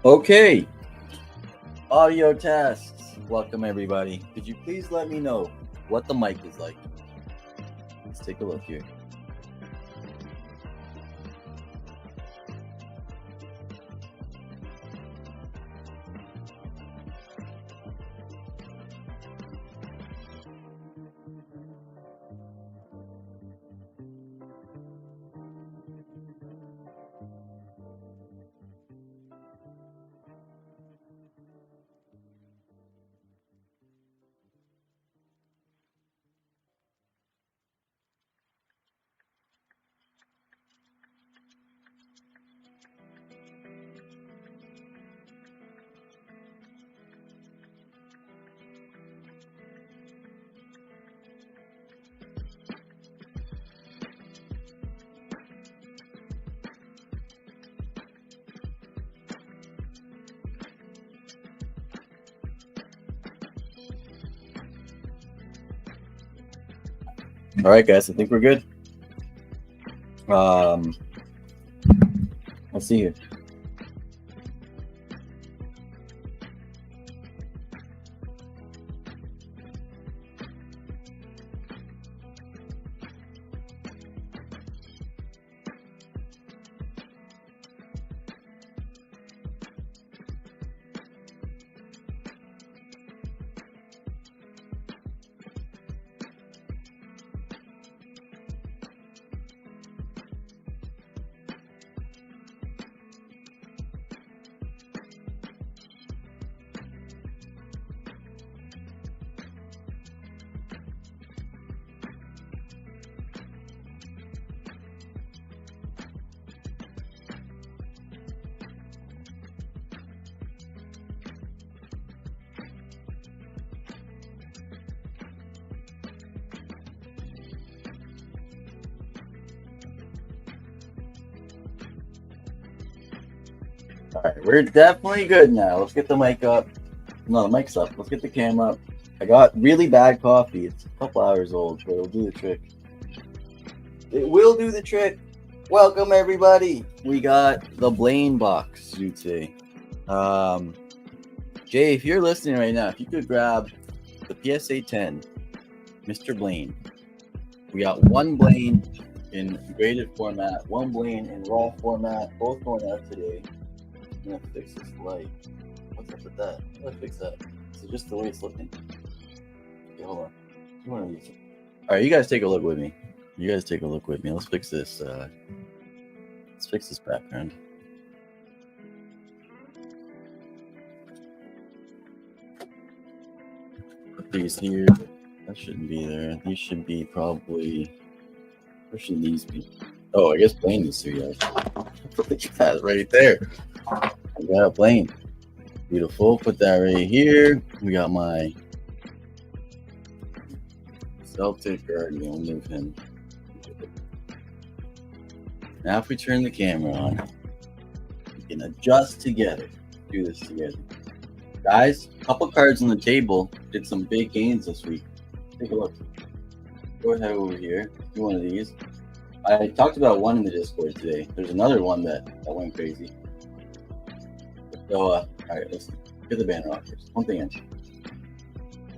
Okay, audio tests. Welcome everybody. Could you please let me know what the mic is like? Let's take a look here. All right, guys, I think we're good. Let's see here. All right, we're definitely good now. Let's get the mic up. No, the mic's up. Let's get the camera up. I got really bad coffee. It's a couple hours old, but it'll do the trick. It will do the trick. Welcome, everybody. We got the Blaine box, Zute. Jay, if you're listening right now, if you could grab the PSA 10, Mr. Blaine. We got one Blaine in graded format, one Blaine in raw format, both going out today. I'm gonna fix this light. What's up with that? I'm gonna fix that. Is it just the way it's looking? Okay, hold on. You want to use it? All right, you guys take a look with me. Let's fix this. Let's fix this background. these here. That shouldn't be there. These should be probably. Where should these be? Oh, I guess Blaine needs to, guys. Look at that right there. I got a Blaine. Beautiful. Put that right here. We got my Celtic guard. We'll move him. Now, if we turn the camera on, we can adjust together. Do this together. Guys, a couple cards on the table did some big gains this week. Take a look. Go ahead over here. Do one of these. I talked about one in the Discord today. There's another one that went crazy. So, all right, let's get the banner off first. One thing in.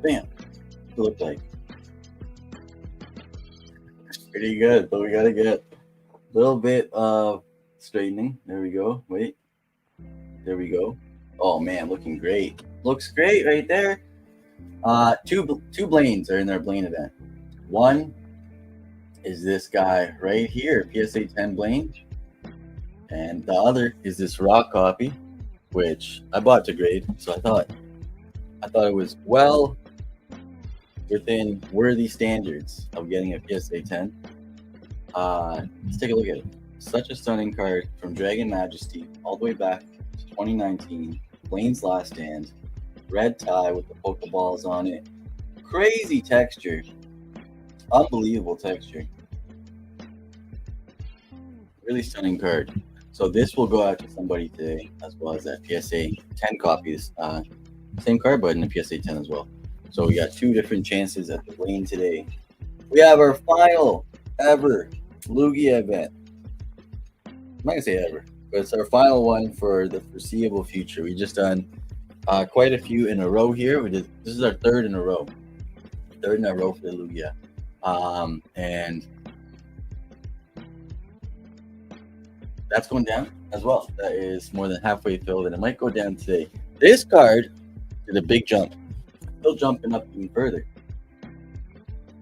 Bam. What it look like? Pretty good, but we gotta get a little bit of straightening. There we go. Wait. There we go. Oh man, looking great. Looks great right there. Two Blaines are in their Blaine event. One is this guy right here, PSA 10 Blaine. And the other is this raw copy, which I bought to grade. So I thought it was well within worthy standards of getting a PSA 10. Let's take a look at it. Such a stunning card from Dragon Majesty all the way back to 2019. Blaine's Last Stand. Red tie with the Pokeballs on it. Crazy texture. Unbelievable texture. Really stunning card. So this will go out to somebody today, as well as that PSA 10 copies. Same card, but in the PSA 10 as well. So we got two different chances at the Blaine today. We have our final ever Lugia event. I'm not gonna say ever, but it's our final one for the foreseeable future. We just done quite a few in a row here. This is our third in a row. Third in a row for the Lugia. And that's going down as well. That is more than halfway filled, and it might go down today. This card did a big jump. Still jumping up even further.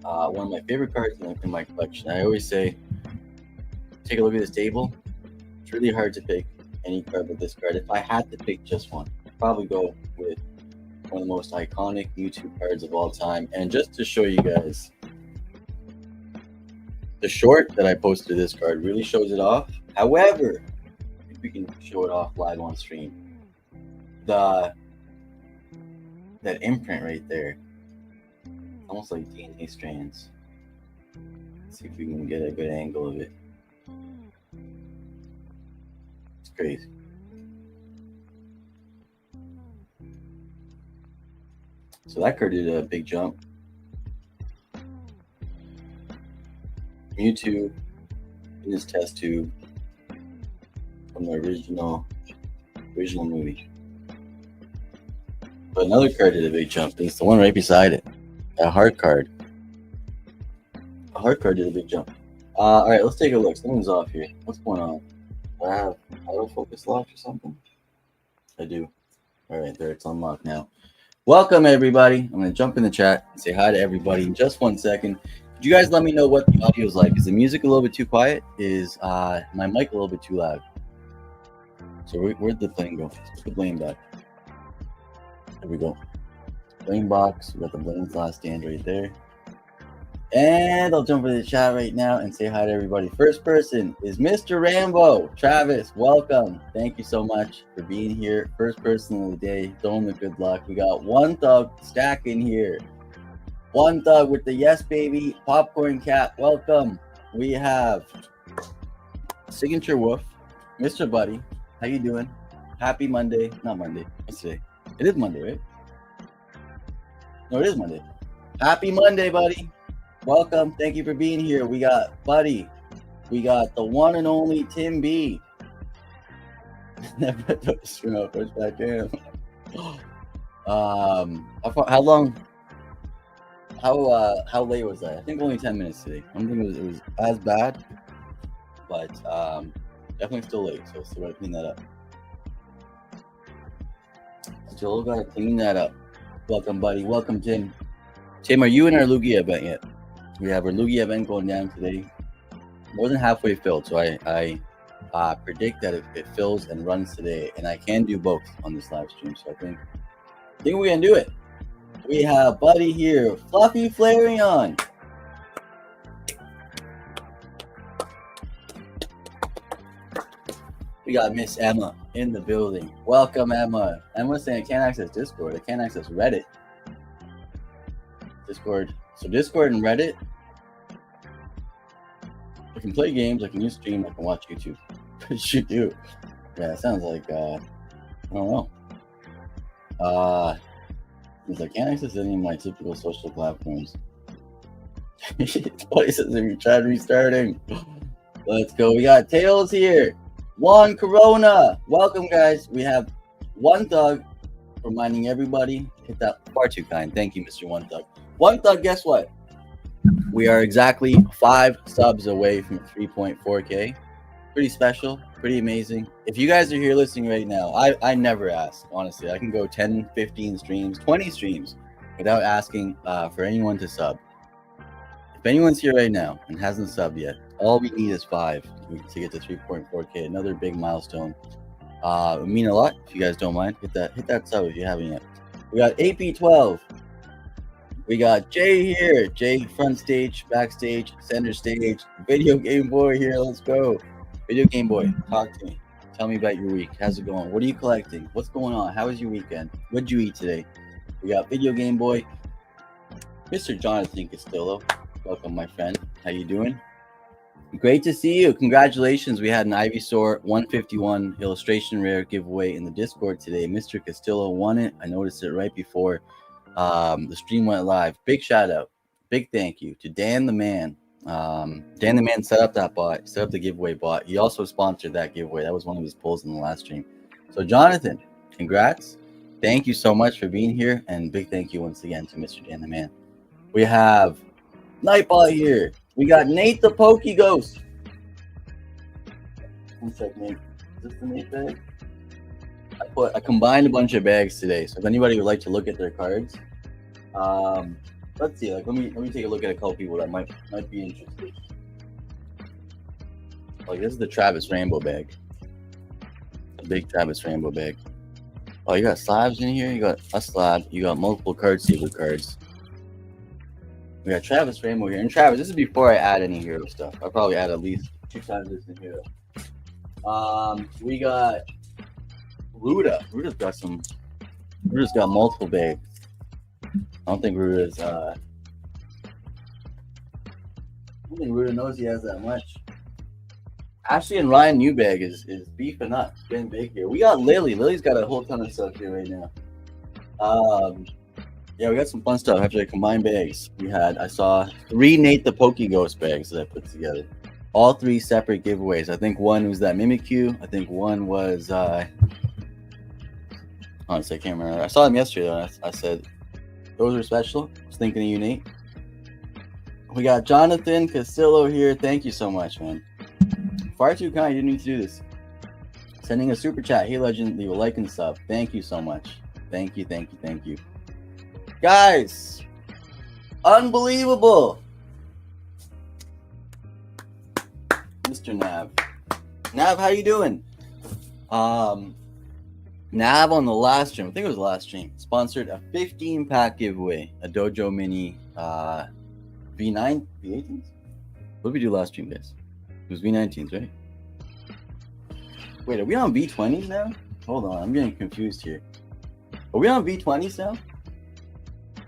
One of my favorite cards in my collection. I always say, take a look at this table. It's really hard to pick any card but this card. If I had to pick just one, I'd probably go with one of the most iconic YouTube cards of all time. And just to show you guys, the short that I posted to this card really shows it off. However, if we can show it off live on stream, that imprint right there, almost like DNA strands. Let's see if we can get a good angle of it. It's crazy. So that card did a big jump. Mewtwo in his test tube from the original movie. But another card did a big jump. It's the one right beside it. A heart card. A heart card did a big jump. All right, let's take a look. Something's off here. What's going on? Do I have autofocus locked or something? I do. All right, there. It's unlocked now. Welcome, everybody. I'm going to jump in the chat and say hi to everybody in just 1 second. Could you guys let me know what the audio is like? Is the music a little bit too quiet? Is my mic a little bit too loud? So where'd the plane go? Let's put the plane back. There we go. Blame box. We got the Blaine's Last Stand right there. And I'll jump into the chat right now and say hi to everybody. First person is Mr. Rambo. Travis, welcome. Thank you so much for being here. First person of the day. Throwing the good luck. We got One Thug Stack in here. One Thug with the Yes Baby popcorn cap. Welcome. We have Signature Wolf. Mr. Buddy. How you doing? Happy Monday. Not Monday. What's today? It is Monday, right? No, it is Monday. Happy Monday, buddy. Welcome. Thank you for being here. We got Buddy. We got the one and only Tim B. Never took the string out. Push back in. How late was that? I think only 10 minutes today. I don't think it was as bad, but definitely still late. So still gotta clean that up. Still gotta clean that up. Welcome, buddy. Welcome, Tim. Tim, are you in our Lugia event yet? We have our Lugia event going down today. More than halfway filled. So I predict that it fills and runs today, and I can do both on this live stream. So I think we can do it. We have Buddy here, Fluffy Flareon. We got Miss Emma in the building. Welcome, Emma. Emma's saying I can't access Discord. I can't access Reddit. Discord. So Discord and Reddit. I can play games. I can use stream. I can watch YouTube. What you do? Yeah, it sounds like I don't know. Because I can't access any of my typical social platforms. Buddy says if you tried restarting. Let's go. We got Tails here. Juan Corona. Welcome, guys. We have One Thug reminding everybody. Hit that. Far too kind. Thank you, Mr. One Thug. One Thug, guess what? We are exactly 5 subs away from 3.4K. Pretty special. Pretty amazing. If you guys are here listening right now, I never ask, honestly. I can go 10, 15 streams, 20 streams without asking for anyone to sub. If anyone's here right now and hasn't subbed yet, all we need is 5 to get to 3.4K. Another big milestone. It would mean a lot. If you guys don't mind, hit that sub if you haven't yet. We got AP12. We got Jay here. Jay front stage, backstage, center stage. Video Game Boy here. Let's go. Video Game Boy, talk to me. Tell me about your week. How's it going? What are you collecting? What's going on? How was your weekend? What'd you eat today? We got Video Game Boy. Mr. Jonathan Castillo. Welcome, my friend. How you doing? Great to see you. Congratulations. We had an Ivysaur 151 illustration rare giveaway in the Discord today. Mr. Castillo won it. I noticed it right before the stream went live. Big shout out. Big thank you to Dan the Man. Dan the Man set up that bot, set up the giveaway bot. He also sponsored that giveaway. That was one of his polls in the last stream. So Jonathan, congrats. Thank you so much for being here, and big thank you once again to Mr. Dan the Man. We have Nightball here. We got Nate the Pokey Ghost. One sec, Nate. Is this the Nate bag? I combined a bunch of bags today, so if anybody would like to look at their cards, let's see. Like, let me take a look at a couple people that might be interested. Like, this is the Travis Rainbow bag. The big Travis Rainbow bag. Oh, you got slabs in here. You got a slab. You got multiple card saver cards. We got Travis Rainbow here. And Travis, this is before I add any hero stuff. I'll probably add at least 2 times this in hero. We got Ruda. Ruda's got multiple bags. I don't think Ruda knows he has that much. Ashley and Ryan Newbag is beefing up. It's getting big here. We got Lily. Lily's got a whole ton of stuff here right now. Yeah, we got some fun stuff after the combined bags. I saw 3 Nate the Pokey Ghost bags that I put together. All 3 separate giveaways. I think one was that Mimikyu. I think one was honestly, I can't remember. I saw them yesterday though. I said those are special. I was thinking of you, Nate. We got Jonathan Castillo here. Thank you so much, man. Far too kind. You didn't need to do this. Sending a super chat. Hey, Legend, leave a like and sub. Thank you so much. Thank you. Guys, unbelievable. Mr. Nav. Nav, how you doing? Nav on the last stream, I think it was the last stream, sponsored a 15-pack giveaway, a Dojo Mini V9, V18s? What did we do last stream, guys? It was V19s, right? Wait, are we on V20s now? Hold on, I'm getting confused here. Are we on V20s now?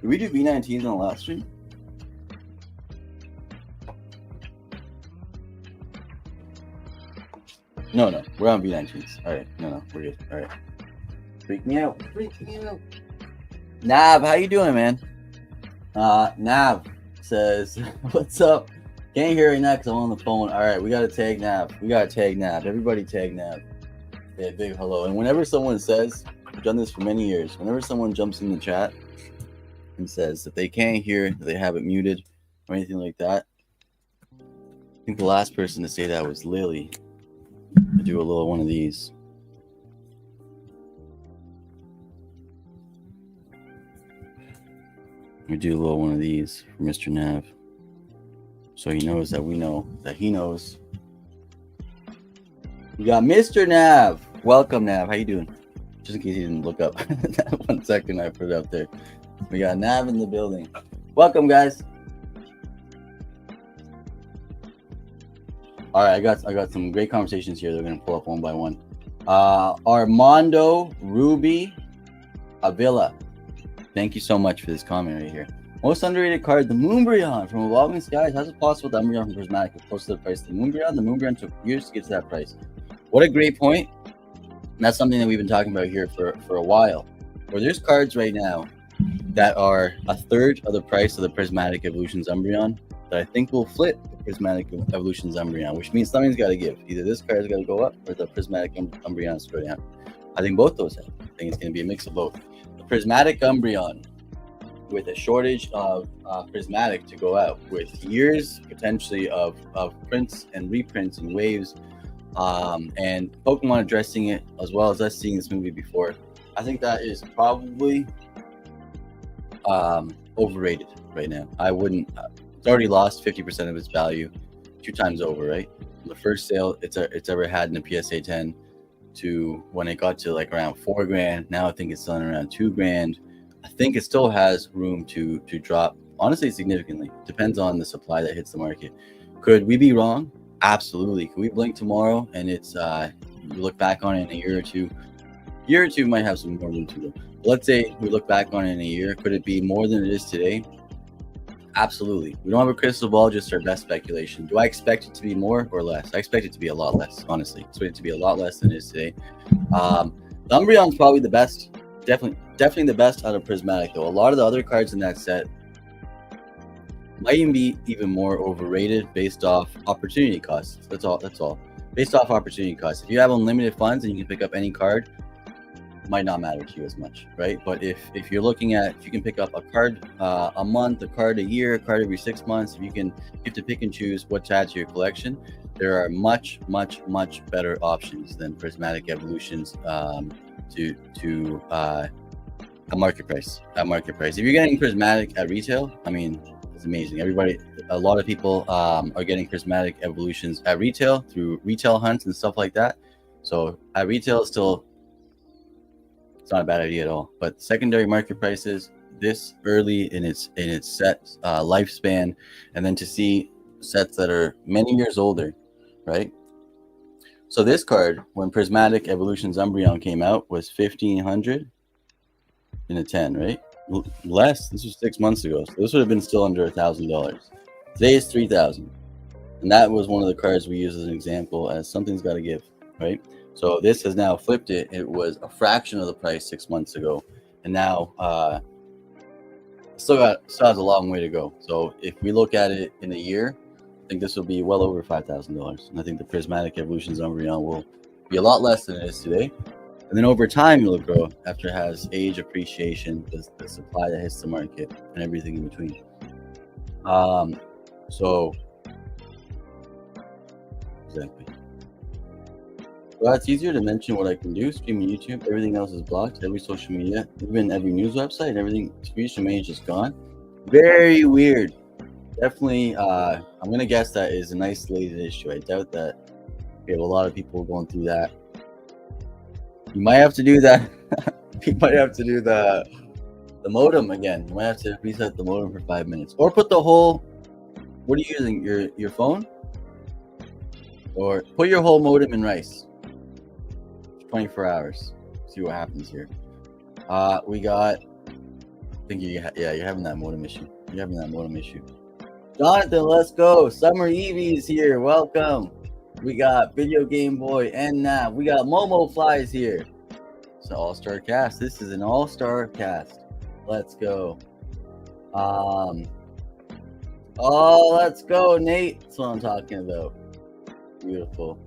Did we do V19s on the last stream? No, we're on V19s. All right, no, we're good. All right. Freak me out. Nav, how you doing, man? Nav says, what's up? Can't hear right now because I'm on the phone. All right, we got to tag Nav. Everybody tag Nav. Yeah, big hello. And whenever someone says, I've done this for many years, whenever someone jumps in the chat and says that they can't hear, that they have it muted, or anything like that, I think the last person to say that was Lily. I do a little one of these. We do a little one of these for Mr. Nav, so he knows that we know that he knows. We got Mr. Nav. Welcome, Nav. How you doing? Just in case you didn't look up that 1 second I put it up there. We got Nav in the building. Welcome, guys. All right, I got some great conversations here. They're gonna pull up one by one. Armando Ruby Avila. Thank you so much for this comment right here. Most underrated card, the Moonbryon from Evolving Skies. How's it possible the Umbreon from Prismatic was close to the price of the Moonbryon? The Moonbryon took years to get to that price. What a great point. And that's something that we've been talking about here for a while. Where there's cards right now that are a third of the price of the Prismatic Evolutions Umbreon that I think will flip the Prismatic Evolutions Umbreon, which means something's got to give. Either this card's got to go up or the Prismatic Umbreon's go down. I think both those have. I think it's going to be a mix of both. The Prismatic Umbreon, with a shortage of Prismatic to go out, with years potentially of prints and reprints and waves, and Pokemon addressing it, as well as us seeing this movie before, I think that is probably overrated right now. I wouldn't. It's already lost 50% of its value 2 times over, right? From the first sale it's ever had in the PSA 10 to when it got to like around $4,000. Now I think it's selling around $2,000. I think it still has room to drop, honestly, significantly. Depends on the supply that hits the market. Could we be wrong? Absolutely. Could we blink tomorrow and it's we look back on it in a year or two? Year or two might have some more room to go. Let's say we look back on it in a year. Could it be more than it is today? Absolutely. We don't have a crystal ball, just our best speculation. Do I expect it to be more or less? I expect it to be a lot less, honestly. I expect it to be a lot less than it is today. The Umbreon's probably the best. Definitely the best out of Prismatic, though. A lot of the other cards in that set might even be even more overrated based off opportunity costs. That's all. Based off opportunity costs. If you have unlimited funds and you can pick up any card, might not matter to you as much, right? But if you're looking at, if you can pick up a card a month, a card a year, a card every 6 months, you have to pick and choose what to add to your collection. There are much better options than Prismatic Evolutions to a market price. If you're getting Prismatic at retail, I mean, it's amazing. A lot of people are getting Prismatic Evolutions at retail through retail hunts and stuff like that. So at retail, it's not a bad idea at all. But secondary market prices this early in its set lifespan, and then to see sets that are many years older, right? So this card, when Prismatic Evolutions Umbreon came out, was $1,500 in a 10, right? Less. This was 6 months ago, so this would have been still under $1,000. Today is $3,000, and that was one of the cards we used as an example, as something's got to give, right? So this has now flipped it. It was a fraction of the price 6 months ago, and now still has a long way to go. So if we look at it in a year, I think this will be well over $5,000, and I think the Prismatic Evolutions Umbreon will be a lot less than it is today. And then over time, it'll grow after it has age, appreciation, the supply that hits the market, and everything in between. So exactly. Well, it's easier to mention what I can do. Streaming YouTube, everything else is blocked. Every social media, even every news website, everything. Screen domain is just gone. Very weird. Definitely, I'm gonna guess that is an isolated issue. I doubt that we have a lot of people going through that. You might have to do that. You might have to do the modem again. You might have to reset the modem for 5 minutes, or put the whole. What are you using? Your phone, or put your whole modem in rice. 24 hours. See what happens here. We got. I think you're having that modem issue. Jonathan, let's go. Summer Evie's here. Welcome. We got Video Game Boy and Nav. We got Momo Flies here. It's an all-star cast. This is an all-star cast. Let's go. Oh, let's go, Nate. That's what I'm talking about. Beautiful.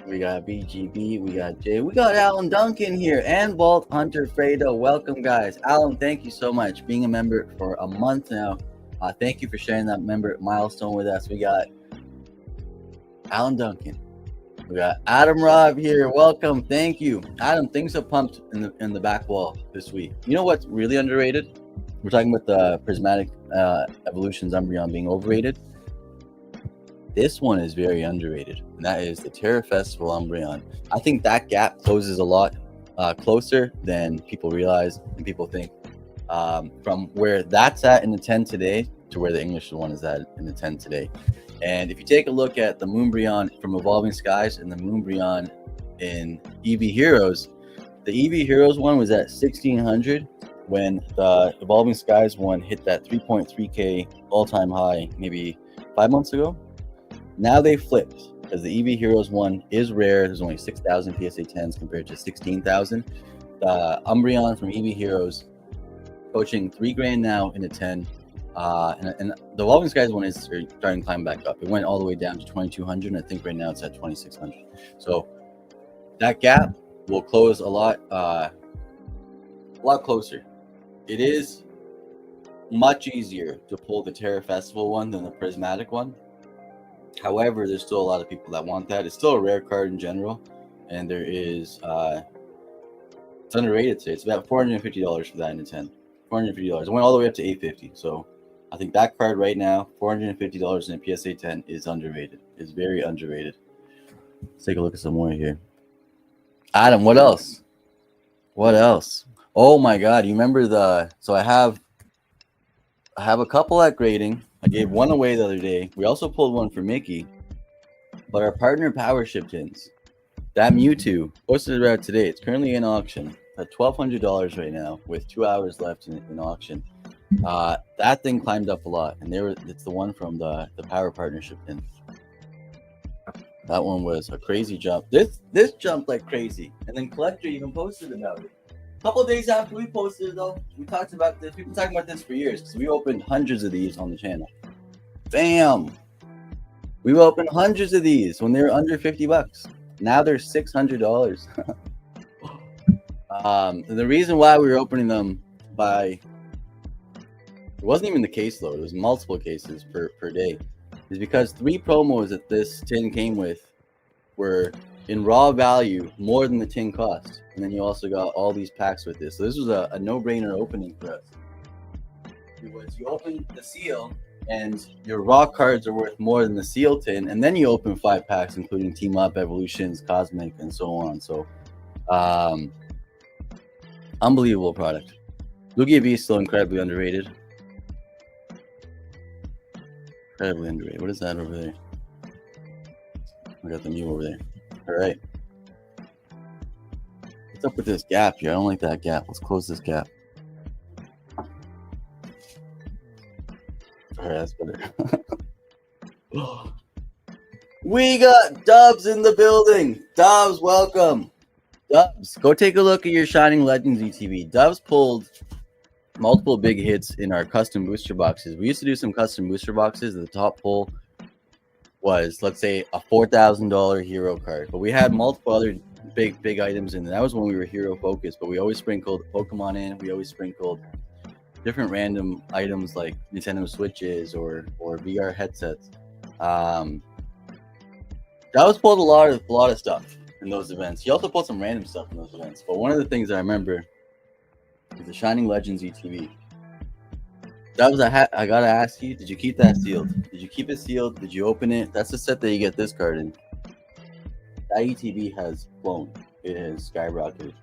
We got BGB. We got Jay. We got Alan Duncan here and Vault Hunter Fredo. Welcome, guys. Alan, thank you so much. Being a member for a month now. Thank you for sharing that member milestone with us. We got Alan Duncan. We got Adam Robb here. Welcome. Thank you. Adam, things have pumped in the back wall this week. You know what's really underrated? We're talking about the Prismatic Evolutions Umbreon being overrated. This one is very underrated, and that is the Terra Festival Umbreon. I think that gap closes a lot closer than people realize and people think. from where that's at in the 10 today to where the English one is at in the 10 today. And if you take a look at the Moonbryon from Evolving Skies and the Moonbryon in EV Heroes, the EV Heroes one was at 1600 when the Evolving Skies one hit that 3.3K all-time high maybe 5 months ago. Now they flipped because the EV Heroes one is rare. There's only 6,000 PSA 10s compared to 16,000. The Umbreon from EV Heroes coaching $3,000 now in a 10. And the Evolving Skies one is starting to climb back up. It went all the way down to 2,200, and I think right now it's at 2,600. So that gap will close a lot closer. It is much easier to pull the Terra Festival one than the Prismatic one. However, there's still a lot of people that want that. It's still a rare card in general, and there is it's underrated today. It's about $450 for that in a 10. $450. It went all the way up to $850. So I think that card right now, $450 in a PSA 10 is underrated. It's very underrated. Let's take a look at some more here. Adam, what else? What else? Oh my God! You remember so I have a couple at grading. I gave one away the other day. We also pulled one for Mickey. But our partner Power Ship Tins, that Mewtwo posted it out today. It's currently in auction at $1,200 right now with 2 hours left in auction. That thing climbed up a lot, and it's the one from the Power Partnership Tins. That one was a crazy jump. This jumped like crazy, and then Collector even posted about it. A couple of days after we posted it, though, we talked about this. We've been talking about this for years because we opened hundreds of these on the channel. Bam! We opened hundreds of these when they were under $50. Now they're $600. The reason why we were opening them it wasn't even the case load. It was multiple cases per day. Is because 3 promos that this tin came with were in raw value more than the tin cost, and then you also got all these packs with this. So this was a no-brainer opening for us. You open the seal, and your raw cards are worth more than the seal tin, and then you open 5 packs, including Team Up, Evolutions, Cosmic, and so on. So, unbelievable product. Lugia V is still incredibly underrated. Incredibly underrated. What is that over there? We got the Mew over there. All right. What's up with this gap here? I don't like that gap. Let's close this gap. All right, that's better. We got Dubs in the building. Dubs, welcome. Dubs, go take a look at your Shining Legends ETB. Dubs pulled multiple big hits in our custom booster boxes. We used to do some custom booster boxes. The top pull was, let's say, a $4,000 hero card, but we had multiple other big items in. That was when we were hero focused, but we always sprinkled Pokemon in. We always sprinkled different random items like Nintendo Switches or VR headsets. That was pulled a lot of stuff in those events. He also pulled some random stuff in those events. But one of the things I remember is the Shining Legends ETB. That was I gotta ask you, did you keep that sealed? Did you keep it sealed? Did you open it? That's the set that you get this card in. That ETB has blown. It has skyrocketed.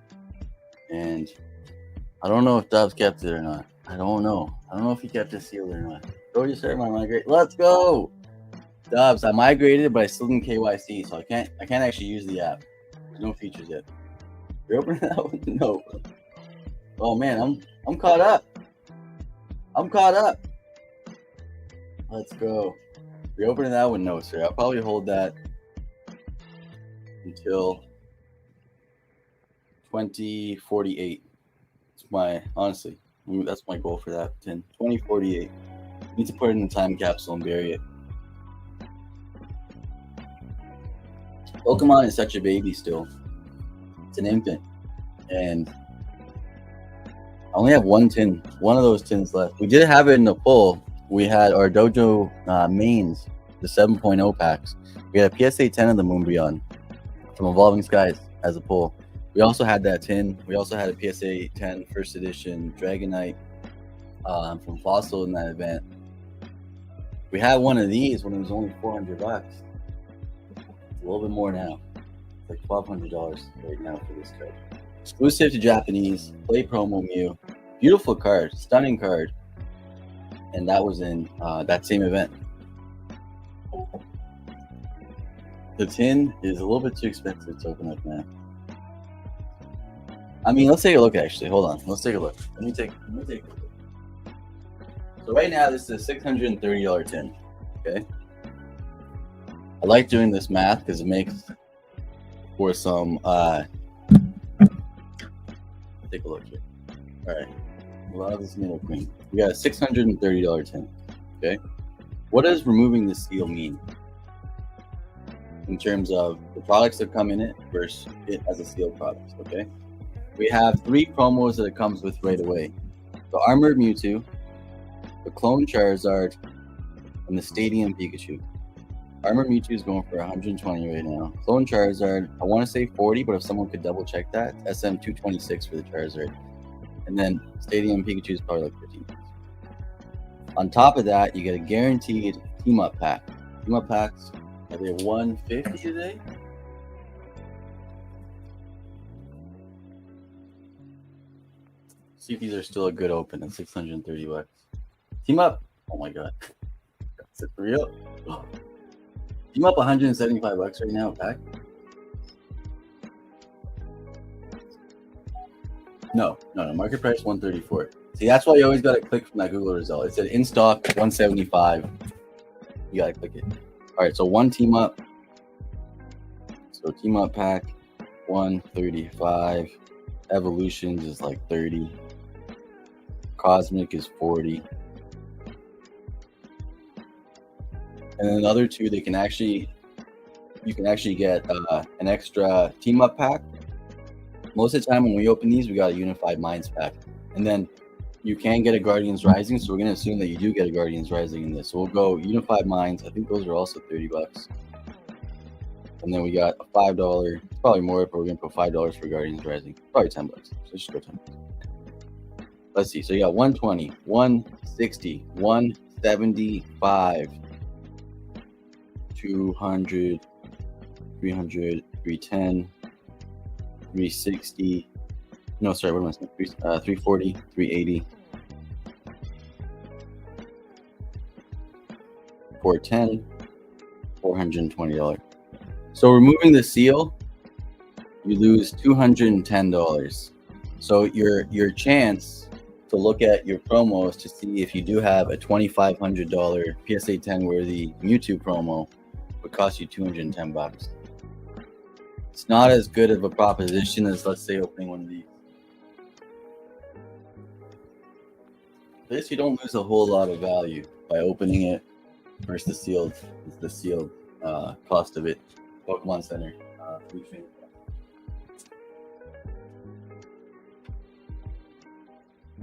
And I don't know if Dubs kept it or not. I don't know. I don't know if he kept it sealed or not. Go just start my migrate. Let's go! Dubs, I migrated, but I still didn't KYC, so I can't actually use the app. There's no features yet. You're opening that one? No. Oh man, I'm caught up. I'm caught up. Let's go. Reopening that one? No, sir. I'll probably hold that until 2048. Honestly, that's my goal for that. 2048. Need to put it in a time capsule and bury it. Pokemon is such a baby still. It's an infant. And I only have one of those tins left. We did have it in the pull. We had our Dojo Minis, the 7.0 packs. We had a PSA 10 of the Moonbryon from Evolving Skies as a pull. We also had that tin. We also had a PSA 10 first edition Dragonite from Fossil in that event. We had one of these when it was only $400. It's a little bit more now. It's like $1,200 right now for this card. Exclusive to Japanese. Play promo Mew. Beautiful card, stunning card. And that was in that same event. The tin is a little bit too expensive to open up now. I mean, let's take a look actually. Hold on. Let's take a look. Let me take a look. So right now, this is a $630 tin. Okay. I like doing this math because it makes for some. Take a look here. All right. A lot of this middle queen. We got a $630 tin. Okay. What does removing the seal mean in terms of the products that come in it versus it as a sealed product? Okay. We have 3 promos that it comes with right away: the Armored Mewtwo, the Clone Charizard, and the Stadium Pikachu. Armored Mewtwo is going for 120 right now. Clone Charizard, I want to say 40, but if someone could double check that, SM 226 for the Charizard. And then Stadium Pikachu is probably like 15. On top of that, you get a guaranteed team up pack. Team up packs, are they 150 today? See if these are still a good open at 630 bucks. Team up, oh my god. Is it for real? Team up 175 bucks right now, pack. No, market price 134. See, that's why you always gotta click from that Google result. It said in stock 175. You gotta click it. All right, so one team up. So team up pack 135. Evolutions is like 30. Cosmic is 40. And then the other 2, you can actually get an extra team up pack. Most of the time when we open these, we got a Unified Minds pack. And then you can get a Guardians Rising, so we're going to assume that you do get a Guardians Rising in this. So we'll go Unified Minds. I think those are also 30 bucks. And then we got a $5. It's probably more, but we're going to put $5 for Guardians Rising. Probably 10 bucks. So let's just go 10 bucks. Let's see. So you got 120, 160, 175, 200, 300, 310, 360. No, sorry, what am I saying? 340, 380, 410, $420. So removing the seal, you lose $210. So your chance to look at your promos to see if you do have a $2,500 PSA 10 worthy Mewtwo promo would cost you 210 bucks. It's not as good of a proposition as, let's say, opening one of these. This, you don't lose a whole lot of value by opening it versus the sealed cost of it. Pokemon Center.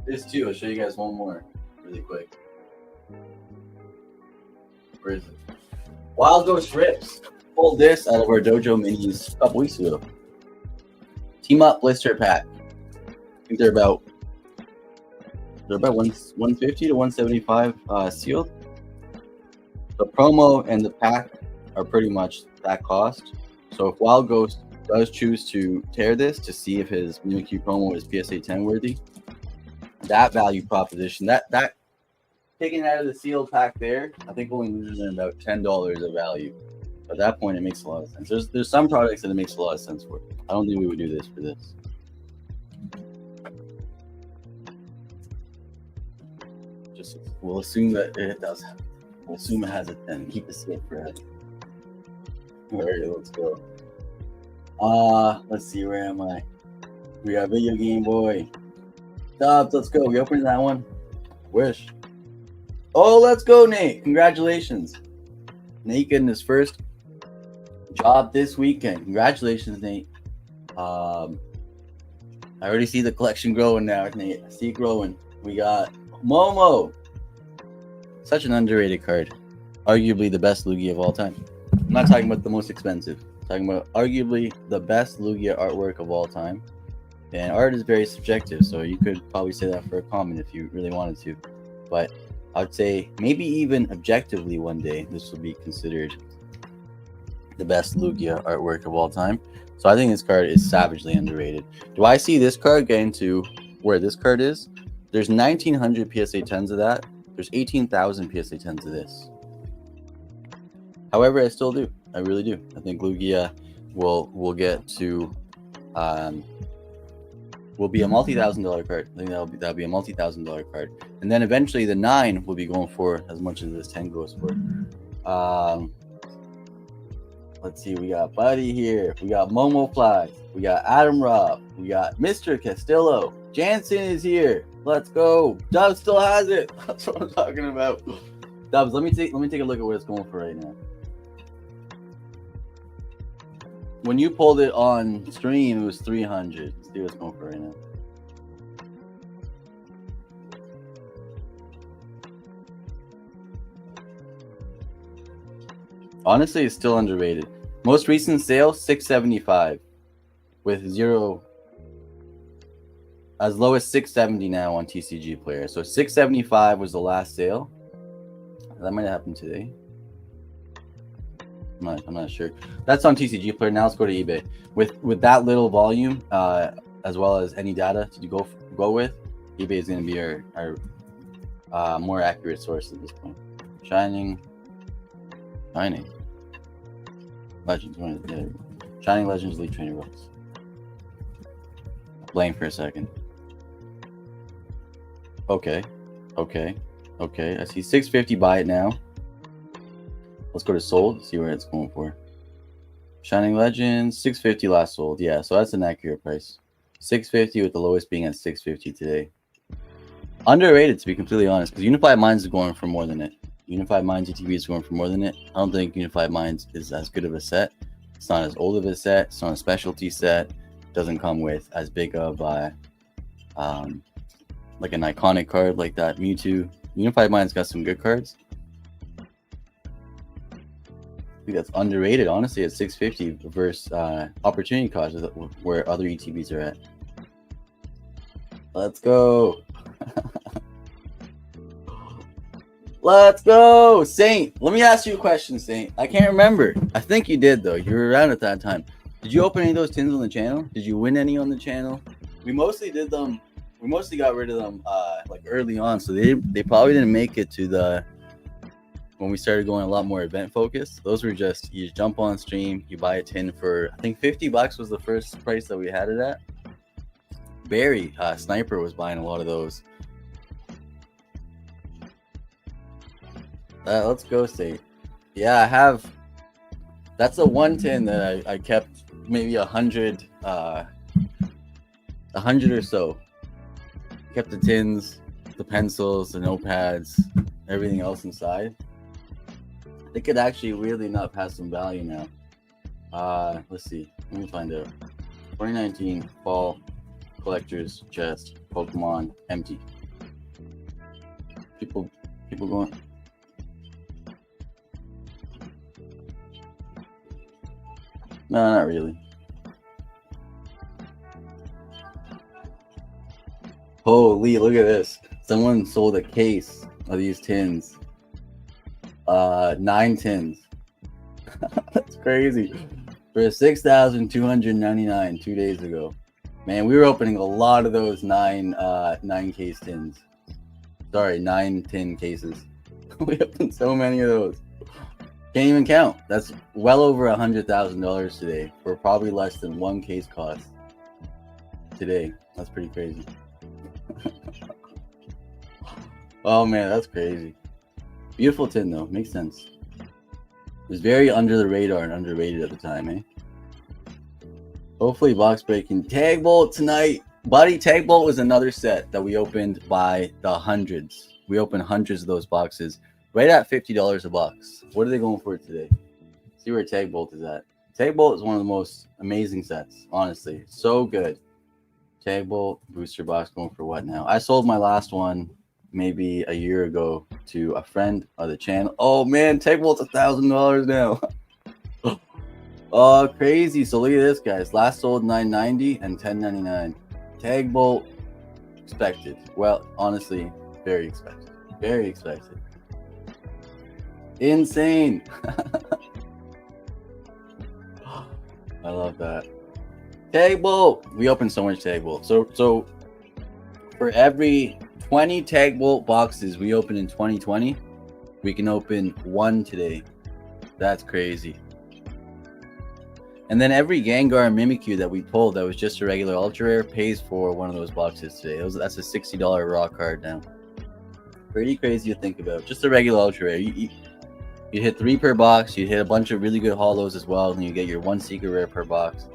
This too, I'll show you guys one more really quick. Where is it? Wild Ghost Rips. Pulled this out of our Dojo Minis a couple weeks ago. Team Up Blister Pack. I think they're about 150 to 175 sealed. The promo and the pack are pretty much that cost. So if Wild Ghost does choose to tear this to see if his Mewtwo promo is PSA 10 worthy, that value proposition, that taking out of the sealed pack there, I think only losing about $10 of value. At that point, it makes a lot of sense. There's some products that it makes a lot of sense for. I don't think we would do this for this. Just we'll assume that it does. We'll assume it has a 10. Keep it safe forever. All right, let's go. Let's see, where am I? We got Video Game Boy. Dobbs, let's go. We opened that one. Wish. Oh, let's go, Nate. Congratulations. Nate getting his first job this weekend. Congratulations, Nate. I already see the collection growing now, Nate. I see it growing. We got Momo. Such an underrated card. Arguably the best Lugia of all time. I'm not talking about the most expensive. I'm talking about arguably the best Lugia artwork of all time. And art is very subjective, so you could probably say that for a comment if you really wanted to. But I'd say maybe even objectively one day this will be considered the best Lugia artwork of all time. So I think this card is savagely underrated. Do I see this card getting to where this card is? There's 1,900 PSA 10s of that. There's 18,000 PSA 10s of this. However, I still do. I really do. I think Lugia will get to will be a multi-$1,000 card. I think that'll be a multi-$1,000 card. And then eventually the 9 will be going for as much as this 10 goes for. Let's see, we got Buddy here. We got Momo Flies. We got Adam Robb. We got Mr. Castillo. Jansen is here. Let's go. Dubs still has it. That's what I'm talking about. Dubs, let me take a look at what it's going for right now. When you pulled it on stream, it was 300. Let's see what it's going for right now. Honestly, it's still underrated. Most recent sale, $675 with 0, as low as $670 now on TCG Player. So $675 was the last sale. That might have happened today. I'm not sure. That's on TCG Player. Now let's go to eBay. With that little volume, as well as any data to go with, eBay is going to be our more accurate source at this point. Shining Legends. Shining Legends Elite Trainer Books. Blank for a second. Okay. I see 650. Buy it now. Let's go to sold. See where it's going for. Shining Legends 650 last sold. Yeah, so that's an accurate price. 650 with the lowest being at 650 today. Underrated, to be completely honest, because Unified Minds is going for more than it. Unified Minds ETB is going for more than it. I don't think Unified Minds is as good of a set. It's not as old of a set. It's not a specialty set. It doesn't come with as big of like an iconic card like that Mewtwo. Unified Minds got some good cards. I think that's underrated, honestly, at 650 versus opportunity cost, where other ETBs are at. Let's go. Let's go, Saint. Let me ask you a question, Saint. I can't remember. I think you did, though. You were around at that time. Did you open any of those tins on the channel? Did you win any on the channel? We mostly did them. We mostly got rid of them like early on, so they probably didn't make it to the when we started going a lot more event focused. Those were just, you jump on stream, you buy a tin for, I think $50 was the first price that we had it at. Barry Sniper was buying a lot of those. Let's go, State. Yeah, I have. That's a one tin that I kept maybe 100 or so. Kept the tins, the pencils, the notepads, everything else inside. They could actually really not pass some value now. Let's see. Let me find out. 2019 Fall Collector's Chest Pokemon empty. People going. No, not really. Holy, look at this. Someone sold a case of these tins. 9 tins. That's crazy. For 6,299 2 days ago. Man, we were opening a lot of those 9 case tins. Sorry, 9 tin cases. We opened so many of those. Can't even count. That's well over $100,000 today for probably less than 1 case cost today. That's pretty crazy. Oh man, that's crazy. Beautiful tin though, makes sense. It was very under the radar and underrated at the time, eh? Hopefully box breaking. Tag Bolt tonight. Buddy, Tag Bolt was another set that we opened by the hundreds. We opened hundreds of those boxes. Right at $50 a box. What are they going for today? See where Tag Bolt is at. Tag Bolt is one of the most amazing sets, honestly. So good. Tag Bolt, booster box going for what now? I sold my last one maybe a year ago to a friend of the channel. Oh man, Tag Bolt's $1,000 now. Oh, crazy. So look at this, guys. Last sold $990 and $1099. Tag Bolt expected. Well, honestly, very expected. Very expected. Insane. I love that. Tag Bolt. We opened so much Tag Bolt. So for every 20 Tag Bolt boxes we opened in 2020. We can open one today. That's crazy. And then every Gengar and Mimikyu that we pulled that was just a regular ultra rare pays for one of those boxes today. That's a $60 raw card now. Pretty crazy to think about. Just a regular ultra rare. You hit 3 per box. You hit a bunch of really good holos as well, and you get your 1 secret rare per box.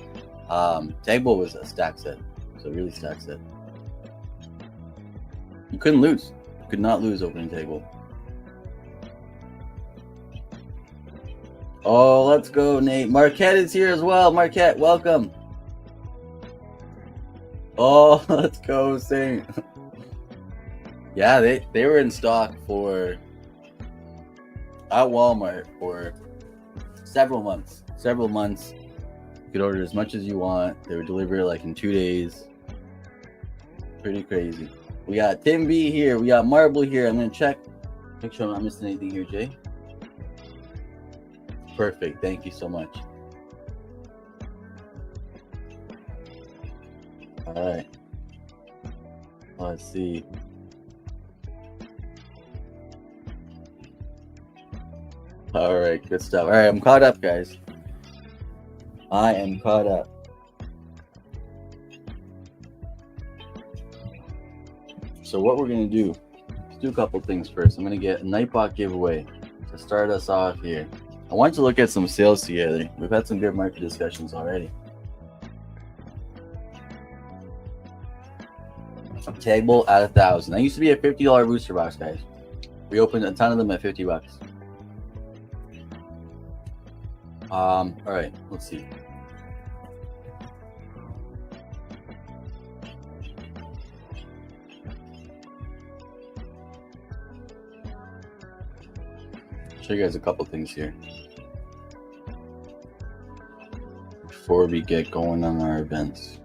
Tag Bolt was a stack set. So really stack set. You couldn't lose. You could not lose opening Tag Bolt. Oh, let's go, Nate. Marquette is here as well. Marquette, welcome. Oh, let's go, Saint. Yeah, they were in stock at Walmart for several months. You could order as much as you want. They would deliver it like in 2 days. Pretty crazy. We got Tim B here. We got Marble here. I'm gonna check. Make sure I'm not missing anything here, Jay. Perfect. Thank you so much. All right. Let's see. All right. Good stuff. All right. I'm caught up, guys. I am caught up. So what we're going to do, let's do a couple things first. I'm going to get a Nightbot giveaway to start us off here. I want to look at some sales together. We've had some good market discussions already. Tag Bolt at 1,000. That used to be a $50 booster box, guys. We opened a ton of them at $50. All right, let's see. Show you guys a couple things here before we get going on our events.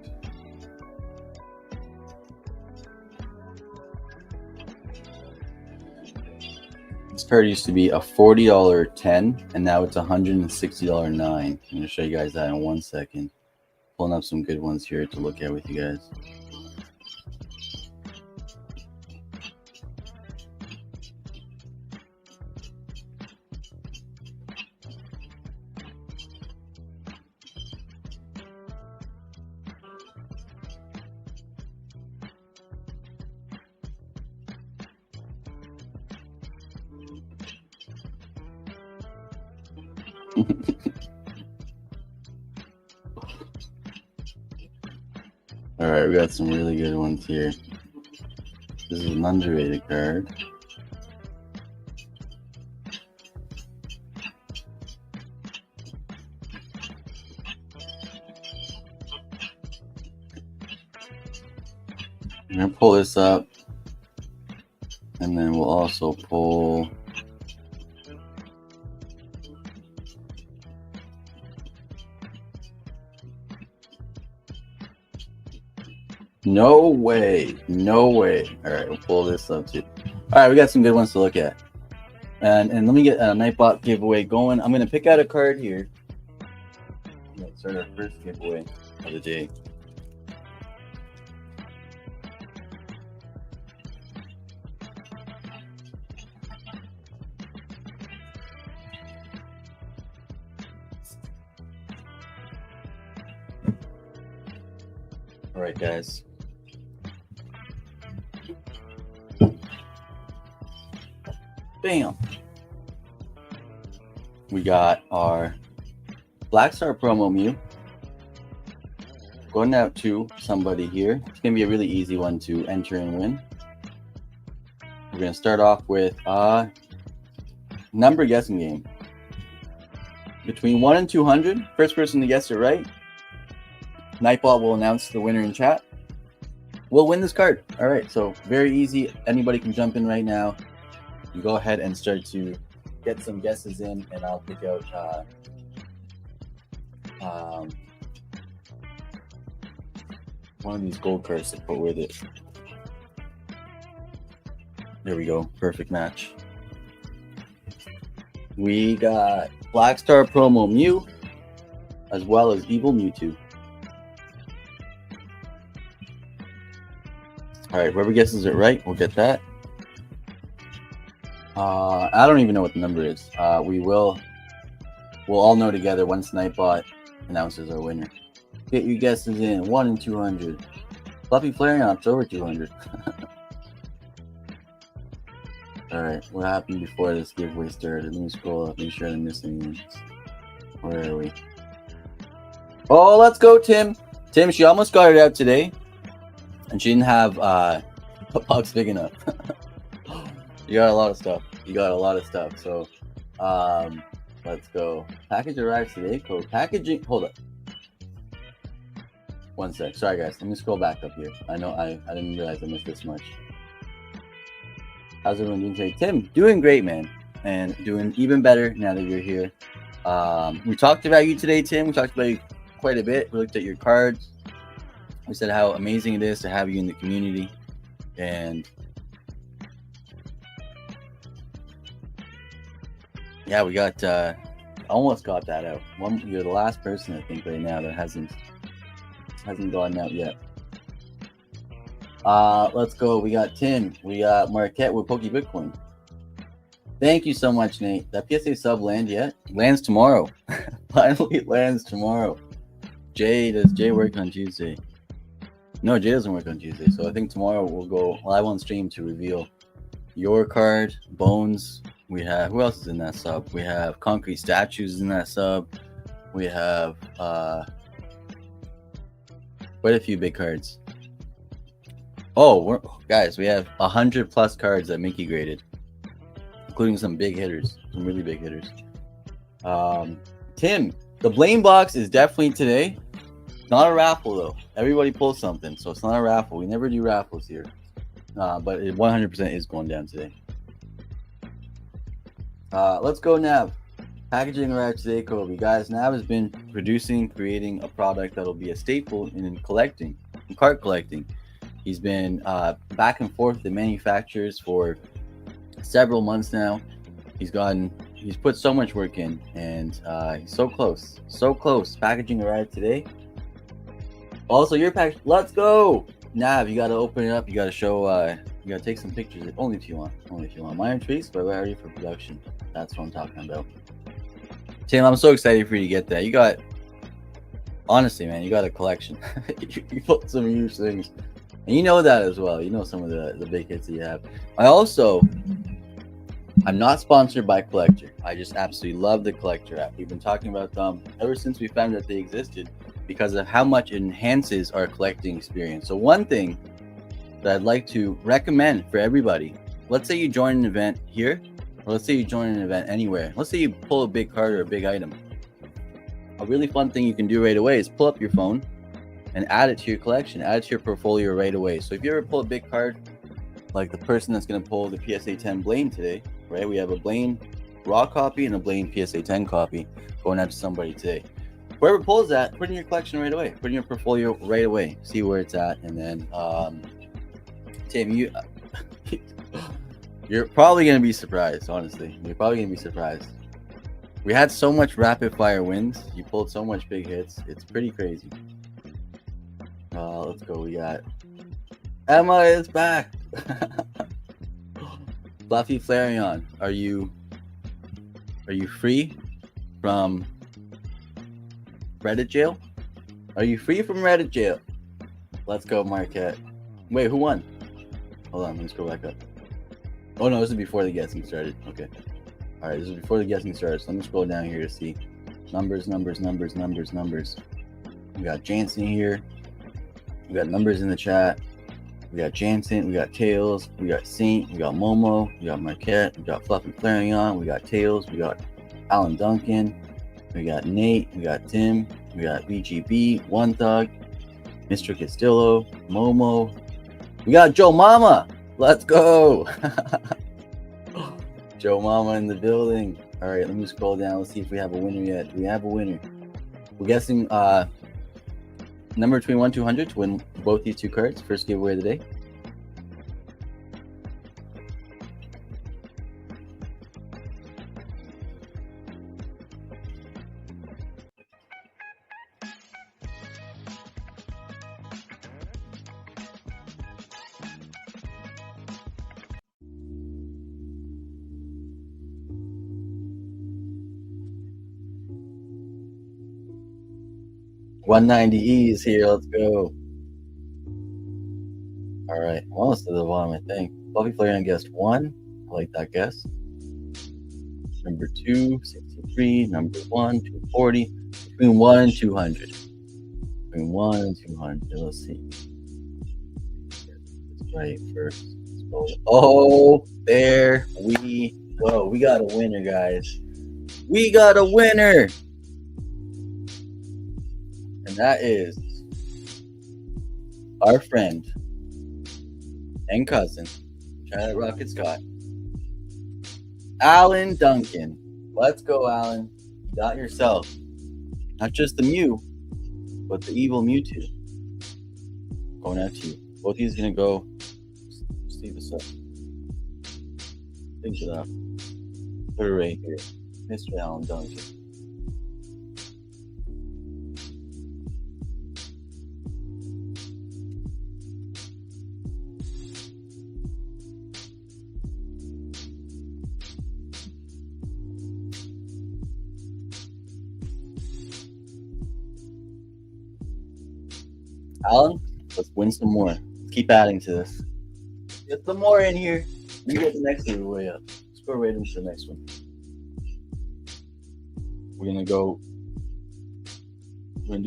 This card used to be a $40 10, and now it's $160 9. I'm going to show you guys that in 1 second. Pulling up some good ones here to look at with you guys. All right, we got some really good ones here. This is an underrated card. I'm gonna pull this up, and then we'll also pull No way. No way. All right, we'll pull this up too. All right, we got some good ones to look at. And let me get a Nightbot giveaway going. I'm going to pick out a card here. Let's start our first giveaway of the day. All right, guys. Bam. We got our Black Star promo Mew. Going out to somebody here. It's going to be a really easy one to enter and win. We're going to start off with a number guessing game. Between 1 and 200, first person to guess it right, Nightbot will announce the winner in chat. We'll win this card. All right, so very easy. Anybody can jump in right now. You go ahead and start to get some guesses in, and I'll pick out one of these gold cards to put with it. There we go. Perfect match. We got Black Star promo Mew, as well as Evil Mewtwo. All right, whoever guesses it right will get that. I don't even know what the number is. We'll all know together once Nightbot announces our winner. Get your guesses in. 1 in 200. Fluffy Flareon's over 200. Alright, what happened before this giveaway started? Let me scroll up, make sure I didn't miss anything. Where are we? Oh, let's go, Tim! Tim, she almost got it out today. And she didn't have a box big enough. You got a lot of stuff. So, let's go. Package arrives today. Code packaging. Hold up. One sec. Sorry, guys. Let me scroll back up here. I know I didn't realize I missed this much. How's everyone doing today? Tim, doing great, man. And doing even better now that you're here. We talked about you today, Tim. We talked about you quite a bit. We looked at your cards. We said how amazing it is to have you in the community. And yeah, we got almost got that out. You're the last person, I think, right now that hasn't gotten out yet. Let's go. We got Tim. We got Marquette with Poke Bitcoin. Thank you so much, Nate. That PSA sub land yet? Lands tomorrow. Finally lands tomorrow. Does Jay work on Tuesday? No, Jay doesn't work on Tuesday. So I think tomorrow we'll go live on stream to reveal your card, Bones. We have, who else is in that sub? We have Concrete Statues in that sub. We have quite a few big cards. Oh, guys, we have 100+ cards that Mickey graded, including some big hitters, some really big hitters. Tim, the Blame Box is definitely today. Not a raffle, though. Everybody pulls something, so it's not a raffle. We never do raffles here. But it 100% is going down today. Let's go, Nav. Packaging arrived today, Kobe. Guys, Nav has been creating a product that'll be a staple in collecting, in card collecting. He's been back and forth with manufacturers for several months now. He's put so much work in, and he's so close. Packaging arrived today. Also, your package. Let's go, Nav. You got to open it up. You got to show. You got to take some pictures. Only if you want. Minor tweaks, but we're ready for production. That's what I'm talking about. Tim, I'm so excited for you to get that. You got, honestly, man, you got a collection. you put some huge things, and you know that as well. You know some of the big hits that you have. I'm not sponsored by Collector. I just absolutely love the Collector app. We've been talking about them ever since we found out they existed, because of how much it enhances our collecting experience. So one thing that I'd like to recommend for everybody, let's say you join an event here, or let's say you join an event anywhere. Let's say you pull a big card or a big item. A really fun thing you can do right away is pull up your phone and add it to your collection, add it to your portfolio right away. So if you ever pull a big card, like the person that's going to pull the PSA 10 Blaine today, right? We have a Blaine raw copy and a Blaine PSA 10 copy going out to somebody today. Whoever pulls that, put it in your collection right away. Put it in your portfolio right away. See where it's at. And then, Tim, you're probably going to be surprised, honestly. You're probably going to be surprised. We had so much rapid fire wins. You pulled so much big hits. It's pretty crazy. Let's go. We got Emma is back. Fluffy Flareon, are you free from Reddit jail? Are you free from Reddit jail? Let's go, Marquette. Wait, who won? Hold on, let me scroll back up. Oh no, this is before the guessing started. Okay. All right, this is before the guessing started. So let me scroll down here to see numbers. We got Jansen here. We got numbers in the chat. We got Jansen. We got Tails. We got Saint. We got Momo. We got Marquette. We got Fluffy Flareon. We got Tails. We got Alan Duncan. We got Nate. We got Tim. We got VGB. One Thug. Mr. Castillo. Momo. We got Joe Mama. Let's go. Joe Mama in the building. All right, let me scroll down. Let's see if we have a winner yet. We have a winner. We're guessing number between 1 to 200 to win both these two cards. First giveaway of the day. 190E is here. Let's go. All right. Almost to the bottom, I think. Fluffy Flareon guessed 1. I like that guess. Number 2, 63. Number 1, 240. Between 1 and 200. Between 1 and 200. Let's see. Let's right first. Let's go. Oh, there we go. We got a winner, guys. We got a winner. And that is our friend and cousin, China Rocket Scott, Alan Duncan. Let's go, Alan. You got yourself not just the Mew, but the evil Mewtwo. Going out to you. Both of these gonna go. See this up. Think it up. Put it right here, Mr. Alan Duncan. Alan, let's win some more. Let's keep adding to this. Get some more in here. We get the next giveaway up. Let's go right into the next one. We're gonna do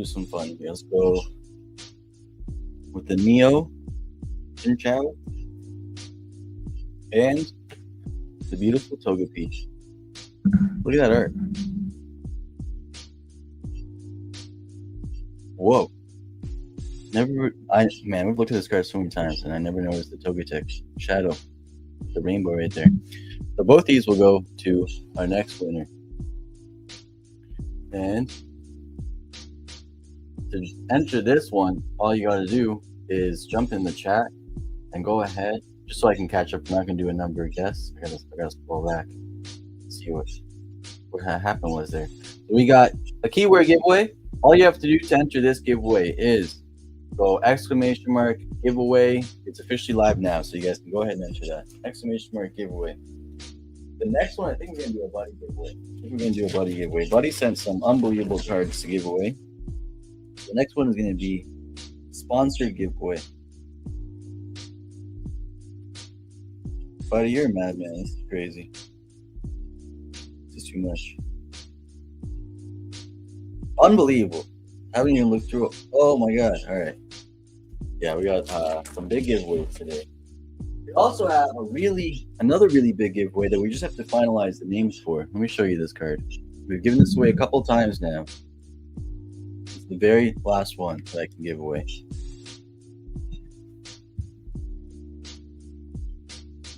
some fun here. Let's go with the Neo Chinchou and the beautiful Togepi. Look at that art. Whoa. We've looked at this card so many times and I never noticed the Togetic shadow, the rainbow right there. So both these will go to our next winner. And to enter this one, all you gotta do is jump in the chat and go ahead, just so I can catch up. I'm not gonna do a number guess. I gotta scroll back and see what happened was there. So we got a keyword giveaway. All you have to do to enter this giveaway is go ! Giveaway. It's officially live now, so you guys can go ahead and enter that. ! Giveaway. The next one, I think we're gonna do a buddy giveaway. Buddy sent some unbelievable cards to give away. The next one is gonna be sponsored giveaway. Buddy, you're a madman. This is crazy. This is too much. Unbelievable. I haven't even looked through it. Oh my god. All right. Yeah, we got some big giveaways today. We also have another really big giveaway that we just have to finalize the names for. Let me show you this card. We've given this away a couple times now. It's the very last one that I can give away.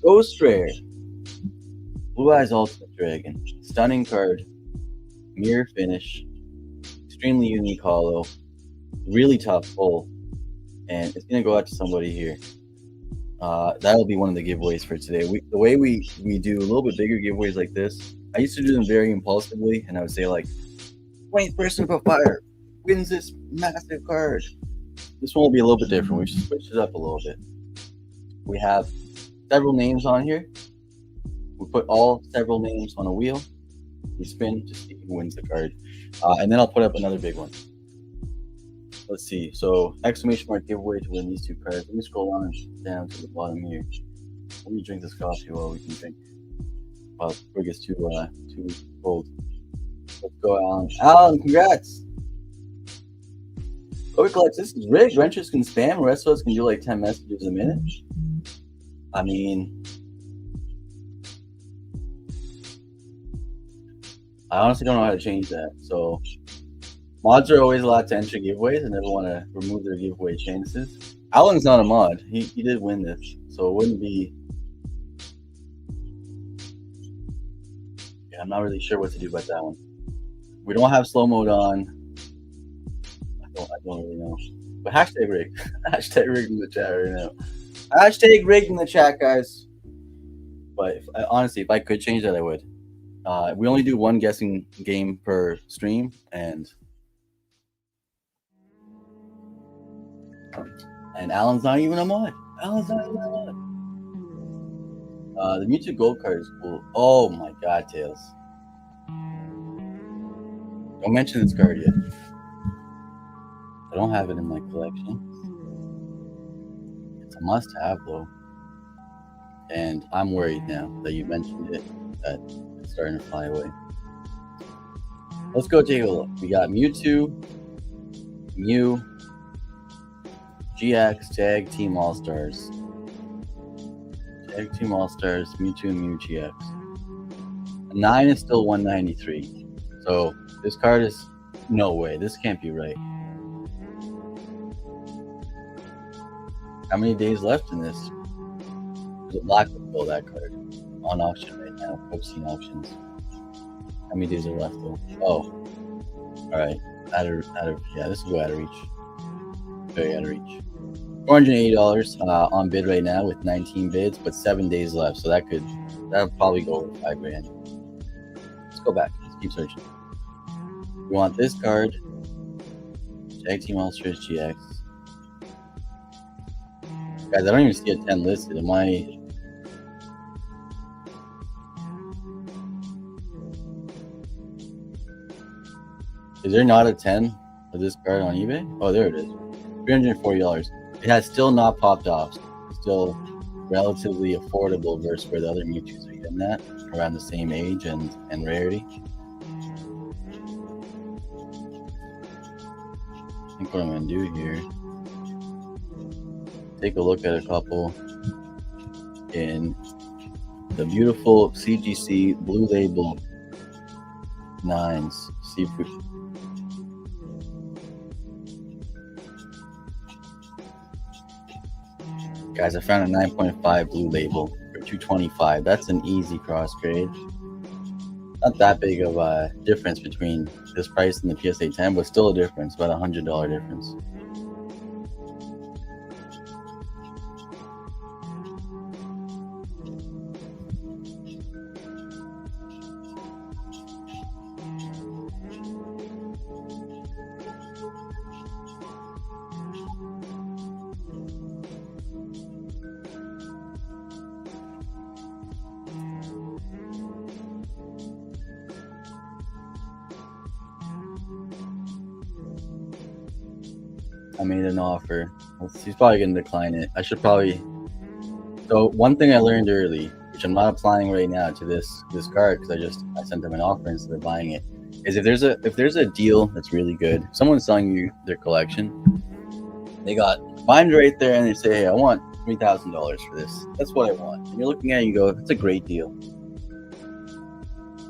Ghost Rare. Blue Eyes Ultimate Dragon. Stunning card. Mirror finish. Extremely unique holo. Really tough pull. And it's going to go out to somebody here. That'll be one of the giveaways for today. The way we do a little bit bigger giveaways like this, I used to do them very impulsively, and I would say like, 20th person to fire wins this massive card. This one will be a little bit different. We should switch it up a little bit. We have several names on here. We put all several names on a wheel. We spin to see who wins the card. And then I'll put up another big one. Let's see. So, ! Giveaway to win these two cards. Let me scroll on down to the bottom here. Let me drink this coffee while we can drink. Well, before it gets too cold. Let's go, Alan. Alan, congrats! Code Collects, this is rigged. Wrenches can spam. The rest of us can do like 10 messages a minute. I mean, I honestly don't know how to change that. So, mods are always allowed to enter giveaways. I never want to remove their giveaway chances. Alan's not a mod. He did win this, so it wouldn't be. Yeah, I'm not really sure what to do about that one. We don't have slow mode on. I don't really know. But hashtag rigged. Hashtag rigged in the chat right now. Hashtag rigged in the chat, guys. But honestly, if I could change that, I would. We only do one guessing game per stream, and Alan's not even a mod. The Mewtwo Gold card is cool. Oh my god, Tails. Don't mention this card yet. I don't have it in my collection. It's a must-have though, and I'm worried now that you mentioned it that it's starting to fly away. Let's go take a look. We got Mewtwo, Mew, GX, Tag Team All Stars. Tag Team All Stars, Mewtwo and Mew GX. A 9 is still 193. So this card is no way. This can't be right. How many days left in this? There's a black will pull that card on auction right now. I've seen auctions. How many days are left though? Oh, all right. Yeah, this will go out of reach. Very out of reach. $480 on bid right now with 19 bids, but 7 days left. So that'll probably go over $5,000. Let's go back. Let's keep searching. We want this card. Tag Team All Stars GX. Guys, I don't even see a 10 listed. Am I? Is there not a 10 of this card on eBay? Oh, there it is. $340. It has still not popped off. It's still relatively affordable versus where the other Mewtwo's are getting at, around the same age and rarity. I think what I'm going to do here, take a look at a couple in the beautiful CGC Blue Label 9s. See if we... Guys, I found a 9.5 Blue Label for $225. That's an easy cross grade. Not that big of a difference between this price and the PSA 10, but still a difference, about $100 difference. I made an offer. He's probably going to decline it. I should probably... So one thing I learned early, which I'm not applying right now to this card because I sent them an offer instead of buying it, is if there's a deal that's really good, if someone's selling you their collection, they got binder right there and they say, hey, I want $3,000 for this. That's what I want. And you're looking at it and you go, it's a great deal.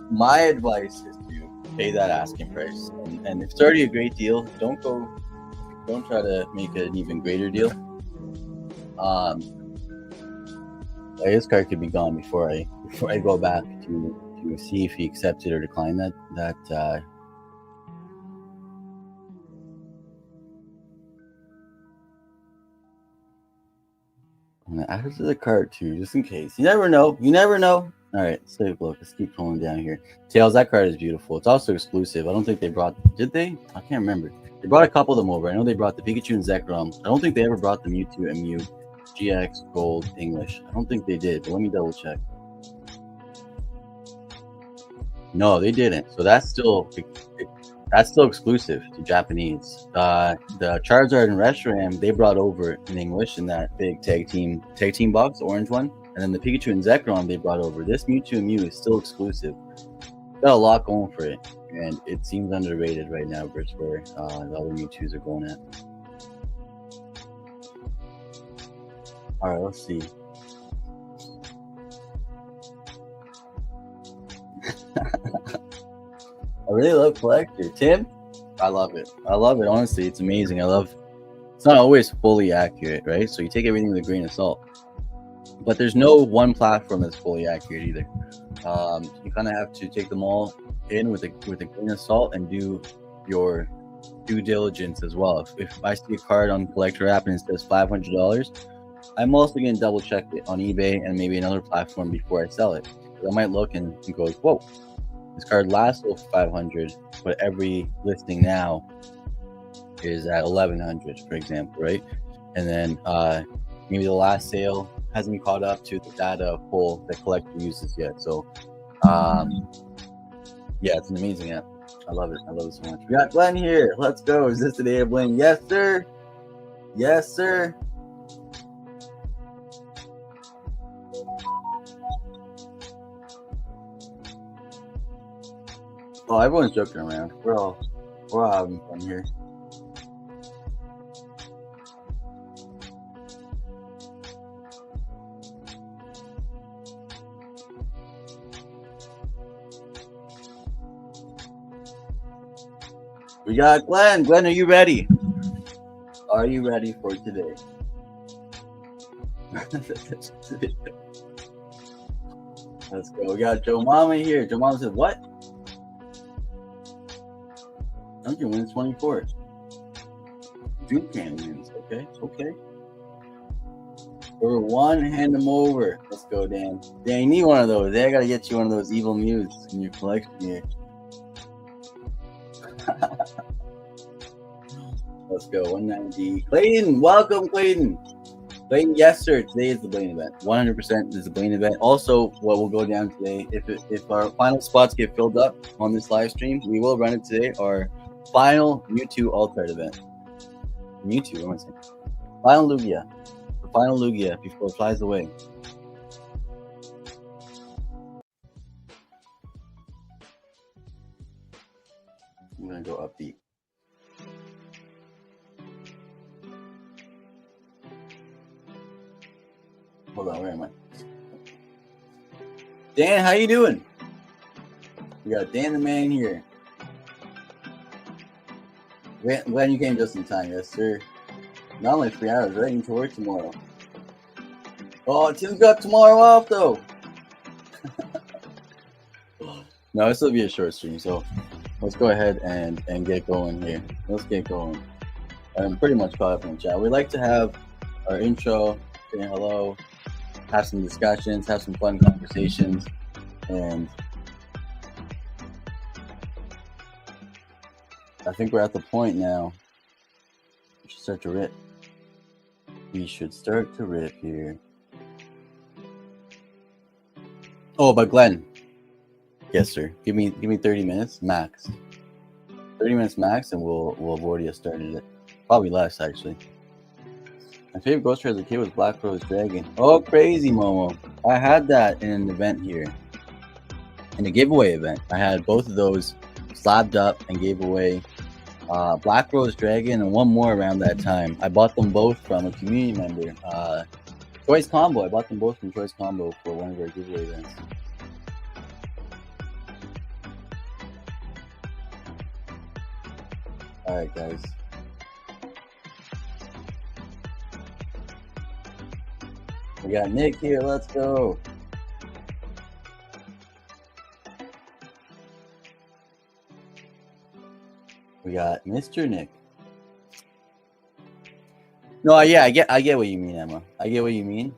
My advice is to pay that asking price. And if it's already a great deal, don't try to make it an even greater deal. This card could be gone before I go back to see if he accepted or declined that. I'm gonna add it to the card too, just in case. You never know. All right, let's take a look. Let's keep pulling down here. Tails, that card is beautiful. It's also exclusive. I don't think they brought. Did they? I can't remember. They brought a couple of them over. I know they brought the Pikachu and Zekrom. I don't think they ever brought the Mewtwo and Mew GX Gold English. I don't think they did, but let me double check. No, they didn't. So that's still exclusive to Japanese. The Charizard and Reshiram they brought over in English in that big tag team box, the orange one. And then the Pikachu and Zekrom they brought over. This Mewtwo and Mew is still exclusive. Got a lot going for it. And it seems underrated right now versus where the other Mewtwo's are going at. All right, let's see. I really love Collector. Tim, I love it. Honestly, it's amazing. It's not always fully accurate, right? So you take everything with a grain of salt. But there's no one platform that's fully accurate either. You kind of have to take them all in with a grain of salt and do your due diligence as well. If I see a card on Collector app and it says $500, I'm also going to double check it on eBay and maybe another platform before I sell it. I might look and it goes, whoa, this card last sold for $500, but every listing now is at $1,100, for example, right? And then maybe the last sale hasn't caught up to the data pool that Collector uses yet. So yeah, it's an amazing app. I love it. I love it so much. We got Glenn here. Let's go. Is this the day of Glenn? Yes, sir. Yes, sir. Oh, everyone's joking around. We're all having fun here. We got Glenn. Glenn, are you ready? Are you ready for today? Let's go. We got Joe Mama here. Joe Mama said, what? Duncan wins 24. Duke can wins. Okay. Okay. Number one, hand them over. Let's go, Dan. Dan, you need one of those. I gotta get you one of those evil muse in your collection here. Let's go. 190. Clayton, welcome, Clayton. Clayton, yes, sir. Today is the Blaine event. 100% is the Blaine event. Also, what will go down today, if our final spots get filled up on this live stream, we will run it today. Our final Mewtwo Alt-Card event. Mewtwo, what am I saying? Final Lugia. The final Lugia before it flies away. I'm going to go upbeat. Hold on, where am I? Dan, how you doing? We got Dan the man here. Glad you came just in time, yes sir. Not only 3 hours, right into work tomorrow. Oh, Tim's got tomorrow off though. No, this will be a short stream, so let's go ahead and get going here. Let's get going. I'm pretty much caught up in the chat. We like to have our intro, saying hello, have some discussions, have some fun conversations, and I think we're at the point now. We should start to rip. We should start to rip here. Oh, but Glenn. Yes, sir. Give me 30 minutes max. 30 minutes max, and we'll have already started it. Probably less, actually. My favorite Ghost Rare as a kid was Black Rose Dragon. Oh, crazy, Momo. I had that in an event here. In a giveaway event. I had both of those slabbed up and gave away Black Rose Dragon and one more around that time. I bought them both from a community member. Choice Combo. I bought them both from Choice Combo for one of our giveaway events. Alright, guys. We got Nick here. Let's go. We got Mr. Nick. No, yeah, I get what you mean, Emma. I get what you mean.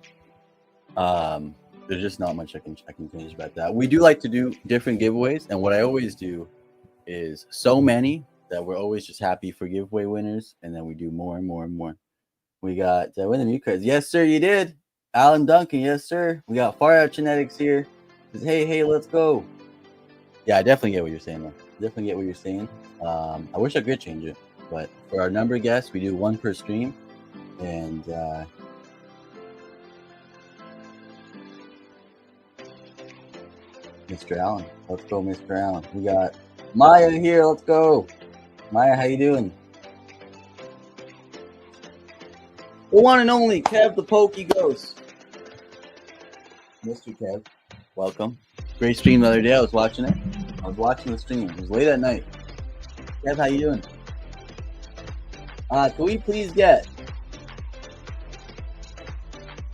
There's just not much I can change about that. We do like to do different giveaways, and what I always do is so many that we're always just happy for giveaway winners, and then we do more and more and more. We got win the mute cards. Yes, sir, you did. Alan Duncan, yes, sir. We got Far Out Genetics here. Says, hey, let's go. Yeah, I definitely get what you're saying, though. Definitely get what you're saying. I wish I could change it, but for our number guests, we do one per stream, and Mr. Allen, let's go, Mr. Allen. We got Maya here. Let's go, Maya. How you doing? The one and only Kev the Pokey Ghost. Mr. Kev, welcome. Great stream the other day. I was watching it. I was watching the stream. It was late at night. Kev, how you doing? Can we please get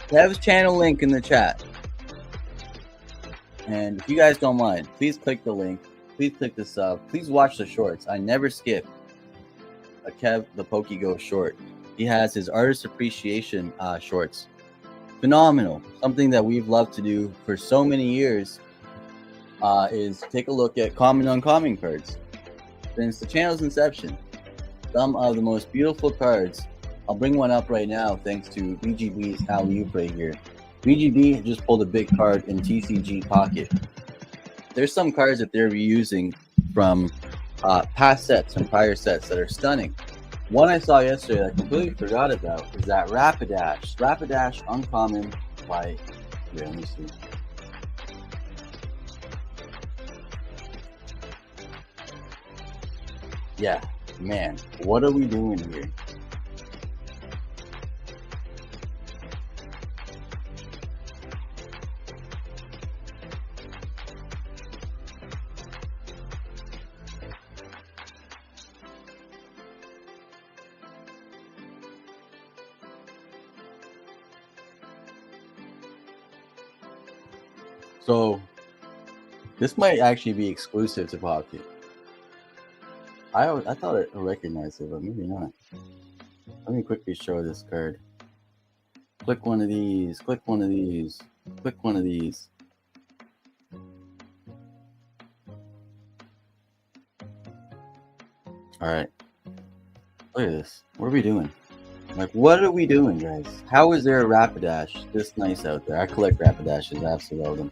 Kev's channel link in the chat? And if you guys don't mind, please click the link. Please click the sub. Please watch the shorts. I never skip a Kev the Pokey Ghost short. He has his artist appreciation shorts. Phenomenal. Something that we've loved to do for so many years is take a look at common and uncommon cards. Since the channel's inception, some of the most beautiful cards. I'll bring one up right now thanks to BGB's alley-oop right here. BGB just pulled a big card in TCG Pocket. There's some cards that they're reusing from past sets and prior sets that are stunning. One I saw yesterday that I completely forgot about is that Rapidash. Rapidash uncommon by, here, let me see. Yeah, man, what are we doing here? So this might actually be exclusive to Pocket. I thought I recognized it, but maybe not. Let me quickly show this card. Click one of these, click one of these, click one of these. Alright. Look at this. What are we doing? Like, what are we doing, guys? How is there a Rapidash this nice out there? I collect Rapidashes, I absolutely love them.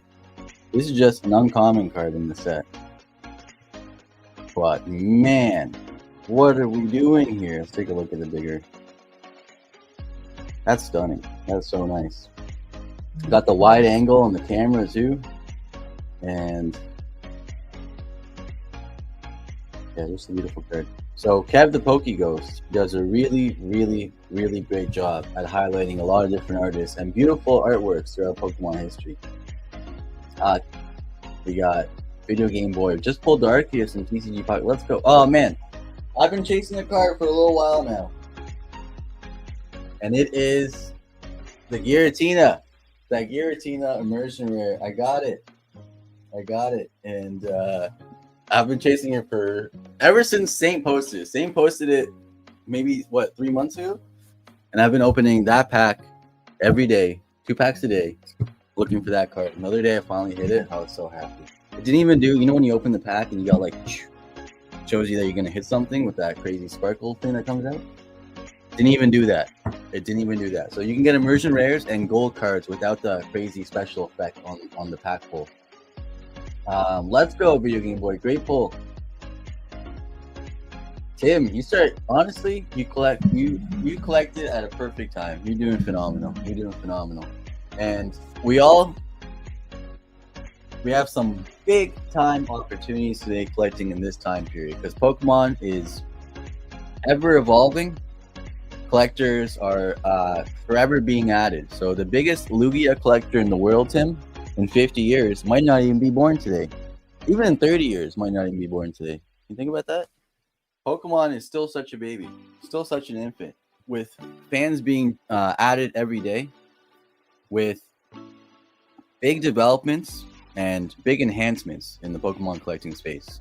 This is just an uncommon card in the set. But man, what are we doing here? Let's take a look at the bigger. That's stunning. That's so nice. Got the wide angle on the camera too. And yeah, just a beautiful card. So Kev the Poke Ghost does a really great job at highlighting a lot of different artists and beautiful artworks throughout Pokemon history. We got Video Game Boy. Just pulled the Arceus and TCG Pocket. Let's go. Oh man, I've been chasing the card for a little while now. And it is the Giratina. That Giratina immersion rare. I got it. And I've been chasing it for ever since Saint posted it. Saint posted it maybe 3 months ago? And I've been opening that pack every day, 2 packs a day, looking for that card. Another day I finally hit it. I was so happy. It didn't even do, you know when you open the pack and you got like, shows you that you're gonna hit something with that crazy sparkle thing that comes out? Didn't even do that. It didn't even do that. So you can get immersion rares and gold cards without the crazy special effect on the pack pull. Let's go, Video Game Boy. Great pull. Tim, you collected at a perfect time. You're doing phenomenal. And we have some big time opportunities today collecting in this time period because Pokemon is ever evolving. Collectors are forever being added. So the biggest Lugia collector in the world, Tim, in 50 years might not even be born today. Even in 30 years might not even be born today. You think about that? Pokemon is still such a baby, still such an infant, with fans being added every day, with big developments and big enhancements in the Pokemon collecting space.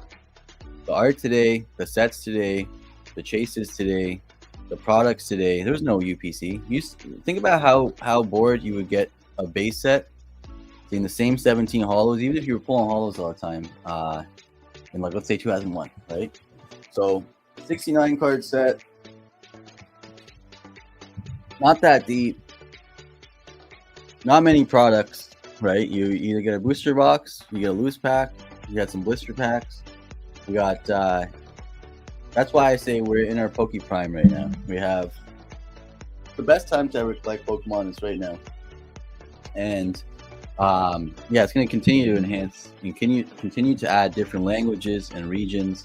The art today, the sets today, the chases today, the products today. There's no UPC. You think about how bored you would get a base set seeing the same 17 holos, even if you were pulling holos all the time, in like, let's say 2001, right? So 69 card set, not that deep, not many products, right? You either get a booster box, you get a loose pack, you got some blister packs. We got, that's why I say we're in our Poke Prime right now. We have the best time to ever collect Pokemon is right now. And yeah, it's going to continue to enhance and continue to add different languages and regions.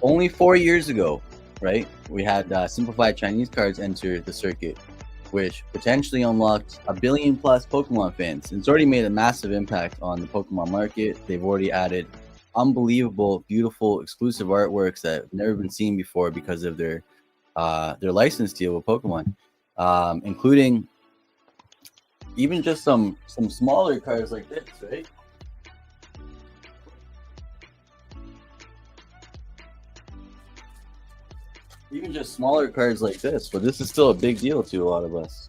Only 4 years ago, right, we had simplified Chinese cards enter the circuit, which potentially unlocked 1 billion plus Pokemon fans. It's already made a massive impact on the Pokemon market. They've already added unbelievable, beautiful, exclusive artworks that have never been seen before because of their license deal with Pokemon, including even just some smaller cards like this, right? Even just smaller cards like this, but this is still a big deal to a lot of us.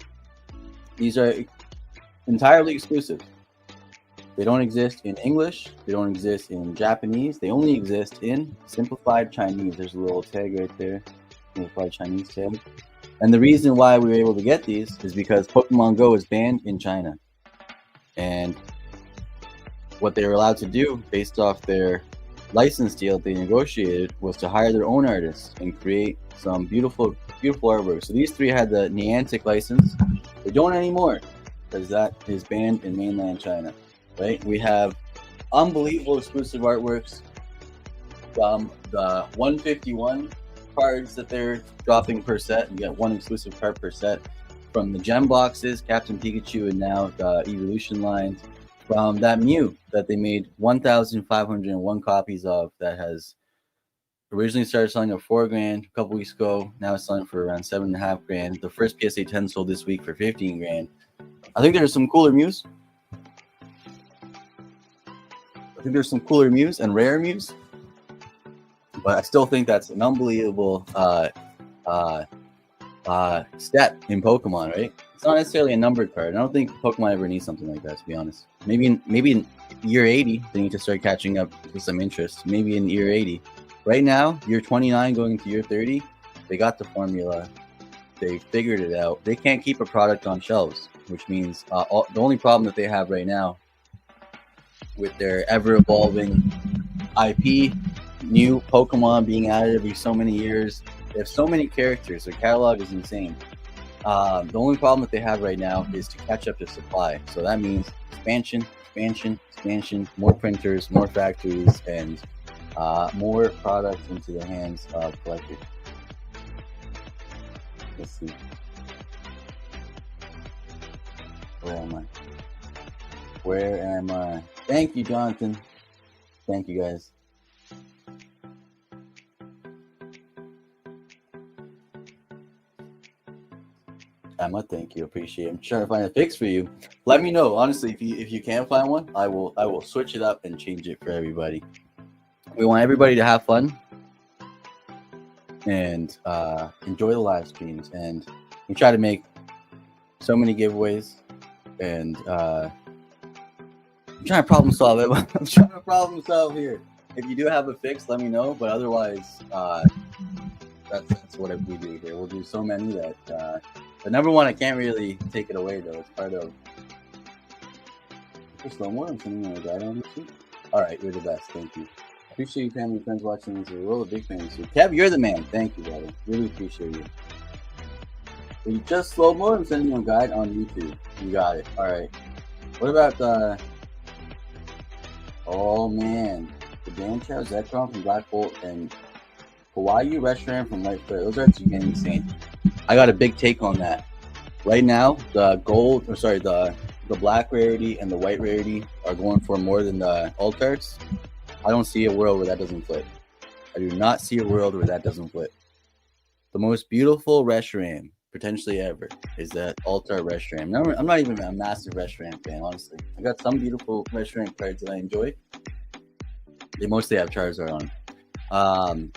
These are entirely exclusive. They don't exist in English. They don't exist in Japanese. They only exist in simplified Chinese. There's a little tag right there, simplified Chinese tag. And the reason why we were able to get these is because Pokemon Go is banned in China. And what they were allowed to do based off their license deal they negotiated was to hire their own artists and create some beautiful artwork. So these three had the Niantic license. They don't anymore because that is banned in mainland China, right? We have unbelievable exclusive artworks from the 151 cards that they're dropping per set. You get one exclusive card per set from the gem boxes, Captain Pikachu, and now the Evolution lines. From that Mew that they made 1,501 copies of, that has originally started selling at $4,000 a couple weeks ago. Now it's selling for around $7,500. The first PSA 10 sold this week for $15,000. I think there's some cooler Mews. And rare Mews, but I still think that's an unbelievable step in Pokemon, right? It's not necessarily a numbered card. I don't think Pokemon ever needs something like that, to be honest. Maybe in year 80, they need to start catching up with some interest. Maybe in year 80. Right now, year 29 going into year 30, they got the formula. They figured it out. They can't keep a product on shelves, which means the only problem that they have right now with their ever-evolving IP, new Pokemon being added every so many years. They have so many characters. Their catalog is insane. The only problem that they have right now is to catch up to supply. So that means expansion, more printers, more factories, and more products into the hands of collectors. Let's see. Where am I? Thank you, Jonathan. Thank you, guys. Emma, thank you. Appreciate it. I'm trying to find a fix for you. Let me know. Honestly, if you can't find one, I will switch it up and change it for everybody. We want everybody to have fun and enjoy the live streams, and we try to make so many giveaways, and I'm trying to problem solve it. I'm trying to problem solve here. If you do have a fix, let me know, but otherwise that's what we do here. We'll do so many that but number one, I can't really take it away, though. It's part of slow more. I'm sending you a guide on YouTube. All right, you're the best. Thank you. Appreciate you, family and friends watching this. We're a big fan of you. Kev, you're the man. Thank you, brother. Really appreciate you. You just slow mo. I'm sending you a guide on YouTube. You got it. All right. What about the? Oh man, the Dan Chow, Zekrom from Black Bolt, and Hawaii Restaurant from Light Flare. Those are actually getting insane. I got a big take on that. Right now, the black rarity and the white rarity are going for more than the alt arts. I don't see a world where that doesn't flip. I do not see a world where that doesn't flip. The most beautiful Reshiram potentially ever is that alt art Reshiram. I'm not even a massive Reshiram fan, honestly. I got some beautiful Reshiram cards that I enjoy. They mostly have Charizard on.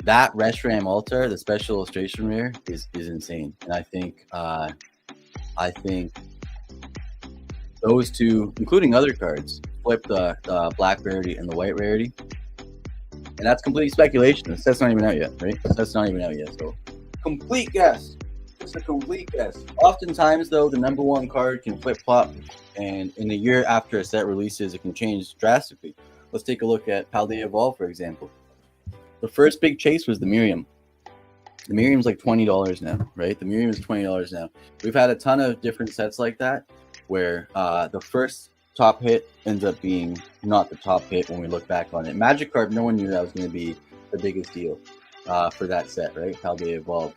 That Reshiram altar, the special illustration rare, is insane, and I think those two, including other cards, flip the black rarity and the white rarity, and that's complete speculation. The set's not even out yet, right? The set's not even out yet, so complete guess. Just a complete guess. Oftentimes, though, the number one card can flip flop, and in a year after a set releases, it can change drastically. Let's take a look at Paldea Evolve, for example. The first big chase was the Miriam. The Miriam's like $20 now, right? The Miriam is $20 now. We've had a ton of different sets like that where the first top hit ends up being not the top hit when we look back on it. Magikarp, no one knew that was going to be the biggest deal for that set, right? Paldea Evolve.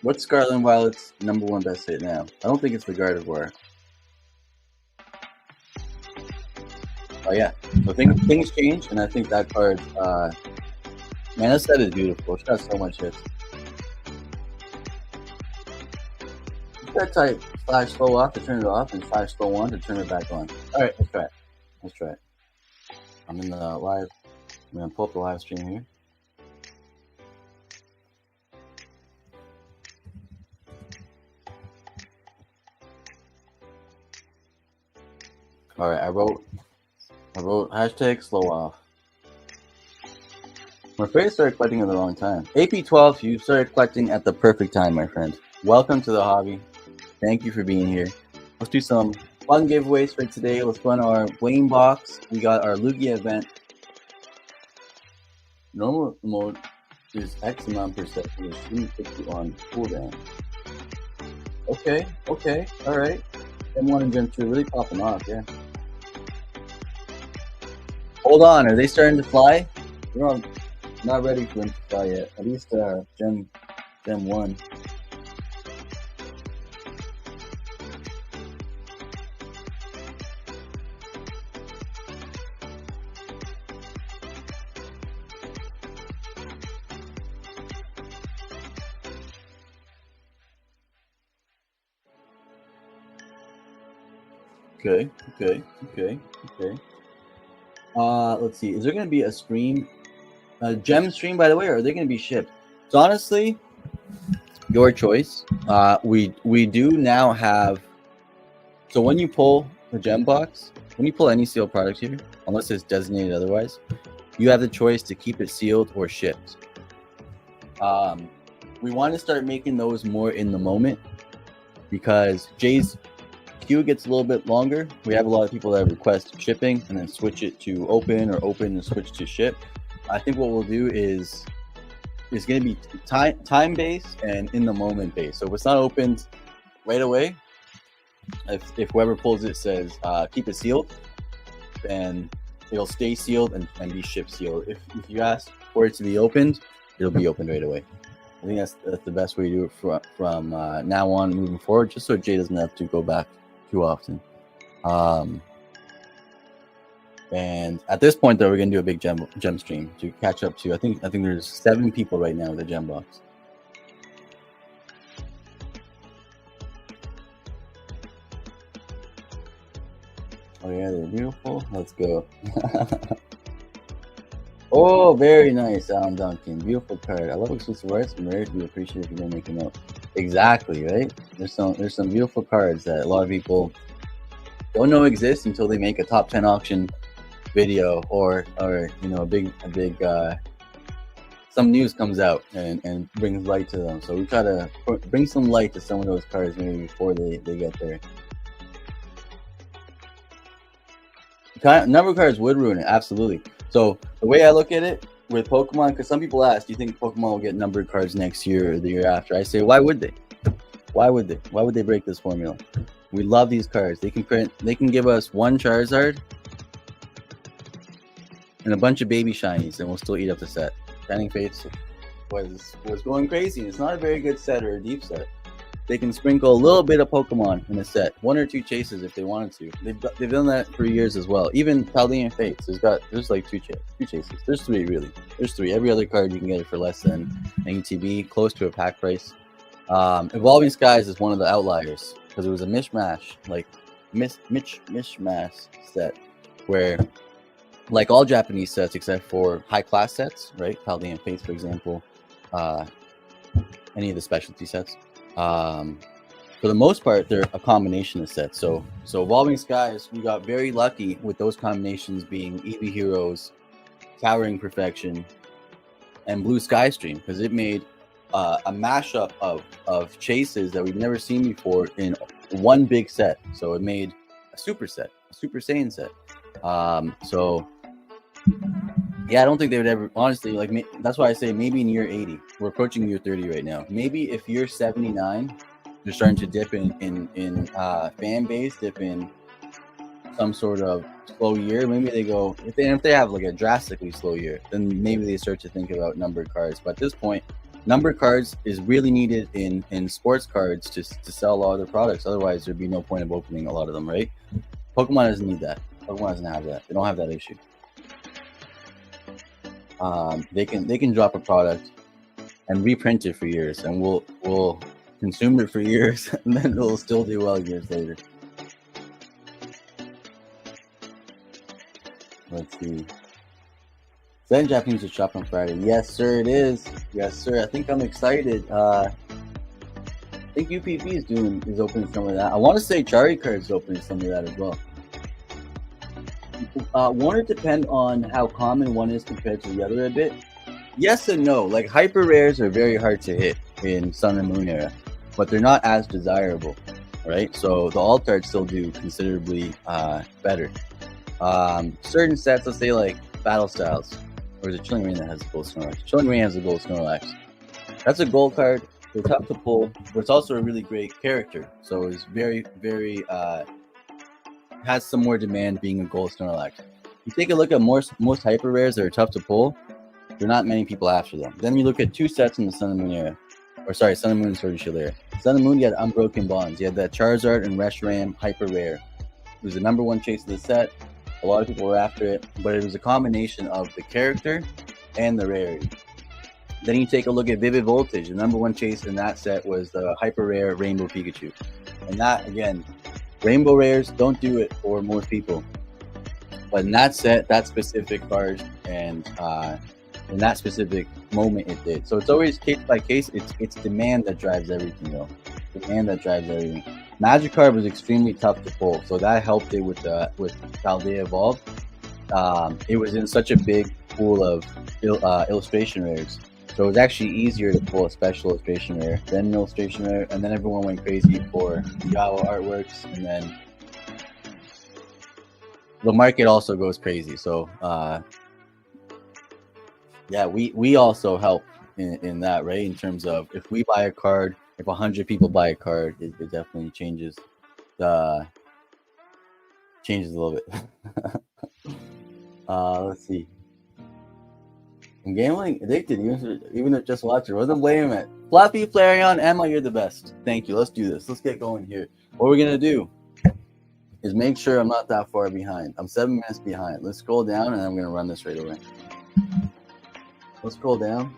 What's Scarlet and Violet's number one best hit now? I don't think it's the Gardevoir. Oh yeah, so things change, and I think that card, man, that set is beautiful. It's got so much hits. You gotta type 5 slow off to turn it off, and 5 slow on to turn it back on. All right, let's try it. I'm in the live. I'm gonna pull up the live stream here. All right, I wrote hashtag slow off. I'm afraid I started collecting at the wrong time. AP12, you started collecting at the perfect time, my friend. Welcome to the hobby. Thank you for being here. Let's do some fun giveaways for today. Let's run our Wayne box. We got our Lugia event. Normal mode is X amount per second. It shouldn't put you on cooldown. Okay, all right. M1 and Gen 2 really popping off, yeah. Hold on, are they starting to fly? They're not ready for them to fly yet. At least Gen 1. Okay. Let's see. Is there going to be a stream, a gem stream, by the way, or are they going to be shipped? So honestly, your choice. We do now have. So when you pull a gem box, when you pull any sealed product here, unless it's designated otherwise, you have the choice to keep it sealed or shipped. We want to start making those more in the moment because Jay's queue gets a little bit longer. We have a lot of people that request shipping and then switch it to open or open and switch to ship. I think what we'll do is it's going to be time based and in the moment based. So if it's not opened right away, if whoever pulls it says keep it sealed, then it'll stay sealed and be shipped sealed. If you ask for it to be opened, it'll be opened right away. I think that's the best way to do it from now on moving forward, just so Jay doesn't have to go back too often. And at this point, though, we're gonna do a big gem stream to catch up to. I think there's 7 people right now with a gem box. Oh yeah, they're beautiful. Let's go. Oh, very nice, Alan Duncan. Beautiful card. I love exclusive rights and rares. We appreciate if you don't make them up. Exactly, right? There's some beautiful cards that a lot of people don't know exist until they make a top 10 auction video or you know a big some news comes out and brings light to them. So we try to bring some light to some of those cards maybe before they get there. Number of cards would ruin it, absolutely. So the way I look at it with Pokemon, because some people ask, do you think Pokemon will get numbered cards next year or the year after? I say, why would they? Why would they break this formula? We love these cards. They can give us one Charizard and a bunch of baby shinies, and we'll still eat up the set. Shining Fates was going crazy. It's not a very good set or a deep set. They can sprinkle a little bit of Pokemon in a set, 1 or 2 chases if they wanted to. They've done that for years as well. Even Paldean Fates, there's like 2 chases. There's 3 really. There's 3. Every other card you can get it for less than an ETB, close to a pack price. Evolving Skies is one of the outliers because it was a mishmash, like mishmash set where, like all Japanese sets except for high class sets, right? Paldean Fates, for example, any of the specialty sets. For the most part, they're a combination of sets. So Evolving Skies, we got very lucky with those combinations being Eevee Heroes, Towering Perfection, and Blue Sky Stream, because it made a mashup of chases that we've never seen before in one big set. So it made a super set, a Super Saiyan set. So yeah, I don't think they would ever, honestly, like, that's why I say maybe in year 80. We're approaching year 30 right now. Maybe if year 79, they're starting to dip in fan base, dip in some sort of slow year. Maybe they go, if they have like a drastically slow year, then maybe they start to think about numbered cards. But at this point, numbered cards is really needed in sports cards to sell a lot of their products. Otherwise, there'd be no point of opening a lot of them, right? Pokemon doesn't need that. Pokemon doesn't have that. They don't have that issue. They can drop a product and reprint it for years, and we'll consume it for years, and then it'll still do well years later. Let's see. Then Japanese will shop on Friday. Yes, sir, it is. Yes, sir. I think I'm excited. I think UPP is opening some of that. I want to say Charizard is opening some of that as well. Won't it depend on how common one is compared to the other a bit? Yes and no. Like, hyper rares are very hard to hit in Sun and Moon era, but they're not as desirable. right? So the alt arts still do considerably better. Certain sets, let's say like Battle Styles, or is it Chilling Reign that has the gold Snorlax? Chilling Reign has the gold Snorlax. That's a gold card. They're tough to pull, but it's also a really great character. So it's very, very has some more demand being a gold Snorlax. You take a look at most hyper rares that are tough to pull. There are not many people after them. Then you look at two sets in the Sun and Moon era, or sorry, Sun and Moon and Sword and Shield era. Sun and Moon, you had Unbroken Bonds. You had that Charizard and Reshiram hyper rare. It was the #1 chase of the set. A lot of people were after it, but it was a combination of the character and the rarity. Then you take a look at Vivid Voltage. The #1 chase in that set was the hyper rare Rainbow Pikachu. And that, again, Rainbow rares don't do it for most people. But in that set, that specific card, and in that specific moment, it did. So it's always case by case. It's demand that drives everything, though. Demand that drives everything. Magikarp was extremely tough to pull, so that helped it with Paldea Evolved. It was in such a big pool of illustration rares, so it was actually easier to pull a special illustration rare than an illustration rare, and then everyone went crazy for Yawa artworks, and then the market also goes crazy. So yeah, we also help in that, right? In terms of if we buy a card, if 100 people buy a card, it definitely changes a little bit. Let's see. I'm gambling addicted, even if just watching. Wasn't blaming it. Fluffy, Flareon, Emma, you're the best. Thank you. Let's do this. Let's get going here. What we're gonna do is make sure I'm not that far behind. I'm 7 minutes behind. Let's scroll down, and I'm gonna run this right away. Let's scroll down.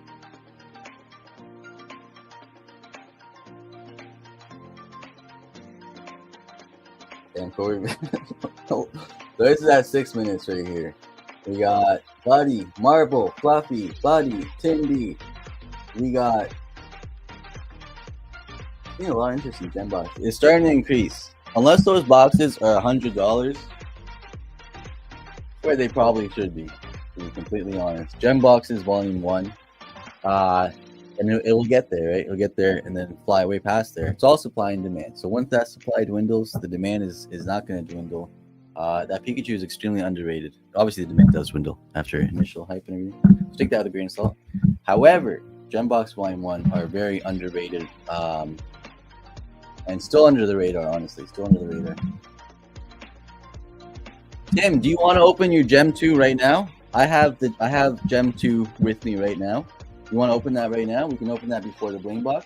And Corey. So this is at 6 minutes right here. We got Buddy, Marble, Fluffy, Buddy, Tindy. We got a lot of interesting gem boxes. It's starting to increase. Unless those boxes are $100, where they probably should be, to be completely honest. Gem boxes volume 1. And it will get there, right? It'll get there and then fly way past there. It's all supply and demand. So once that supply dwindles, the demand is not going to dwindle. That Pikachu is extremely underrated. Obviously, the demand does dwindle after initial hype and everything. So take that with a grain of salt. However, Gembox Volume 1 are very underrated and still under the radar, honestly. Still under the radar. Tim, do you want to open your Gem 2 right now? I have Gem 2 with me right now. You want to open that right now? We can open that before the bling box.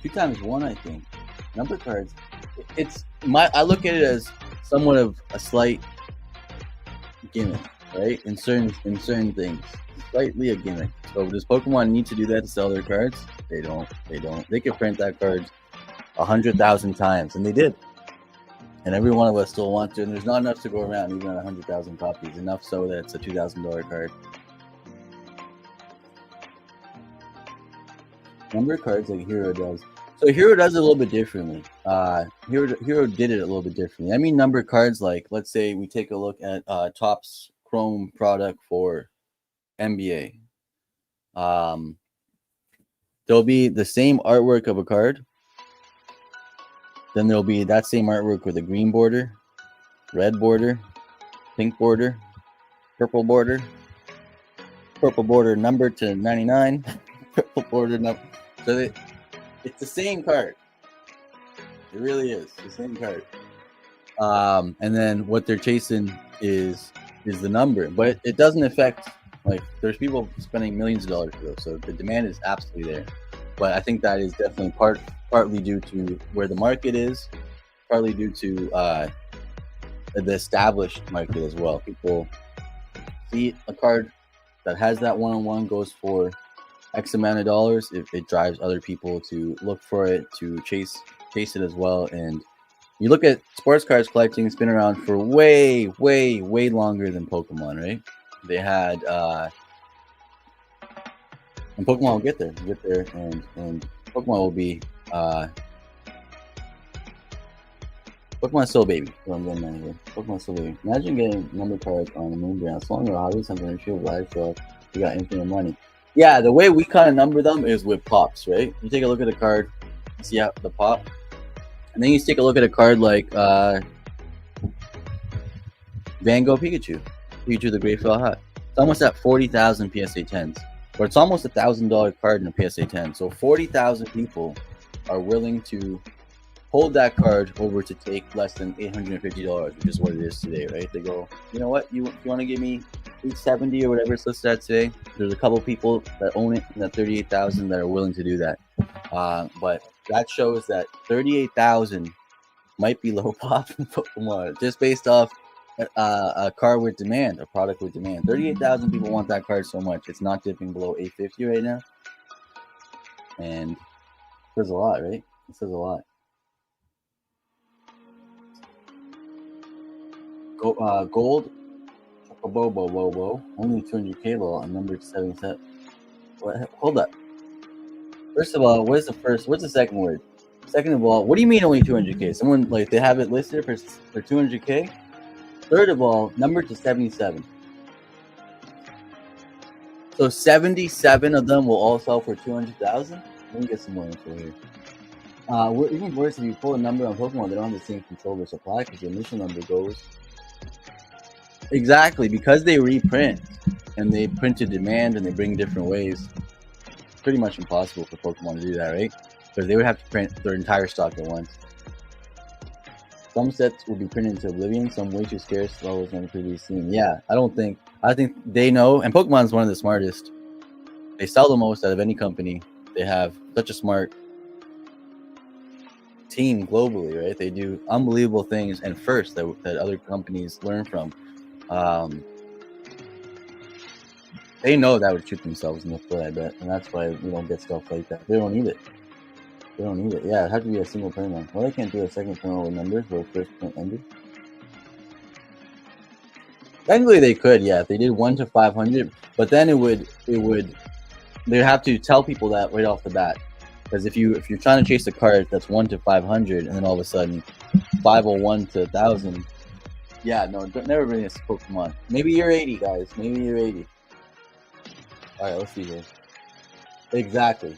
2 times 1, I think. Number cards. I look at it as somewhat of a slight gimmick, right? In certain things, slightly a gimmick. So does Pokemon need to do that to sell their cards? They don't. They could print that card 100,000 times, and they did. And every one of us still wants to. And there's not enough to go around, even at 100,000 copies. Enough so that it's a $2,000 card. Number cards like Hero does. So Hero does it a little bit differently. Hero did it a little bit differently. I mean, number cards like, let's say we take a look at Topps Chrome product for NBA. There'll be the same artwork of a card. Then there'll be that same artwork with a green border, red border, pink border, purple border numbered to 99, purple border number. So it's the same card. It really is the same card. And then what they're chasing is the number, but it doesn't affect, like, there's people spending millions of dollars for those, so the demand is absolutely there. But I think that is definitely partly due to where the market is, partly due to the established market as well. People see a card that has that one-on-one goes for X amount of dollars. It drives other people to look for it, to chase it as well. And you look at sports cards collecting, it's been around for way longer than Pokemon, right? They had and Pokemon will get there, and Pokemon will be Pokemon's still a baby. What I'm getting at here. Pokemon's still a baby. Imagine getting number cards on a moon brand. As long as you're hobby, something in real life, so you got infinite money. Yeah, the way we kind of number them is with pops, right? You take a look at the card, see how the pop. And then you take a look at a card like Van Gogh Pikachu the Great Fell Hat. It's almost at 40,000 PSA 10s, but it's almost $1,000 card in a PSA 10. So 40,000 people are willing to hold that card over to take less than $850, which is what it is today, right? They go, you know what, you want to give me $870 or whatever it's listed at today? There's a couple people that own it in that 38,000 that are willing to do that. But that shows that 38,000 might be low pop in Pokemon, just based off a card with demand, a product with demand. 38,000 people want that card so much. It's not dipping below 850 right now. And it says a lot, right? It says a lot. Gold, Chocobo, only 200k ball, and numbered 77. What? Hold up. First of all, what's the second word? Second of all, what do you mean only 200k? Someone, like, they have it listed for 200k? Third of all, numbered to 77. So 77 of them will all sell for 200,000? Let me get some more info here. Even worse, if you pull a number on Pokemon, they don't have the same controller supply because the initial number goes. Exactly, because they reprint and they print to demand and they bring different ways. It's pretty much impossible for Pokemon to do that, right? Because they would have to print their entire stock at once. Some sets will be printed into oblivion, some way too scarce, levels never previously seen. Yeah, I think they know, and Pokemon's one of the smartest. They sell the most out of any company. They have such a smart team globally, right? They do unbelievable things and first that other companies learn from. They know that would shoot themselves in the foot, I bet, and that's why we don't get stuff like that. They don't need it. Yeah, it has to be a single print. Well, they can't do a second print with numbers where first print ended. Technically, they could, yeah, if they did 1 to 500, but then they'd have to tell people that right off the bat. Because if you're trying to chase a card that's 1 to 500, and then all of a sudden 501 to 1,000, yeah, no, never bring this Pokemon. Maybe you're 80, guys. Maybe you're 80. All right, let's see here. Exactly.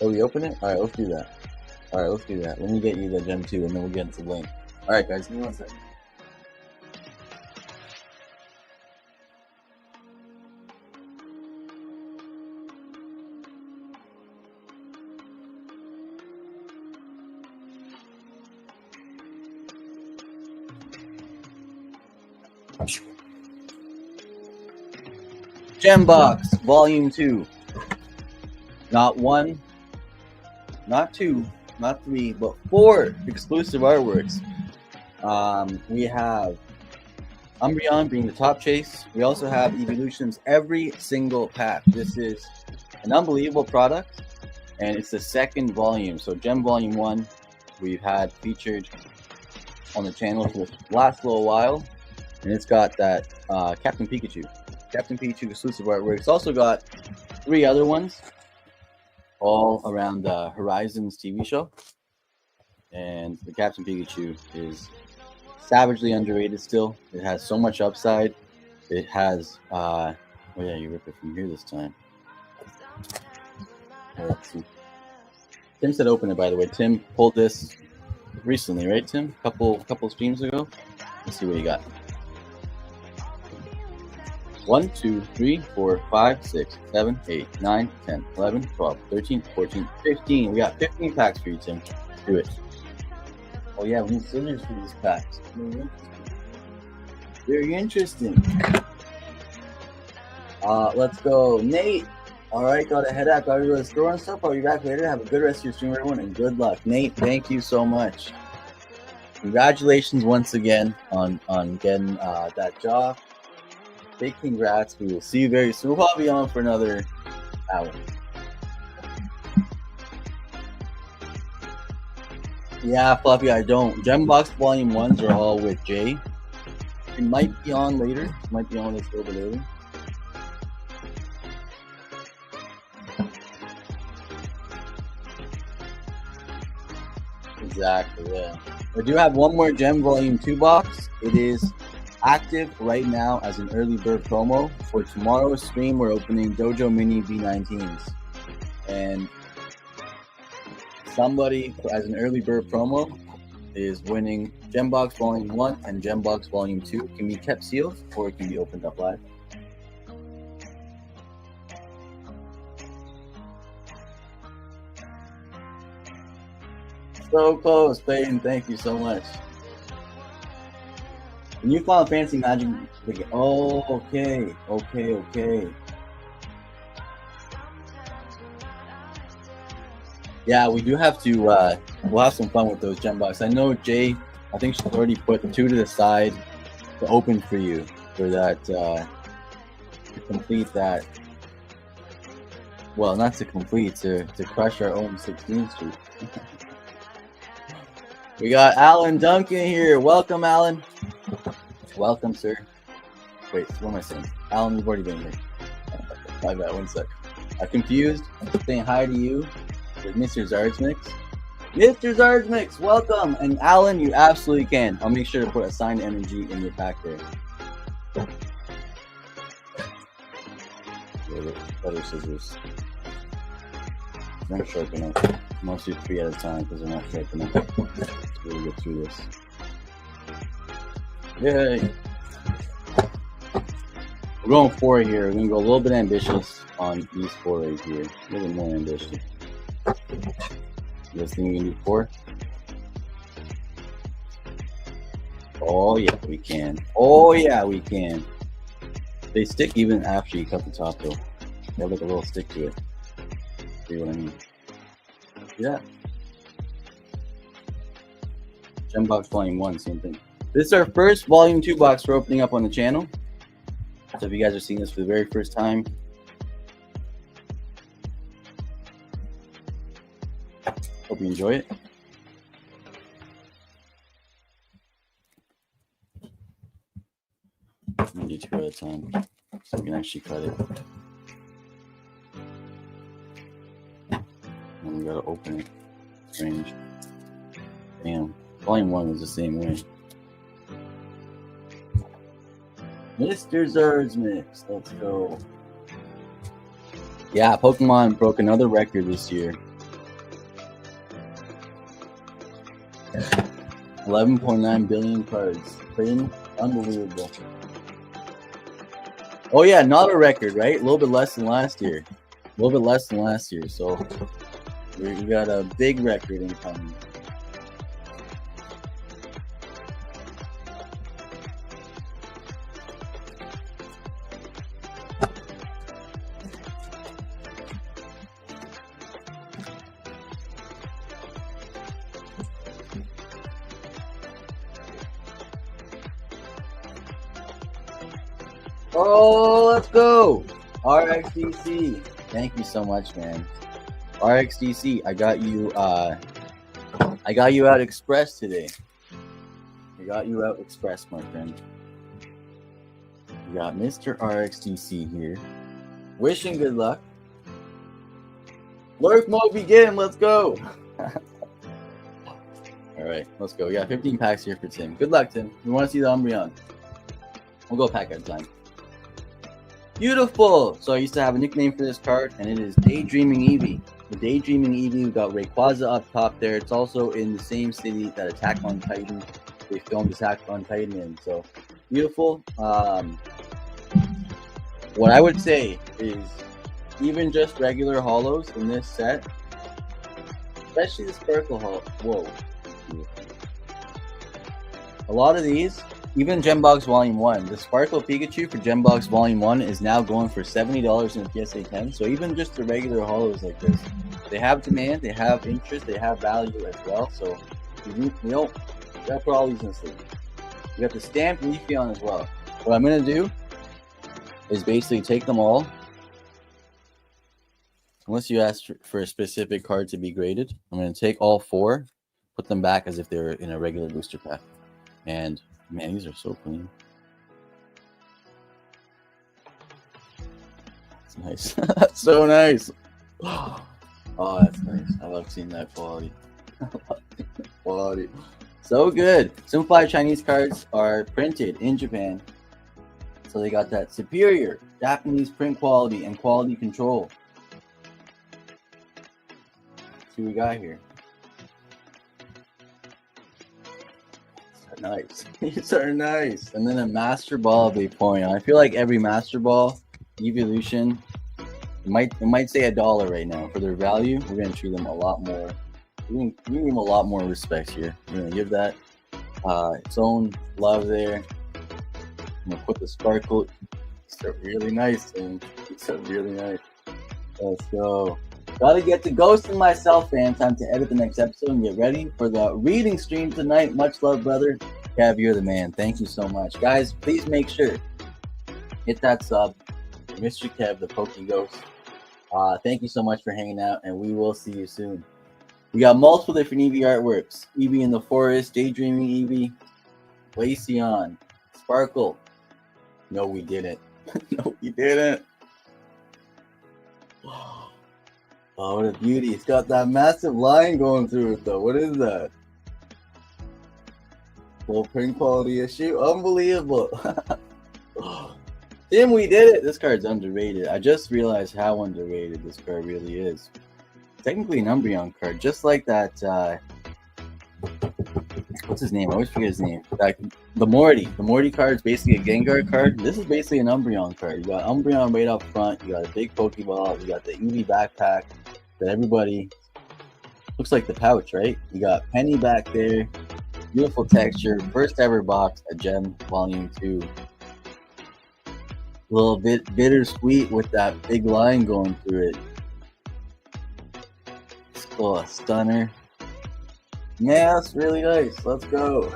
Oh, we open it? All right, let's do that. Let me get you the Gen 2, and then we'll get into Link. All right, guys, give me 1 second. Gem Box Volume 2. Not 1, not 2, not 3, but 4 exclusive artworks. We have Umbreon being the top chase. We also have Evolutions every single pack. This is an unbelievable product, and it's the second volume. So Gem Volume 1, we've had featured on the channel for the last little while, and it's got that Captain Pikachu exclusive artwork. It's also got 3 other ones, all around Horizon's TV show. And the Captain Pikachu is savagely underrated still. It has so much upside. It has, oh yeah, you rip it from here this time. Let's see. Tim said open it, by the way. Tim pulled this recently, right, Tim? Couple streams ago. Let's see what you got. 1, 2, 3, 4, 5, 6, 7, 8, 9, 10, 11, 12, 13, 14, 15. We got 15 packs for you, Tim. Let's do it. Oh yeah, we need scissors for these packs. Very interesting. Let's go, Nate. All right, gotta head out. Gotta go to the store and stuff. I'll be back later. Have a good rest of your stream, everyone, and good luck. Nate, thank you so much. Congratulations once again on getting that job. Big congrats. We will see you very soon. We'll probably be on for another hour. Yeah, Fluffy, I don't. Gem Box Volume 1s are all with Jay. It might be on later. It might be on this a little bit early. Exactly, yeah. I do have one more Gem Volume 2 box. It is active right now as an early bird promo. For tomorrow's stream, we're opening Dojo Mini V19s. And somebody as an early bird promo is winning Gembox Volume 1 and Gembox Volume 2. Can be kept sealed or it can be opened up live. So close, Peyton. Thank you so much. The new Final Fantasy Magic. Oh, okay. Yeah, we do have to. We'll have some fun with those gem boxes. I know Jay. I think she's already put 2 to the side to open for you for that to complete that. Well, not to complete, to crush our own 16th Street. We got Alan Duncan here. Welcome, Alan. Welcome, sir. Wait, what am I saying? Alan, you've already been here. My bad, 1 sec. I'm confused. Saying hi to you with Mr. Zardsmix. Mr. Zardsmix, welcome. And Alan, you absolutely can. I'll make sure to put assigned energy in your pack there. Other scissors. Not sharp enough. Must do 3 at a time because they're not sharp enough. Let's really get through this. Yay! We're going 4 here. We're going to go a little bit ambitious on these 4 right here. A little bit more ambitious. You guys think we can do 4? Oh, yeah, we can. Oh, yeah, we can. They stick even after you cut the top, though. They have like a little stick to it. See what I mean? Yeah. Gembox Volume 1, same thing. This is our first Volume 2 box we're opening up on the channel. So if you guys are seeing this for the very first time, hope you enjoy it. I'm gonna do 2 at a time so we can actually cut it. And we gotta open it. Strange. Damn. Volume 1 was the same way. Mr. Zardsmix, let's go. Yeah, Pokemon broke another record this year. 11.9 billion cards. Pretty unbelievable. Oh yeah, not a record, right? A little bit less than last year. So we got a big record incoming. Oh, let's go. RXDC. Thank you so much, man. RXDC, I got you out express today. I got you out express, my friend. We got Mr. RXDC here. Wishing good luck. Lurk mode begin. Let's go. All right, let's go. We got 15 packs here for Tim. Good luck, Tim. We want to see the Umbreon. We'll go pack at a time. Beautiful. So I used to have a nickname for this card, and it is Daydreaming Eevee. The Daydreaming Eevee, we got Rayquaza up top there. It's also in the same city that Attack on Titan. They filmed Attack on Titan in. So beautiful. What I would say is even just regular holos in this set, especially the Sparkle Holo. Whoa. A lot of these, even Gembox Volume 1, the Sparkle Pikachu for Gembox Volume 1 is now going for $70 in a PSA 10. So even just the regular holos like this, they have demand, they have interest, they have value as well. So you gotta put all these in the sleeve. You got the stamped Leafeon as well. What I'm gonna do is basically take them all, unless you ask for a specific card to be graded. I'm gonna take all 4, put them back as if they were in a regular booster pack. And man, these are so clean. That's nice. That's so nice. Oh, that's nice. I love seeing that quality. Quality. So good. Simplified Chinese cards are printed in Japan. So they got that superior Japanese print quality and quality control. Let's see what we got here. These are nice. These are nice. And then a Master Ball of Vaporeon. I feel like every Master Ball evolution, it might say $1 right now. For their value, we're gonna treat them a lot more. We give them a lot more respect here. We're gonna give that its own love there. I'm gonna put the sparkle. These are really nice, and these are really nice. Let's go. Gotta get to ghosting myself, fam. Time to edit the next episode and get ready for the reading stream tonight. Much love, brother. Kev, you're the man. Thank you so much. Guys, please make sure hit that sub. Mr. Kev, the Pokey Ghost. Thank you so much for hanging out, and we will see you soon. We got multiple different Eevee artworks. Eevee in the forest, Daydreaming Eevee, Glaceon, Sparkle. No, we didn't. No, we didn't. Oh, what a beauty. It's got that massive line going through it, though. What is that? Full print quality issue? Unbelievable. Tim, we did it. This card's underrated. I just realized how underrated this card really is. Technically an Umbreon card, just like that. What's his name? I always forget his name. The Morty. The Morty card is basically a Gengar card. This is basically an Umbreon card. You got Umbreon right up front. You got a big Pokeball. You got the Eevee backpack that everybody looks like the pouch, right? You got Penny back there. Beautiful texture. First ever box, a Gem Volume 2. A little bit bittersweet with that big line going through it. Oh, a stunner. Yeah, that's really nice. Let's go.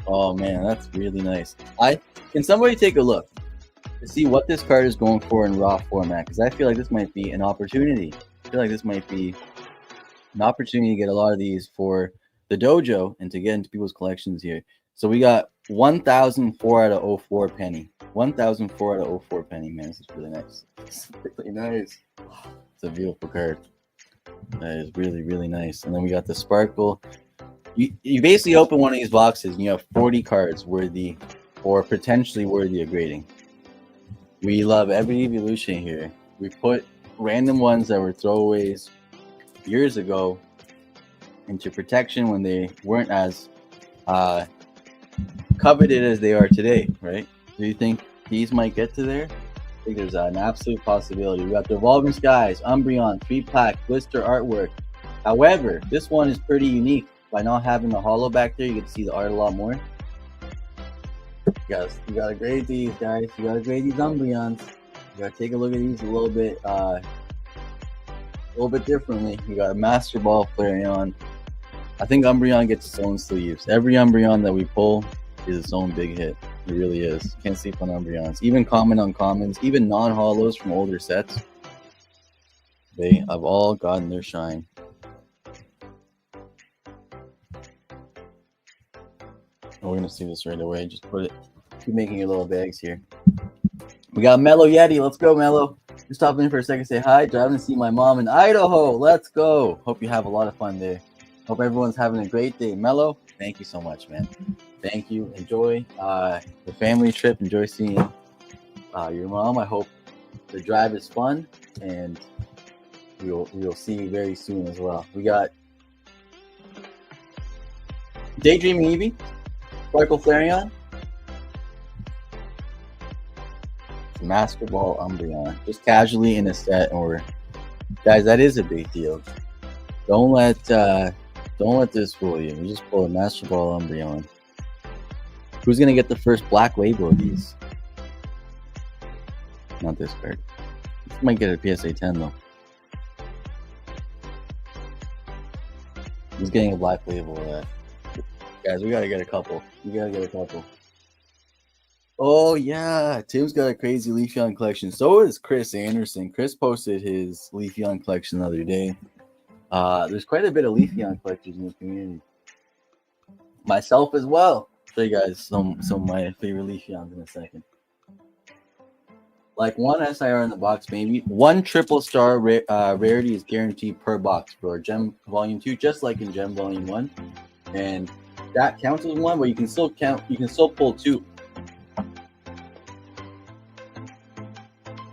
Oh man, that's really nice. Can somebody take a look to see what this card is going for in raw format? Because I feel like this might be an opportunity. I feel like this might be an opportunity to get a lot of these for the dojo and to get into people's collections here. So we got 1004 out of 04 penny. 1004 out of 04 penny, man. This is really nice. It's really nice. It's a beautiful card. That is really, really nice. And then we got the Sparkle. You basically open one of these boxes and you have 40 cards worthy or potentially worthy of grading. We love every evolution here. We put random ones that were throwaways years ago into protection when they weren't as coveted as they are today, right? Do you think these might get to there? I think there's an absolute possibility. We got the Evolving Skies, Umbreon, 3-pack, blister artwork. However, this one is pretty unique. By not having the holo back there, you get to see the art a lot more. You gotta grade these, guys. You gotta grade these Umbreons. You gotta take a look at these a little bit differently. You got a Master Ball Flareon. I think Umbreon gets its own sleeves. Every Umbreon that we pull is its own big hit. It really is. Can't sleep on Umbreons. Even common uncommons, even non-holos from older sets, they have all gotten their shine. Oh, we're gonna see this right away. Just keep making your little bags here. We got Mellow Yeti. Let's go, Mellow. Just stop in for a second, say hi. Driving to see my mom in Idaho. Let's go. Hope you have a lot of fun there. Hope everyone's having a great day. Mellow, thank you so much, man. Thank you. Enjoy the family trip. Enjoy seeing your mom. I hope the drive is fun, and we'll see you very soon as well. We got Daydreaming Eevee, Sparkle Flareon, Master Ball Umbreon, just casually in a set. Or guys, that is a big deal. Don't let this fool you. We just pull a Master Ball Umbreon. Who's gonna get the first black label of these? Not this card. This might get a PSA 10 though. Who's getting a black label of that? Guys, we gotta get a couple. Oh yeah, Tim's got a crazy Leafeon collection. So is Chris Anderson. Chris posted his Leafeon collection the other day. There's quite a bit of Leafeon collectors in the community. Myself as well. I'll show you guys some of my favorite Leafeons in a second. like one SIR in the box, maybe one triple star rarity is guaranteed per box for Gem Volume 2, just like in Gem Volume 1, and that counts as one, but you can still count. You can still pull 2.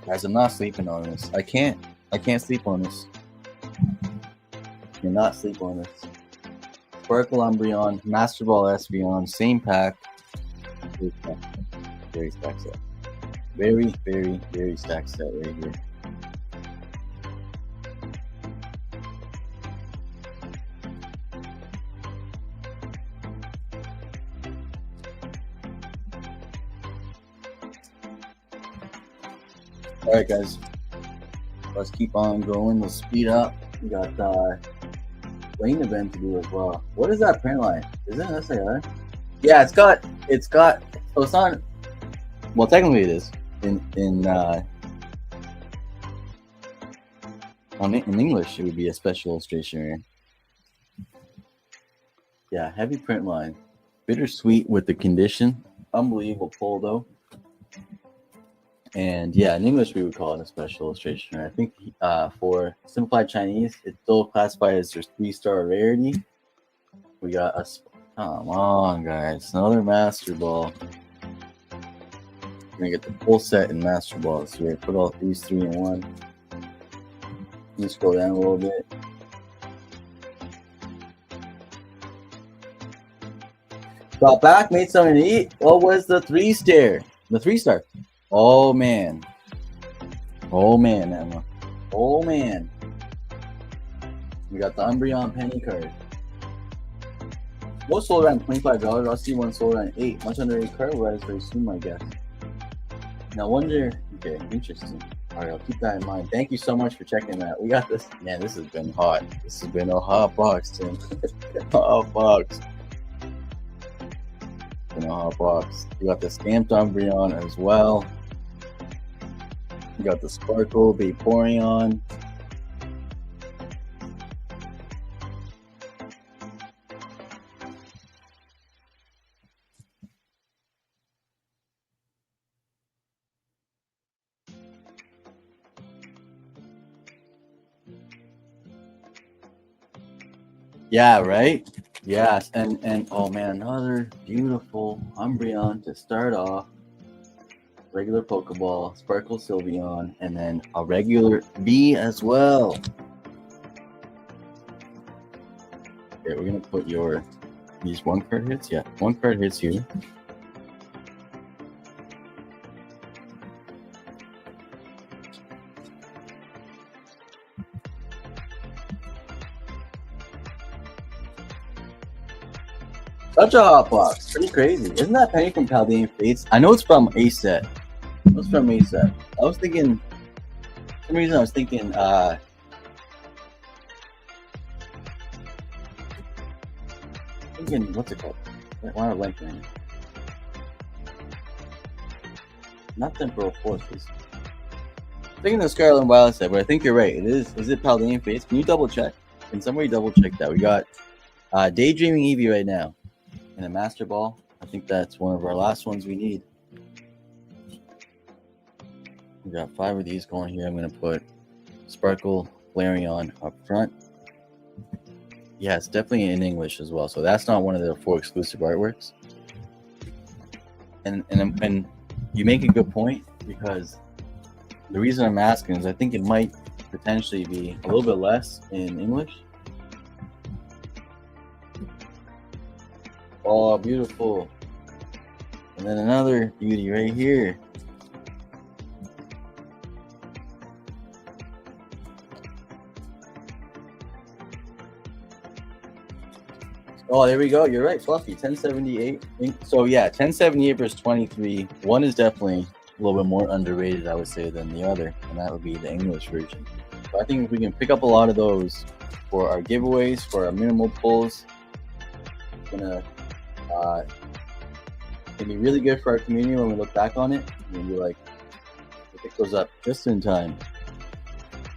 Guys, I'm not sleeping on this. I can't sleep on this. Cannot sleep on this. Sparkle Umbreon, Master Ball Espeon, same pack. Very stacked set. Very, very, very stacked set right here. All right, guys. Let's keep on going. Let's speed up. We got lane event to do as well. What is that print line? Is it an SIR? Yeah, it's got. So it's not. Well, technically it is. In English, it would be a special illustration here. Yeah, heavy print line. Bittersweet with the condition. Unbelievable pull though. And yeah, in English we would call it a special illustration. I think for simplified Chinese, it's still classified as their 3-star rarity. We got a come on, guys, another Master Ball. We're gonna get the full set in Master Balls here. Put all these 3 in one. Let's scroll down a little bit. Got back, made something to eat. What was the 3-star? The 3-star. Oh man. Oh man, Emma. Oh man. We got the Umbreon penny card. Most sold around $25. I'll see one sold around $8. Much under 8 card rise very soon, I guess. Now wonder. Okay, interesting. All right, I'll keep that in mind. Thank you so much for checking that. We got this. Man, this has been hot. This has been a hot box, Tim. Hot box. A hot box. We got the stamped Umbreon as well. We got the Sparkle Vaporeon. Yeah, right? Yes, and oh man, another beautiful Umbreon to start off. Regular Pokeball, Sparkle Sylveon, and then a regular V as well. Okay, we're gonna put these 1 card hits. Yeah, 1 card hits here. Such a hot box. Pretty crazy. Isn't that penny from Paldean Fates? I know it's from A set. It's from A set. I was thinking, for some reason I was thinking, what's it called? Why am I blanking? Not Temporal Forces. Thinking the Scarlet and Violet set, but I think you're right. It is. Is it Paldean Fates? Can you double check? Can somebody double check that? We got Daydreaming Eevee right now. And a Master Ball. I think that's one of our last ones we need. We got 5 of these going here. I'm going to put Sparkle Flareon up front. Yeah, it's definitely in English as well. So that's not one of the 4 exclusive artworks. And you make a good point, because the reason I'm asking is I think it might potentially be a little bit less in English. Oh, beautiful. And then another beauty right here. Oh, there we go. You're right, Fluffy. 1078. So yeah, 1078 versus 23. One is definitely a little bit more underrated, I would say, than the other, and that would be the English version. So I think if we can pick up a lot of those for our giveaways, for our minimal pulls, it's gonna be really good for our community when we look back on it. And be like, we pick those up just in time.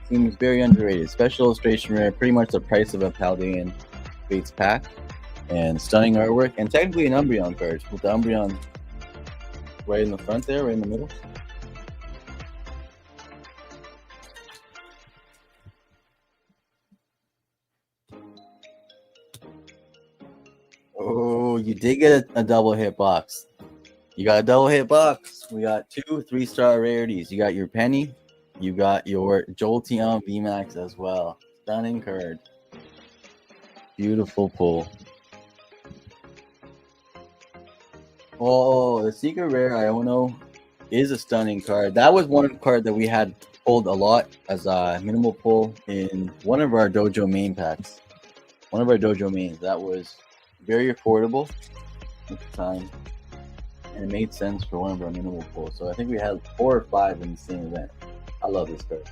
Seems very underrated. Special illustration rare, pretty much the price of a Paldean Fates pack, and stunning artwork, and technically an Umbreon card with the Umbreon right in the front there, right in the middle. Oh, you did get a double hit box. You got a double hit box. We got 2 3-star rarities. You got your Penny. You got your Jolteon VMAX as well. Stunning card. Beautiful pull. Oh, the Secret Rare Iono is a stunning card. That was one card that we had pulled a lot as a minimal pull in one of our Dojo main packs. One of our Dojo mains. That was very affordable at the time. And it made sense for one of our minimal pulls. So I think we had 4 or 5 in the same event. I love this card.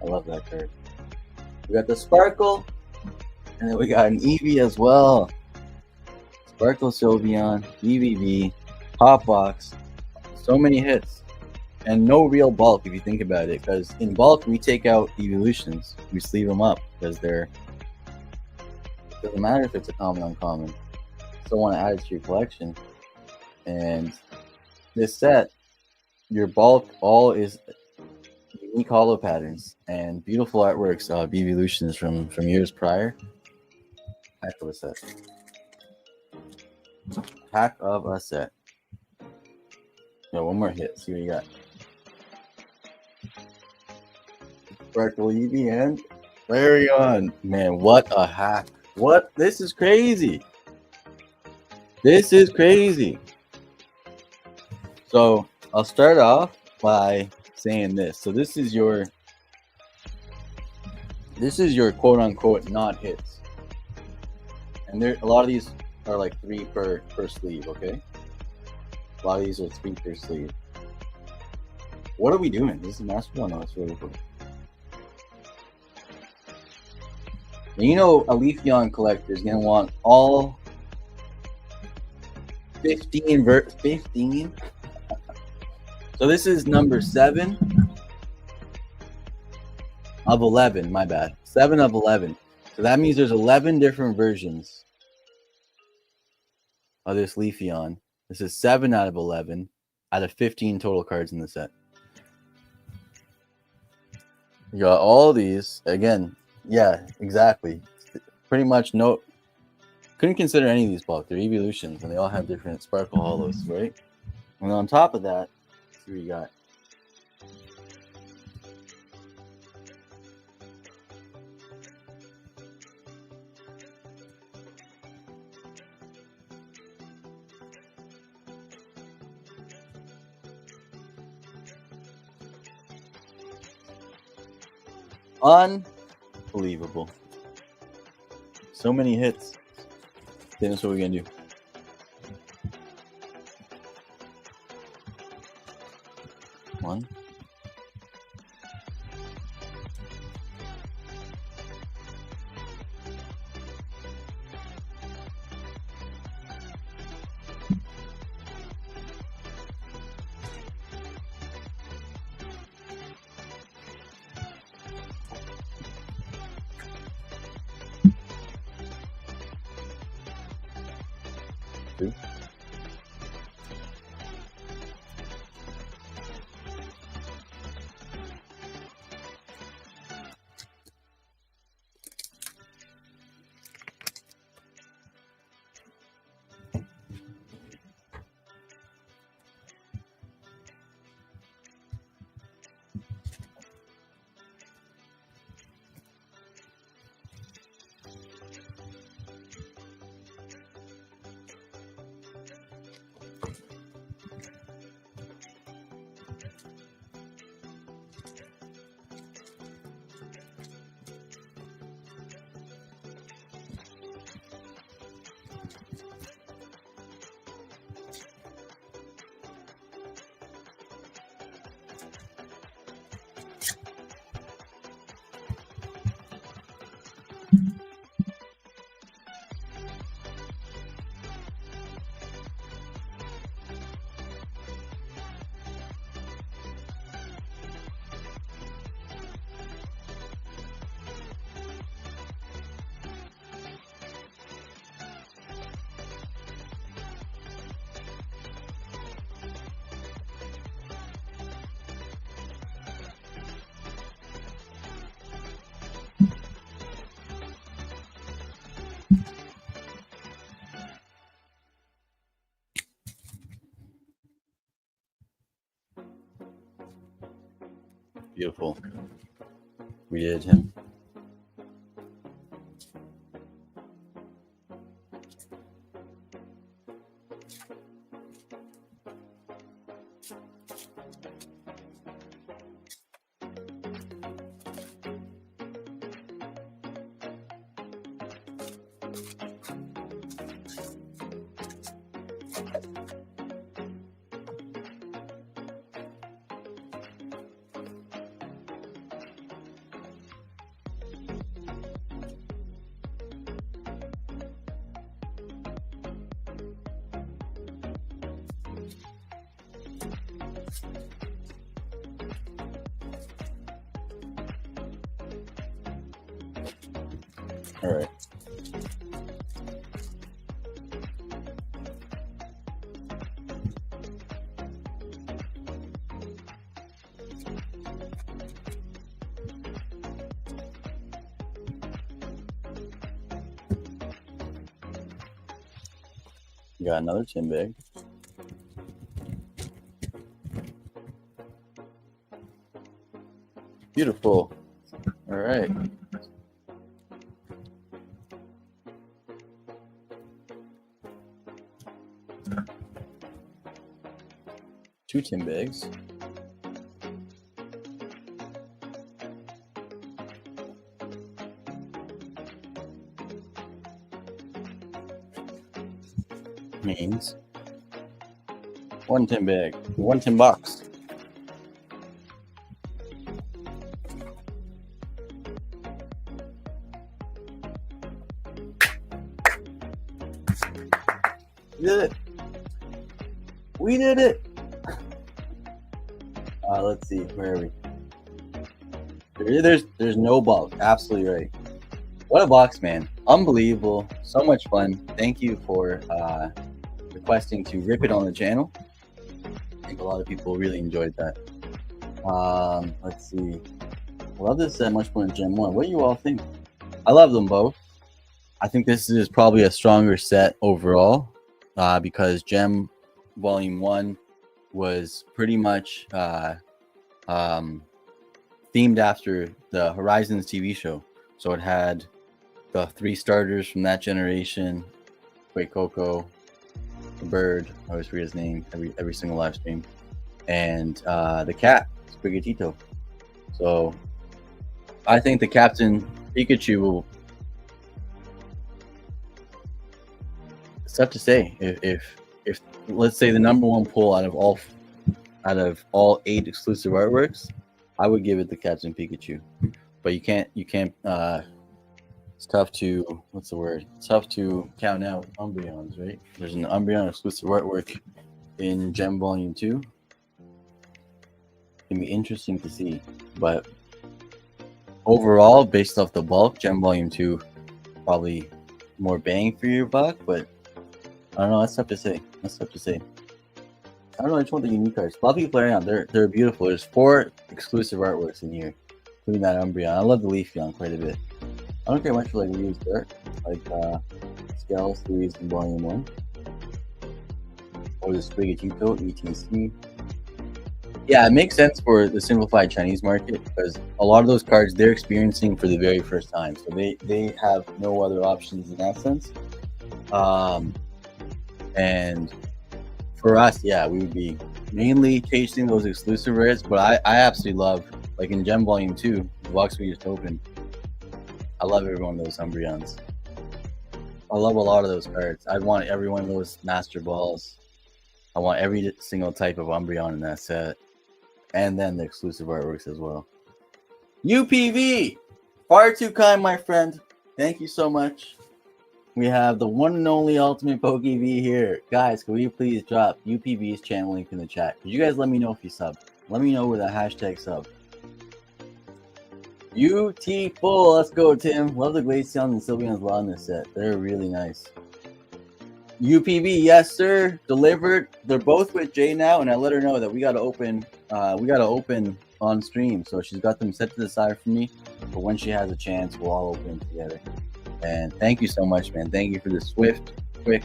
I love that card. We got the Sparkle. And then we got an Eevee as well. Sparkle Sylveon, EVV, Hot Box. So many hits. And no real bulk if you think about it. Because in bulk, we take out evolutions. We sleeve them up. Because they're... It doesn't matter if it's a common or uncommon. You still want to add it to your collection. And this set, your bulk all is unique holo patterns and beautiful artworks of evolutions from years prior. Heck of a set. Hack of a set. One more hit. See what you got. Sparkle Eevee and Flareon. Man, what a hack. What? This is crazy. This is crazy. So I'll start off by saying this. So this is your quote unquote not hits. And there a lot of these are like 3 per sleeve, okay? A lot of these are 3 per sleeve. What are we doing? This is Master One. No, it's really cool. And you know a Leafeon collector is gonna want all 15 15. So this is number 7 of 11, my bad. 7 of 11. So that means there's 11 different versions of this Leafeon. This is 7 out of 11 out of 15 total cards in the set. You got all these. Again, yeah, exactly. Pretty much couldn't consider any of these bulk. They're evolutions, and they all have different Sparkle Holos, right? And on top of that, let's see what you got. Unbelievable. So many hits. Then that's what we're gonna do. One. Two. Beautiful. We did him. All right. You got another tin bag. Beautiful. All right. Two tin bags. Means one tin bag, one tin box. We did it. We did it. Let's see, where are we? There's no bulk. Absolutely right. What a box, man. Unbelievable. So much fun. Thank you for requesting to rip it on the channel. I think a lot of people really enjoyed that. Let's see. I love this set much more than Gem 1. What do you all think? I love them both. I think this is probably a stronger set overall because Gem Volume 1 was pretty much themed after the Horizons TV show. So it had the 3 starters from that generation, Coco, the bird, I always forget his name every single live stream, and the cat, Sprigatito. So I think the Captain Pikachu will. It's tough to say. If let's say the number 1 pull out of all 8 exclusive artworks, I would give it the Captain Pikachu. But you can't. It's tough to It's tough to count out Umbreons, right? There's an Umbreon exclusive artwork in Gem Volume 2. It's gonna be interesting to see, but overall, based off the bulk, Gem Volume 2 probably more bang for your buck. But I don't know. That's tough to say. I don't know. I just want the unique cards. A lot of people are out. They're beautiful. There's 4 exclusive artworks in here, including that Umbreon. I love the Leafeon quite a bit. I don't care much for like Ryu's Dirt, like Scale series in Volume 1. Or the Sprigatito, ETC. Yeah, it makes sense for the simplified Chinese market because a lot of those cards they're experiencing for the very first time. So they have no other options in that sense. And for us, yeah, we would be mainly chasing those exclusive rares, but I absolutely love, like in Gem Volume 2, the box we just opened. I love every one of those Umbreons. I love a lot of those cards. I want every one of those Master Balls. I want every single type of Umbreon in that set. And then the exclusive artworks as well. UPV! Far too kind, my friend. Thank you so much. We have the one and only Ultimate PokeV here. Guys, can we please drop UPV's channel link in the chat? Could you guys let me know if you sub? Let me know with a hashtag sub. UT full. Let's go, Tim. Love the Glaceon and Sylveon as well in this set. They're really nice. UPV, yes, sir. Delivered. They're both with Jay now, and I let her know that we got to open. On stream, so she's got them set to the side for me. But when she has a chance, we'll all open together. And thank you so much, man. Thank you for the swift, quick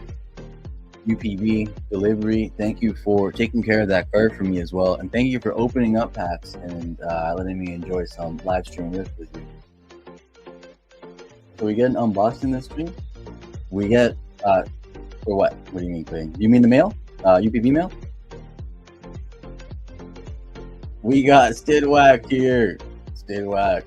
UPB delivery. Thank you for taking care of that card for me as well, and thank you for opening up packs and letting me enjoy some live stream with you. So we get an unboxing this stream. We get for what? What do you mean, Clay? You mean the mail? UPB mail? We got Stidwack here. Stidwack.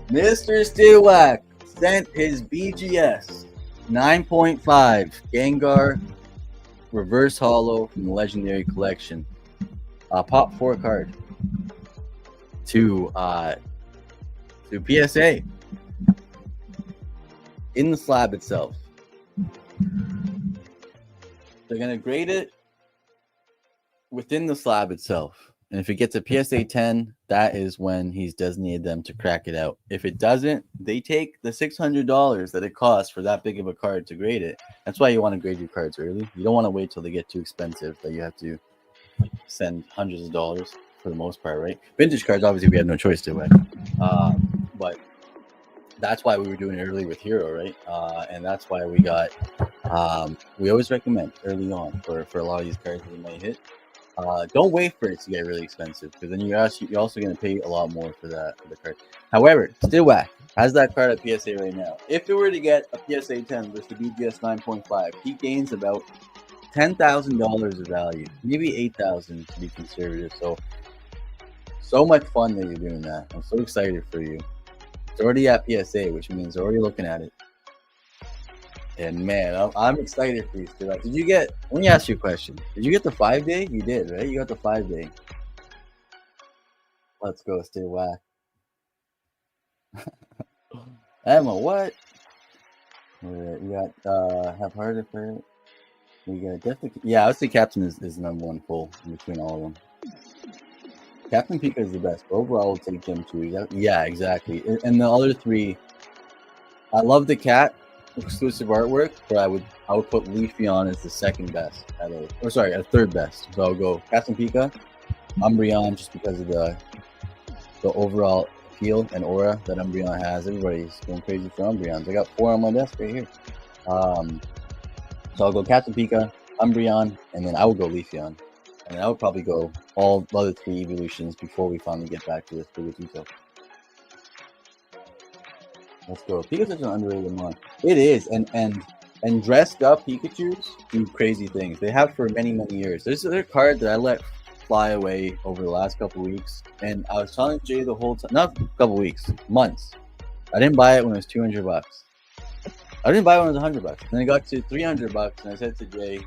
Mr. Stidwack sent his BGS 9.5 Gengar Reverse Holo from the Legendary Collection. Pop 4 card to PSA in the slab itself. They're going to grade it within the slab itself. And if it gets a PSA 10, that is when he's designated them to crack it out. If it doesn't, they take the $600 that it costs for that big of a card to grade it. That's why you want to grade your cards early. You don't want to wait till they get too expensive that you have to send hundreds of dollars for the most part, right? Vintage cards, obviously, we had no choice to it. But that's why we were doing it early with Hero, right? And that's why we got, we always recommend early on for a lot of these cards that we might hit. Don't wait for it to get really expensive, because then you're also going to pay a lot more for the card. However, Stidwack has that card at PSA right now. If it were to get a PSA 10 versus the BGS 9.5, he gains about $10,000 of value, maybe $8,000 to be conservative. So much fun that you're doing that. I'm so excited for you. It's already at PSA, which means they're already looking at it. And man, I'm excited for you, Stidwack. Did you get? Let me ask you a question. Did you get the 5-day? You did, right? You got the 5-day. Let's go, Stidwack. Emma, what? We got have heart for it. We got definitely. Yeah, I would say Captain is the number one pull in between all of them. Captain Pika is the best, but overall, we'll take them too. Yeah, exactly. And the other three, I love the cat exclusive artwork, but I would put Leafeon as the second best at third best. So I'll go Captain Pika, Umbreon, just because of the overall appeal and aura that Umbreon has. Everybody's going crazy for Umbreons. I got 4 on my desk right here. So I'll go Captain Pika, Umbreon, and then I will go Leafeon. And I would probably go all the other 3 evolutions before we finally get back to this bigger detail. Let's go. Pikachu's such an underrated mon. It is, and dressed up Pikachus do crazy things. They have for many years. There's a card that I let fly away over the last couple weeks, and I was telling Jay the whole time, not a couple weeks, months. I didn't buy it when it was $200. I didn't buy it when it was $100. Then it got to $300, and I said to Jay,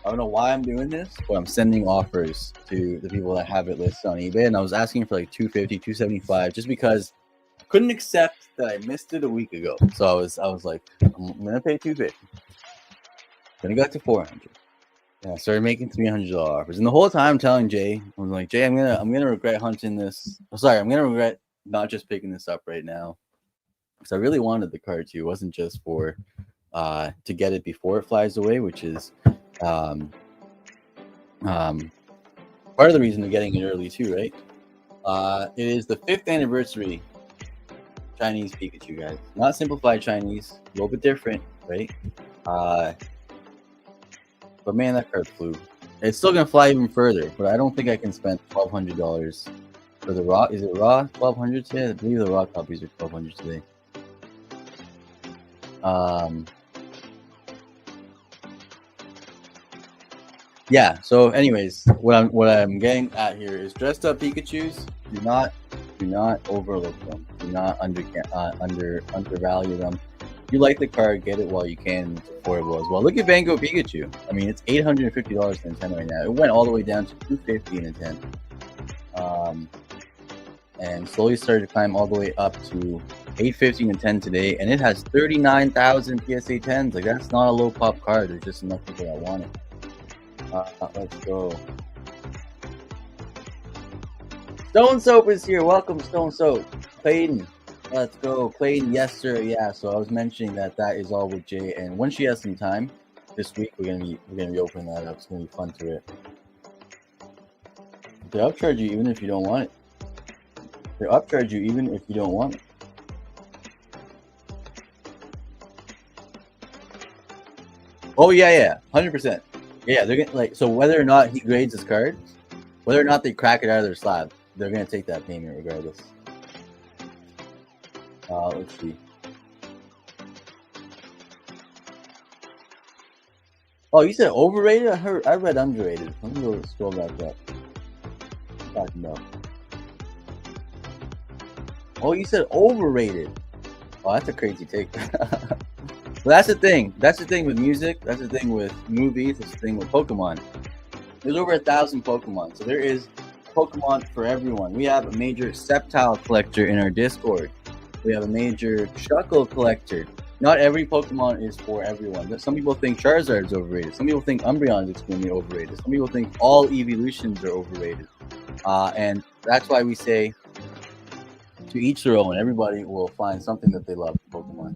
I don't know why I'm doing this, but I'm sending offers to the people that have it listed on eBay, and I was asking for like $250, $275, just because I couldn't accept that I missed it a week ago. So I was like, I'm gonna pay $250. Then it got to $400. And I started making $300 offers. And the whole time I'm telling Jay, I was like, Jay, I'm gonna regret hunting this. I'm gonna regret not just picking this up right now, because I really wanted the card too. It wasn't just for to get it before it flies away, which is part of the reason of getting it early too, right? It is the 5th anniversary Chinese Pikachu, guys. Not simplified Chinese, a little bit different, right? But man, that card flew. It's still gonna fly even further, but I don't think I can spend $1,200 for the raw. Is it raw $1,200 today? I believe the raw copies are $1,200 today. Yeah. So, anyways, what I'm getting at here is dressed up Pikachus. Do not overlook them. Do not undervalue them. If you like the card, get it while you can. It's affordable as well. Look at Van Gogh Pikachu. I mean, it's $850 in a 10 right now. It went all the way down to $250 in a 10. And slowly started to climb all the way up to $850 in a 10 today. And it has 39,000 PSA 10s. Like, that's not a low pop card. There's just enough people that want it. Let's go. Stone Soap is here. Welcome, Stone Soap. Clayton. Let's go. Clayton, yes, sir. Yeah, so I was mentioning that is all with Jay. And when she has some time this week, we're gonna be opening that up. It's gonna be fun to it. They'll upcharge you even if you don't want it. They'll upcharge you even if you don't want it. Oh yeah, 100%. Yeah, they're gonna like so whether or not he grades his card, whether or not they crack it out of their slab, they're gonna take that payment regardless. Let's see. Oh, you said overrated? I read underrated. Let me go scroll back up. What are you talking about? Oh, you said overrated. Oh, that's a crazy take. But that's the thing. That's the thing with music. That's the thing with movies. That's the thing with Pokemon. There's over 1,000 Pokemon, so there is Pokemon for everyone. We have a major Sceptile collector in our Discord. We have a major Shuckle collector. Not every Pokemon is for everyone. Some people think Charizard is overrated. Some people think Umbreon is extremely overrated. Some people think all evolutions are overrated. And that's why we say to each their own. Everybody will find something that they love in Pokemon.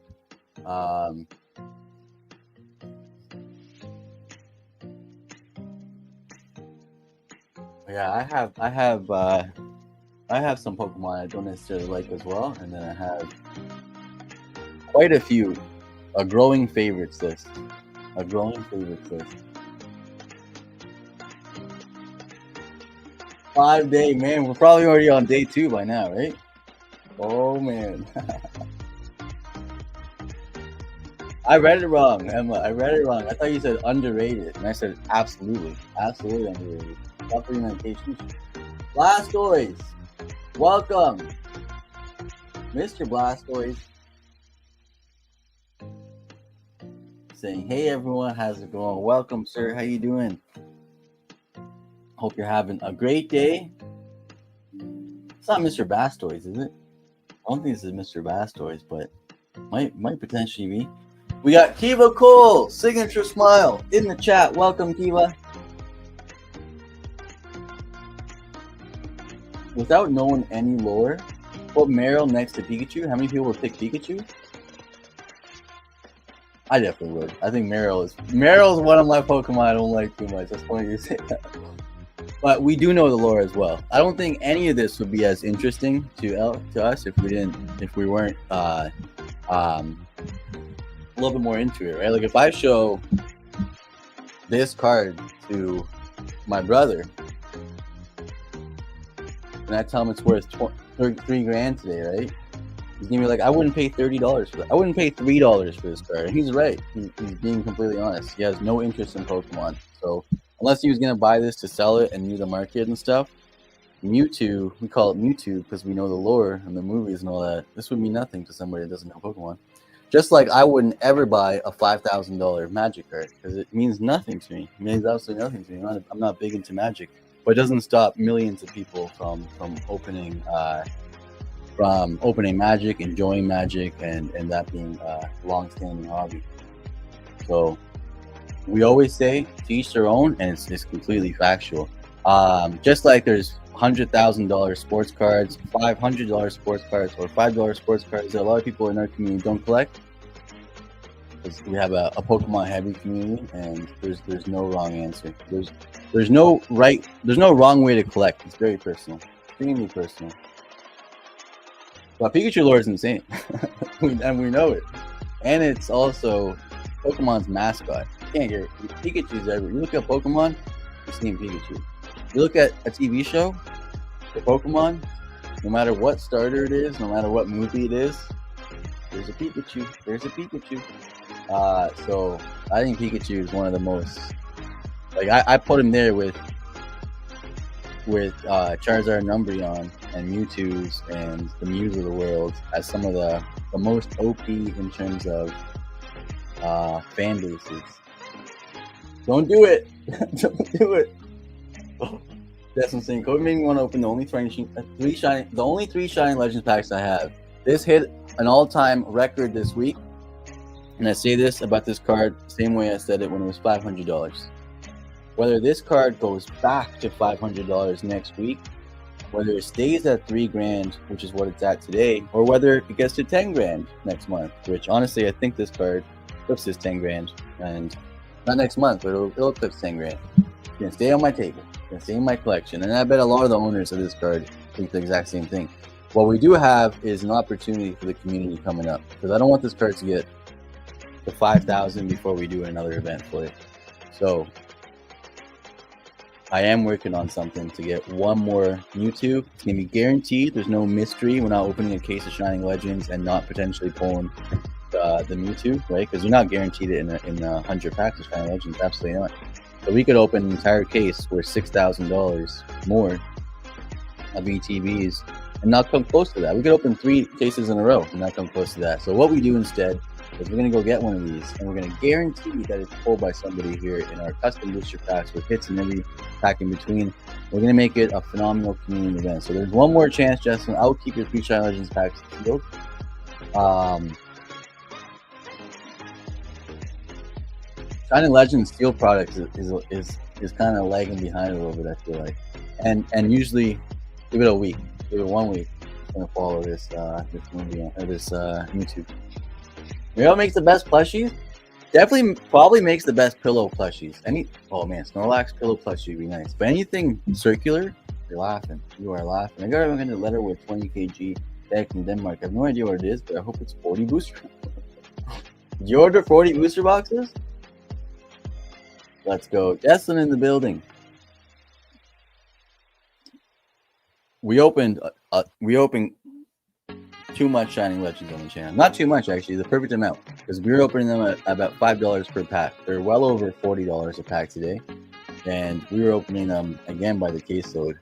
Yeah, I have some Pokemon I don't necessarily like as well, and then I have quite a few. A growing favorites list. A growing favorites list. 5-day, man. We're probably already on day 2 by now, right? Oh man. I read it wrong, Emma. I read it wrong. I thought you said underrated, and I said absolutely, absolutely underrated. Stop reading medication. Blastoise, welcome, Mr. Blastoise. Saying, hey everyone, how's it going? Welcome, sir. How you doing? Hope you're having a great day. It's not Mr. Blastoise, is it? I don't think this is Mr. Blastoise, but might potentially be. We got Kiva Cole, signature smile in the chat. Welcome, Kiva. Without knowing any lore, put Meryl next to Pikachu. How many people would pick Pikachu? I definitely would. I think Meryl's one of my Pokemon I don't like too much. That's funny you say that. But we do know the lore as well. I don't think any of this would be as interesting to us if we weren't a little bit more into it, right? Like if I show this card to my brother and I tell him it's worth $3,000 today, right? He's gonna be like, I wouldn't pay $30 for that. I wouldn't pay $3 for this card. And he's right. He's being completely honest. He has no interest in Pokemon. So unless he was gonna buy this to sell it and knew the market and stuff, Mewtwo, we call it Mewtwo because we know the lore and the movies and all that. This would mean nothing to somebody that doesn't know Pokemon. Just like I wouldn't ever buy a $5,000 Magic card because it means nothing to me. It means absolutely nothing to me. I'm not big into Magic, but it doesn't stop millions of people from opening Magic, enjoying Magic, and that being a long-standing hobby. So we always say to each their own, and it's completely factual. Just like there's $100,000 sports cards, $500 sports cards, or $5 sports cards that a lot of people in our community don't collect. Because we have a Pokemon heavy community, and there's no wrong answer. There's no wrong way to collect. It's very personal, extremely personal. But Pikachu lore is insane, and we know it. And it's also Pokemon's mascot. You can't get it. Pikachu's everywhere. You look at Pokemon, you're seeing Pikachu. You look at a TV show, the Pokemon, no matter what starter it is, no matter what movie it is, there's a Pikachu. There's a Pikachu. So I think Pikachu is one of the most, like, I put him there with Charizard and Umbreon and Mewtwo's and the Mews of the world as some of the most OP in terms of fan bases. Don't do it. Don't do it. That's insane. Code made me want to open the only three shiny Legends packs I have. This hit an all-time record this week, and I say this about this card the same way I said it when it was $500. Whether this card goes back to $500 next week, whether it stays at $3,000, which is what it's at today, or whether it gets to $10,000 next month, which honestly I think this card eclipses $10,000, and not next month, but it'll eclipse $10,000. It's gonna stay on my table. It's gonna stay in my collection, and I bet a lot of the owners of this card think the exact same thing. What we do have is an opportunity for the community coming up, because I don't want this card to get to 5,000 before we do another event for it. So I am working on something to get one more Mewtwo. It's gonna be guaranteed. There's no mystery. We're not opening a case of Shining Legends and not potentially pulling the Mewtwo, right? Because you're not guaranteed it in 100 packs of Shining Legends. Absolutely not. So we could open an entire case worth $6,000 more of ETBs and not come close to that. We could open 3 cases in a row and not come close to that. So what we do instead is we're going to go get one of these and we're going to guarantee that it's pulled by somebody here in our custom booster packs with hits in every pack in between. We're going to make it a phenomenal community event. So there's one more chance, Justin. I'll keep your 3 Shining Legends packs sealed. Shining Legends steel products is kind of lagging behind a little bit, I feel like. And usually give it a week. Give it 1 week. It's going to follow this movie or this YouTube. You know what makes the best plushies? Definitely probably makes the best pillow plushies. Oh man, Snorlax pillow plushie would be nice. But anything circular, you're laughing. You are laughing. I got a letter with 20 kg back from Denmark. I have no idea what it is, but I hope it's 40 booster. Did you order 40 booster boxes? Let's go. Jesslyn in the building. We opened too much Shining Legends on the channel. Not too much, actually. The perfect amount. Because we were opening them at about $5 per pack. They're well over $40 a pack today. And we were opening them again by the caseload.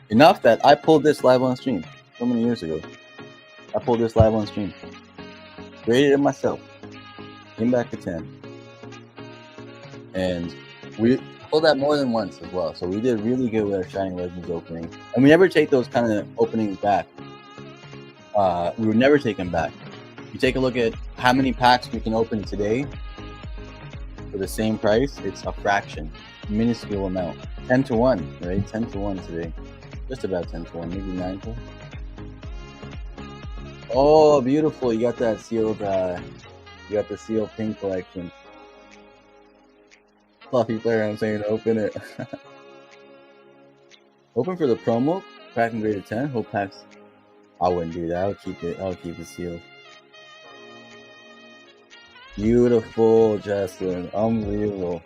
Enough that I pulled this live on stream so many years ago. I pulled this live on stream. Graded it myself. Came back to 10. And we pulled that more than once as well. So we did really good with our Shining Legends opening. And we never take those kind of openings back. We would never take them back. You take a look at how many packs we can open today for the same price. It's a fraction, minuscule amount. 10 to 1, right? 10 to 1 today. Just about 10 to 1, maybe 9 to 1. Oh, beautiful. You got that sealed, you got the sealed pink collection. Fluffy player, I'm saying open it. Open for the promo, pack and graded 10. Hope packs. I wouldn't do that. I'll keep it sealed. Beautiful, Jesslyn. Unbelievable.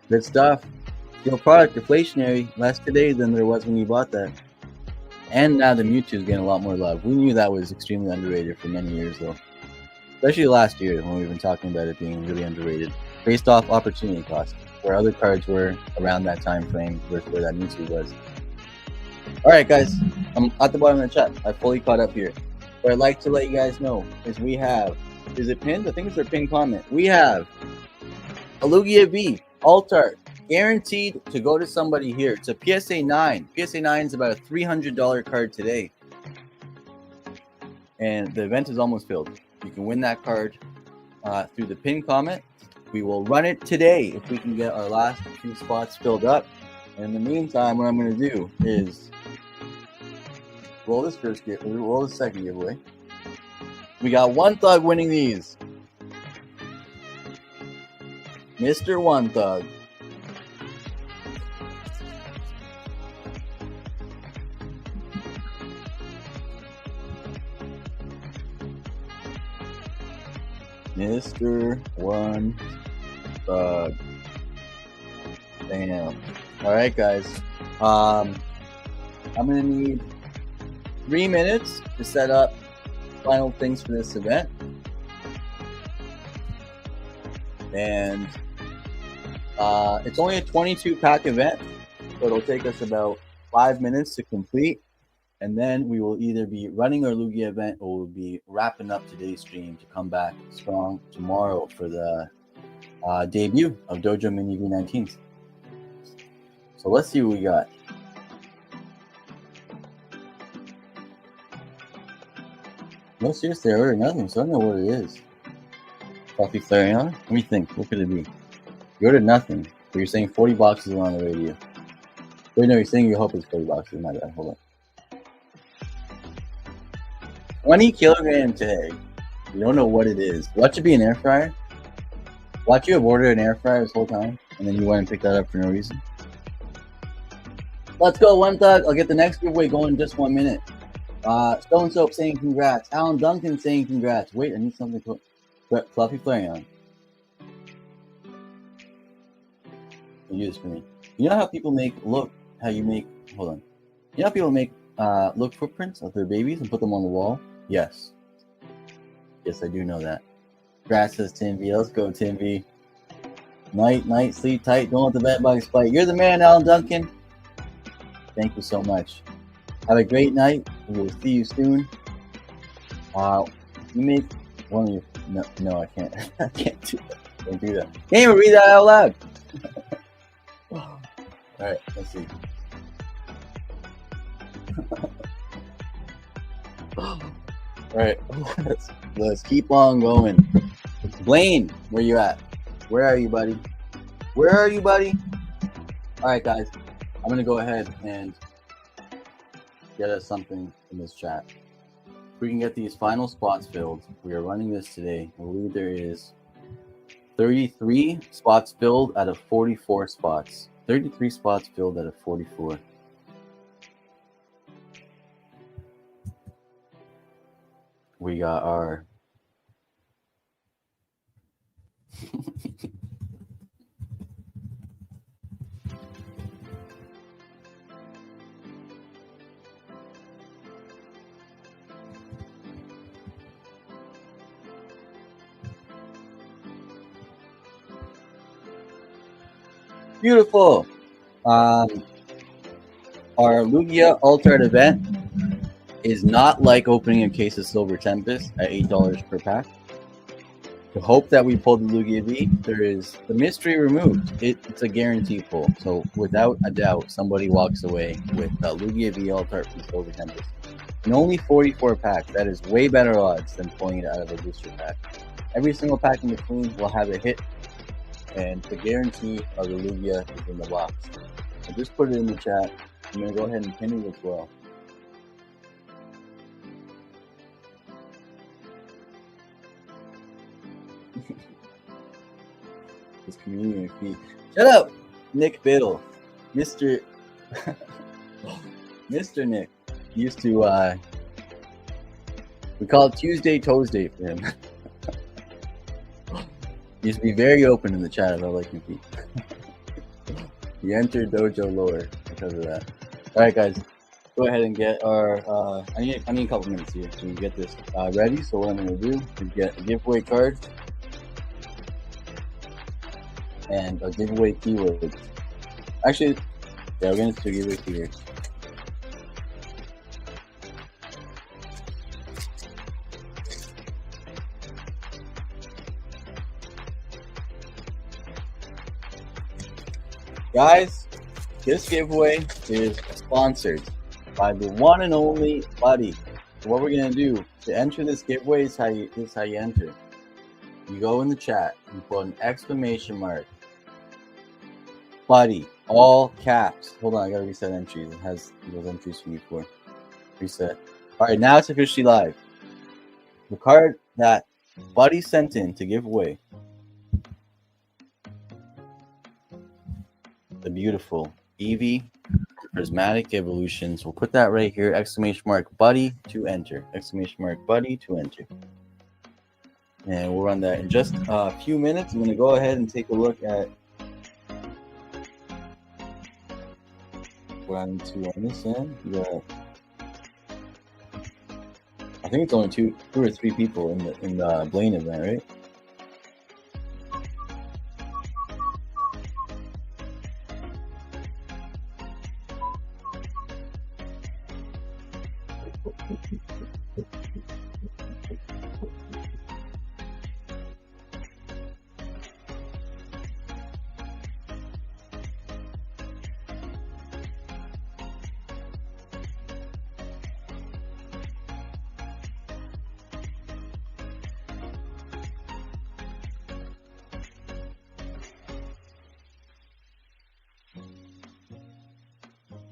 Good stuff. Steel product, deflationary. Less today than there was when you bought that. And now the Mewtwo is getting a lot more love. We knew that was extremely underrated for many years, though. Especially last year when we've been talking about it being really underrated. Based off opportunity cost, where other cards were around that time frame where that Mewtwo was. Alright guys, I'm at the bottom of the chat. I fully caught up here. What I'd like to let you guys know is we have, is it pinned? I think it's our pinned comment. We have a Lugia V, Altar, guaranteed to go to somebody here. It's a PSA 9. PSA 9 is about a $300 card today. And the event is almost filled. You can win that card through the pinned comment. We will run it today if we can get our last few spots filled up. And in the meantime, what I'm going to do is roll this second giveaway. We got One Thug winning these. Mr. One Thug. Mr. One Thug. Bam. Alright guys. I'm gonna need 3 minutes to set up final things for this event. And it's only a 22 pack event, so it'll take us about 5 minutes to complete. And then we will either be running our Lugia event or we'll be wrapping up today's stream to come back strong tomorrow for the debut of Dojo Mini V19s. So let's see what we got. No, seriously, I ordered nothing, so I don't know what it is. Coffee Flareon? Let me think. What could it be? You ordered nothing, but you're saying 40 boxes are on the radio. Wait, no, you're saying you hope it's 40 boxes. My bad. Hold on. 20 kilograms today. You don't know what it is. Watch it be an air fryer. Watch you have ordered an air fryer this whole time, and then you went and picked that up for no reason. Let's go, One Thug. I'll get the next giveaway going in just 1 minute. Stone Soap saying congrats. Alan Duncan saying congrats. Wait, I need something to Fluffy Flareon. You do this for me. You know how people make hold on. You know how people make look footprints of their babies and put them on the wall? Yes. Yes, I do know that. Grass says Tim V. Let's go, Tim V. Night, sleep tight. Don't let the bed bugs bite. You're the man, Alan Duncan. Thank you so much. Have a great night. We will see you soon. You make one of your... No, I can't. I can't do that. Don't do that. Can't even read that out loud. All right, let's see. All right, let's keep on going. Blaine, where you at? Where are you, buddy? Where are you, buddy? All right, guys, I'm gonna go ahead and get us something in this chat. If we can get these final spots filled, we are running this today. I believe there is 33 spots filled out of 44 spots. 33 spots filled out of 44. We got our beautiful. Our Lugia Altered event is not like opening a case of Silver Tempest at $8 per pack. To hope that we pull the Lugia V, there is the mystery removed. It's a guarantee pull. So without a doubt, somebody walks away with Lugia V Altered from Silver Tempest. And only 44 packs. That is way better odds than pulling it out of a booster pack. Every single pack in between will have a hit, and the guarantee of the Lugia is in the box. So just put it in the chat. I'm going to go ahead and pin it as well. This community feed. Shut up, Nick Biddle. Mr. Nick used to, we call it Tuesday Toesday for him. He used to be very open in the chat about liking feet. He entered Dojo lower because of that. All right, guys, go ahead and get our. I need a couple minutes here to get this ready. So what I'm going to do is get a giveaway card and a giveaway keyword. Actually, yeah, we're going to do giveaway keywords. Guys, this giveaway is sponsored by the one and only Buddy. So what we're gonna do to enter this giveaway is how you enter. You go in the chat, you put an exclamation mark, Buddy, all caps. Hold on, I gotta reset entries. It has those entries from before. Reset. All right, now it's officially live. The card that Buddy sent in to give away. The beautiful Eevee Prismatic Evolutions. We'll put that right here. Exclamation mark Buddy to enter. Exclamation mark Buddy to enter. And we'll run that in just a few minutes. I'm going to go ahead and take a look at what I'm to on this end. We got, I think it's only two or three people in the Blaine event, right?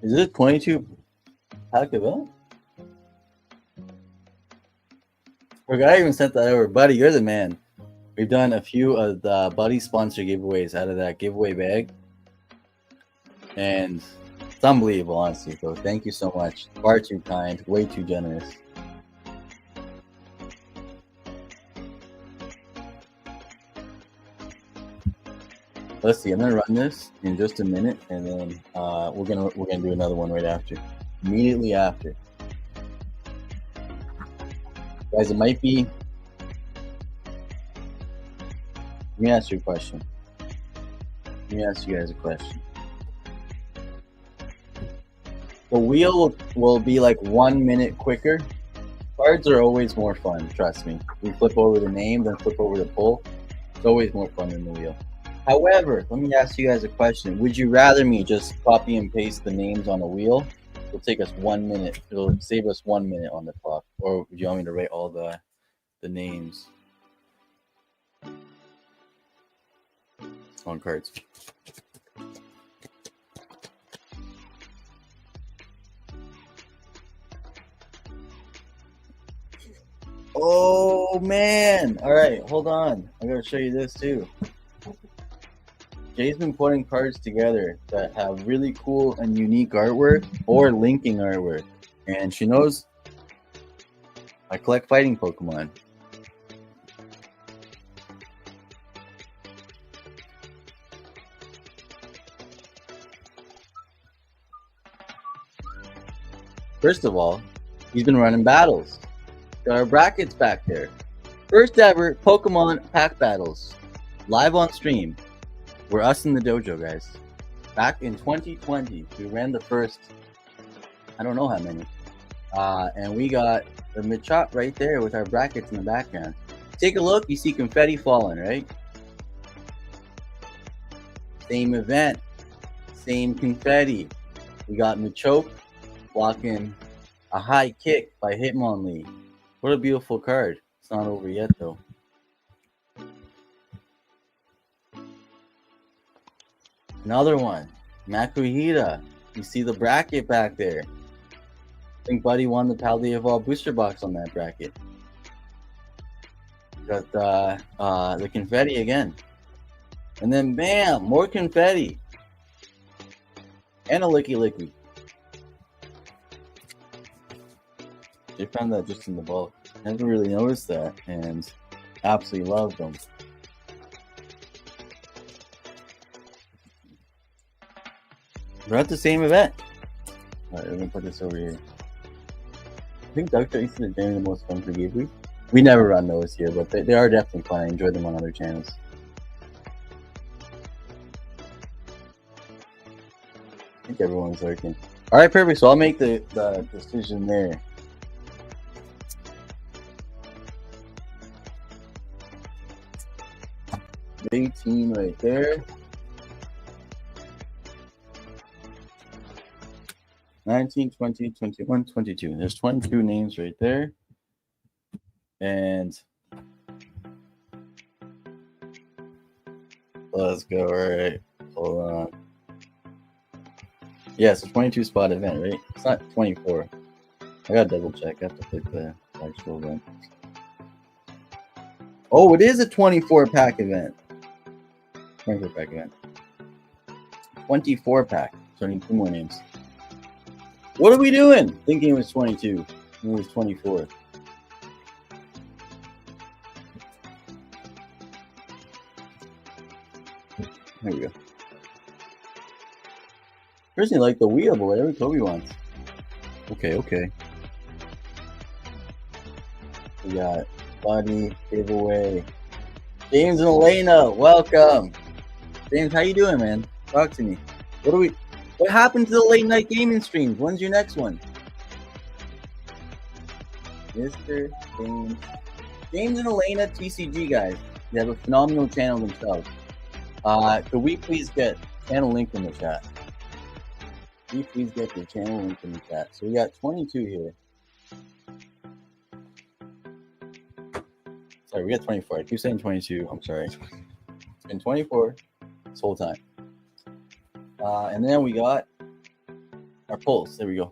Is it 22 pack event? Or I even sent that over. Buddy, you're the man. We've done a few of the Buddy sponsor giveaways out of that giveaway bag. And it's unbelievable, honestly. So thank you so much. Far too kind, way too generous. Let's see. I'm gonna run this in just a minute, and then we're gonna do another one right after, immediately after. Guys, it might be. Let me ask you a question. Let me ask you guys a question. The wheel will be like 1 minute quicker. Cards are always more fun, trust me. We flip over the name, then flip over the pull. It's always more fun than the wheel. However, let me ask you guys a question. Would you rather me just copy and paste the names on a wheel? It'll take us 1 minute. It'll save us 1 minute on the clock. Or would you want me to write all the names on cards? Oh man! All right, hold on. I gotta show you this too. Jay's been putting cards together that have really cool and unique artwork or linking artwork, and she knows I collect fighting Pokemon. First of all, he's been running battles. Got our brackets back there. First ever Pokemon pack battles. Live on stream. We're us in the dojo, guys. Back in 2020, we ran the first, I don't know how many. And we got the Machop right there with our brackets in the background. Take a look, you see confetti falling, right? Same event, same confetti. We got Machop blocking a high kick by Hitmonlee. What a beautiful card. It's not over yet, though. Another one, Makuhita. You see the bracket back there. I think Buddy won the Paldea Evolved booster box on that bracket. Got the confetti again. And then bam, more confetti. And a Licky Licky. They found that just in the bulk. Never really noticed that, and absolutely loved them. We're at the same event. Alright, we're gonna put this over here. I think Duck Traces are generally the most fun for Ghibli. We never run those here, but they are definitely fun. I enjoy them on other channels. I think everyone's lurking. Alright, perfect. So I'll make the decision there. 18 right there. 19, 20, 21, 22. There's 22 names right there. And let's go. All right. Hold on. Yeah, it's a 22 spot event, right? It's not 24. I gotta double check. I have to click the actual event. Oh, it is a 24 pack event. 24 pack event. 24 pack. So I need 2 more names. What are we doing? Thinking it was 22. It was 24. There we go. Personally, like the wheel, but whatever Toby wants. Okay. We got Buddy giveaway. James and Elena, welcome. James, how you doing, man? Talk to me. What happened to the late night gaming streams? When's your next one? Mr. James and Elena TCG, guys. They have a phenomenal channel themselves. Could we please get channel link in the chat? Could you please get the channel link in the chat? So we got 22 here. Sorry, we got 24. I keep saying 22. I'm sorry. It's been 24 this whole time. And then we got our pulls. There we go.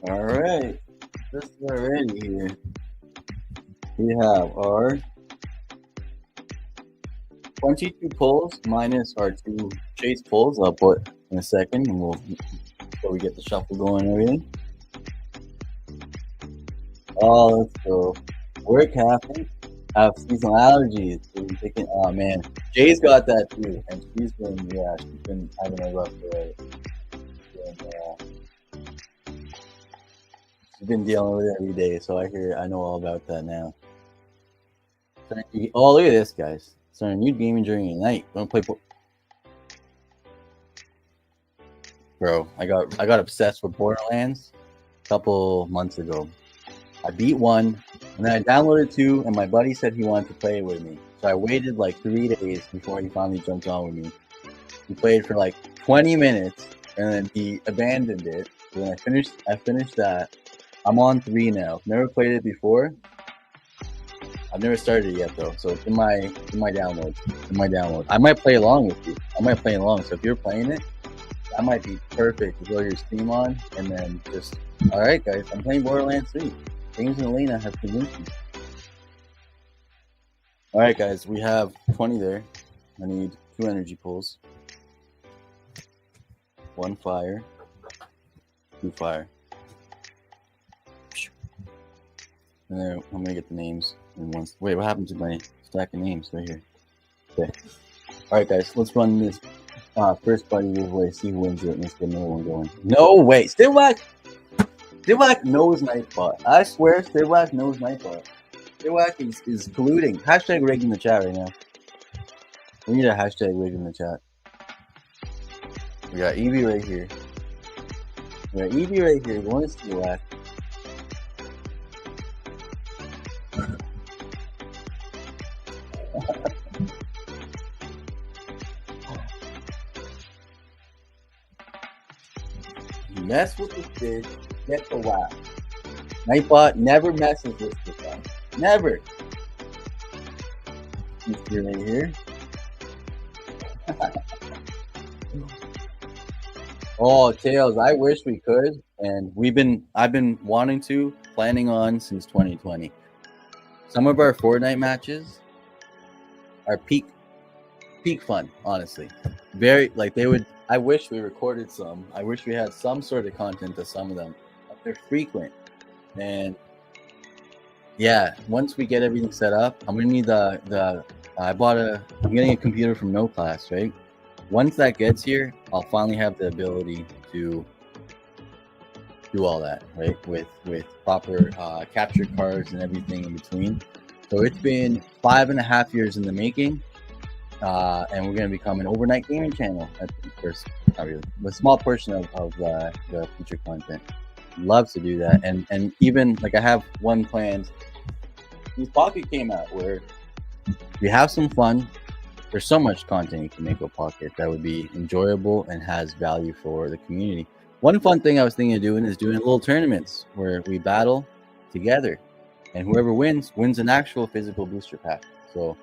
All right, just already here. We have our 22 pulls minus our 2 chase pulls. I'll put in a second, and we'll before we get the shuffle going and everything. Oh, let's go. Work happened. I have seasonal allergies. Been taking, oh man, Jay's got that too, and she's been having a rough day. She's been dealing with it every day, so I know all about that now. Oh, look at this, guys. Starting new gaming during the night. Don't play. Bro, I got obsessed with Borderlands a couple months ago. I beat 1, and then I downloaded 2, and my buddy said he wanted to play it with me. So I waited like 3 days before he finally jumped on with me. He played for like 20 minutes, and then he abandoned it. So when I finished that. I'm on 3 now. Never played it before. I've never started it yet though, so it's in my download. I might play along with you. So if you're playing it, that might be perfect to throw your Steam on, and then just, all right, guys, I'm playing Borderlands 3. James and Elena have convinced me. All right, guys, we have 20 there. I need 2 energy pulls, 1 fire, 2 fire, and then I'm gonna get the names in one. Wait, what happened to my stack of names right here? Okay. All right, guys, let's run this first buddy giveaway. See who wins it. Let's get another one going. No way, Stiblack knows Nightbot. I swear, Stiblack knows Nightbot. Stiblack is colluding. Hashtag rigged in the chat right now. We need a hashtag rigged in the chat. We got Evie right here. You want to Stiblack? Mess with the fish, get the whack. Nightbot never messes with this guy. Never. He's right here. Oh, Tails, I wish we could, and I've been planning on since 2020. Some of our Fortnite matches are peak fun, honestly. Very, like, I wish we recorded some. I wish we had some sort of content to some of them. But they're frequent. And yeah, once we get everything set up, I'm gonna need I'm getting a computer from No Class, right? Once that gets here, I'll finally have the ability to do all that, right? With proper capture cards and everything in between. So it's been 5.5 years in the making. And we're going to become an overnight gaming channel at first, not really, a small portion of the future content. Love to do that, and even like I have one planned. This Pocket came out where we have some fun. There's so much content you can make with Pocket that would be enjoyable and has value for the community. One fun thing I was thinking of doing is doing little tournaments where we battle together, and whoever wins an actual physical booster pack. So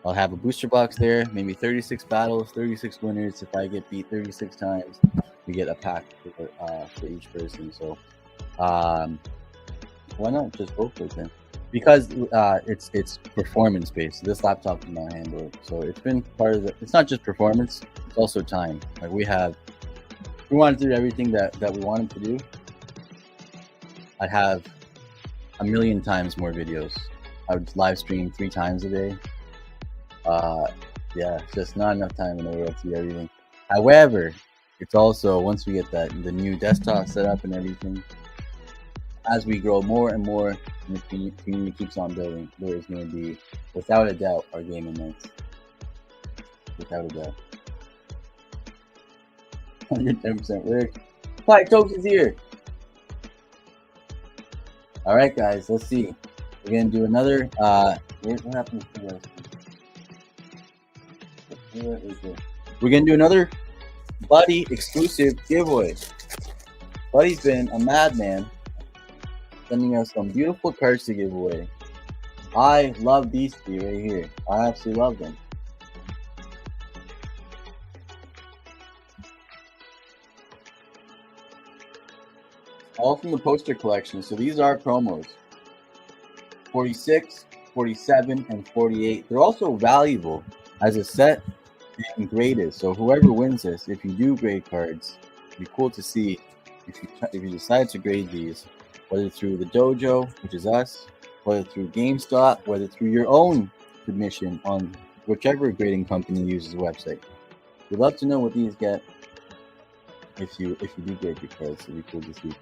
I'll have a booster box there, maybe 36 battles, 36 winners. If I get beat 36 times, we get a pack for each person. So why not just go for it then? Because it's performance based. This laptop is not handled, so it's been part of the. It's not just performance; it's also time. Like we wanted to do everything that we wanted to do. I'd have 1,000,000 times more videos. I would live stream 3 times a day. Yeah, it's just not enough time in the world to do everything. However, it's also, once we get the new desktop set up and everything, as we grow more and more, and the community keeps on building, there is going to be, without a doubt, our gaming nights. Without a doubt. 110% work. Clyde Tokes is here. All right, guys, let's see. We're going to do another, what happens to this? We're going to do another Buddy exclusive giveaway. Buddy's been a madman, sending us some beautiful cards to give away. I love these 3 right here. I absolutely love them. all from the poster collection. So these are promos. 46, 47, and 48. They're also valuable as a set and graded. So whoever wins this, if you do grade cards, it'd be cool to see if you decide to grade these, whether through the dojo, which is us, whether through GameStop, whether through your own submission on whichever grading company uses the website. We'd love to know what these get if you do grade your cards. It'd be cool to see.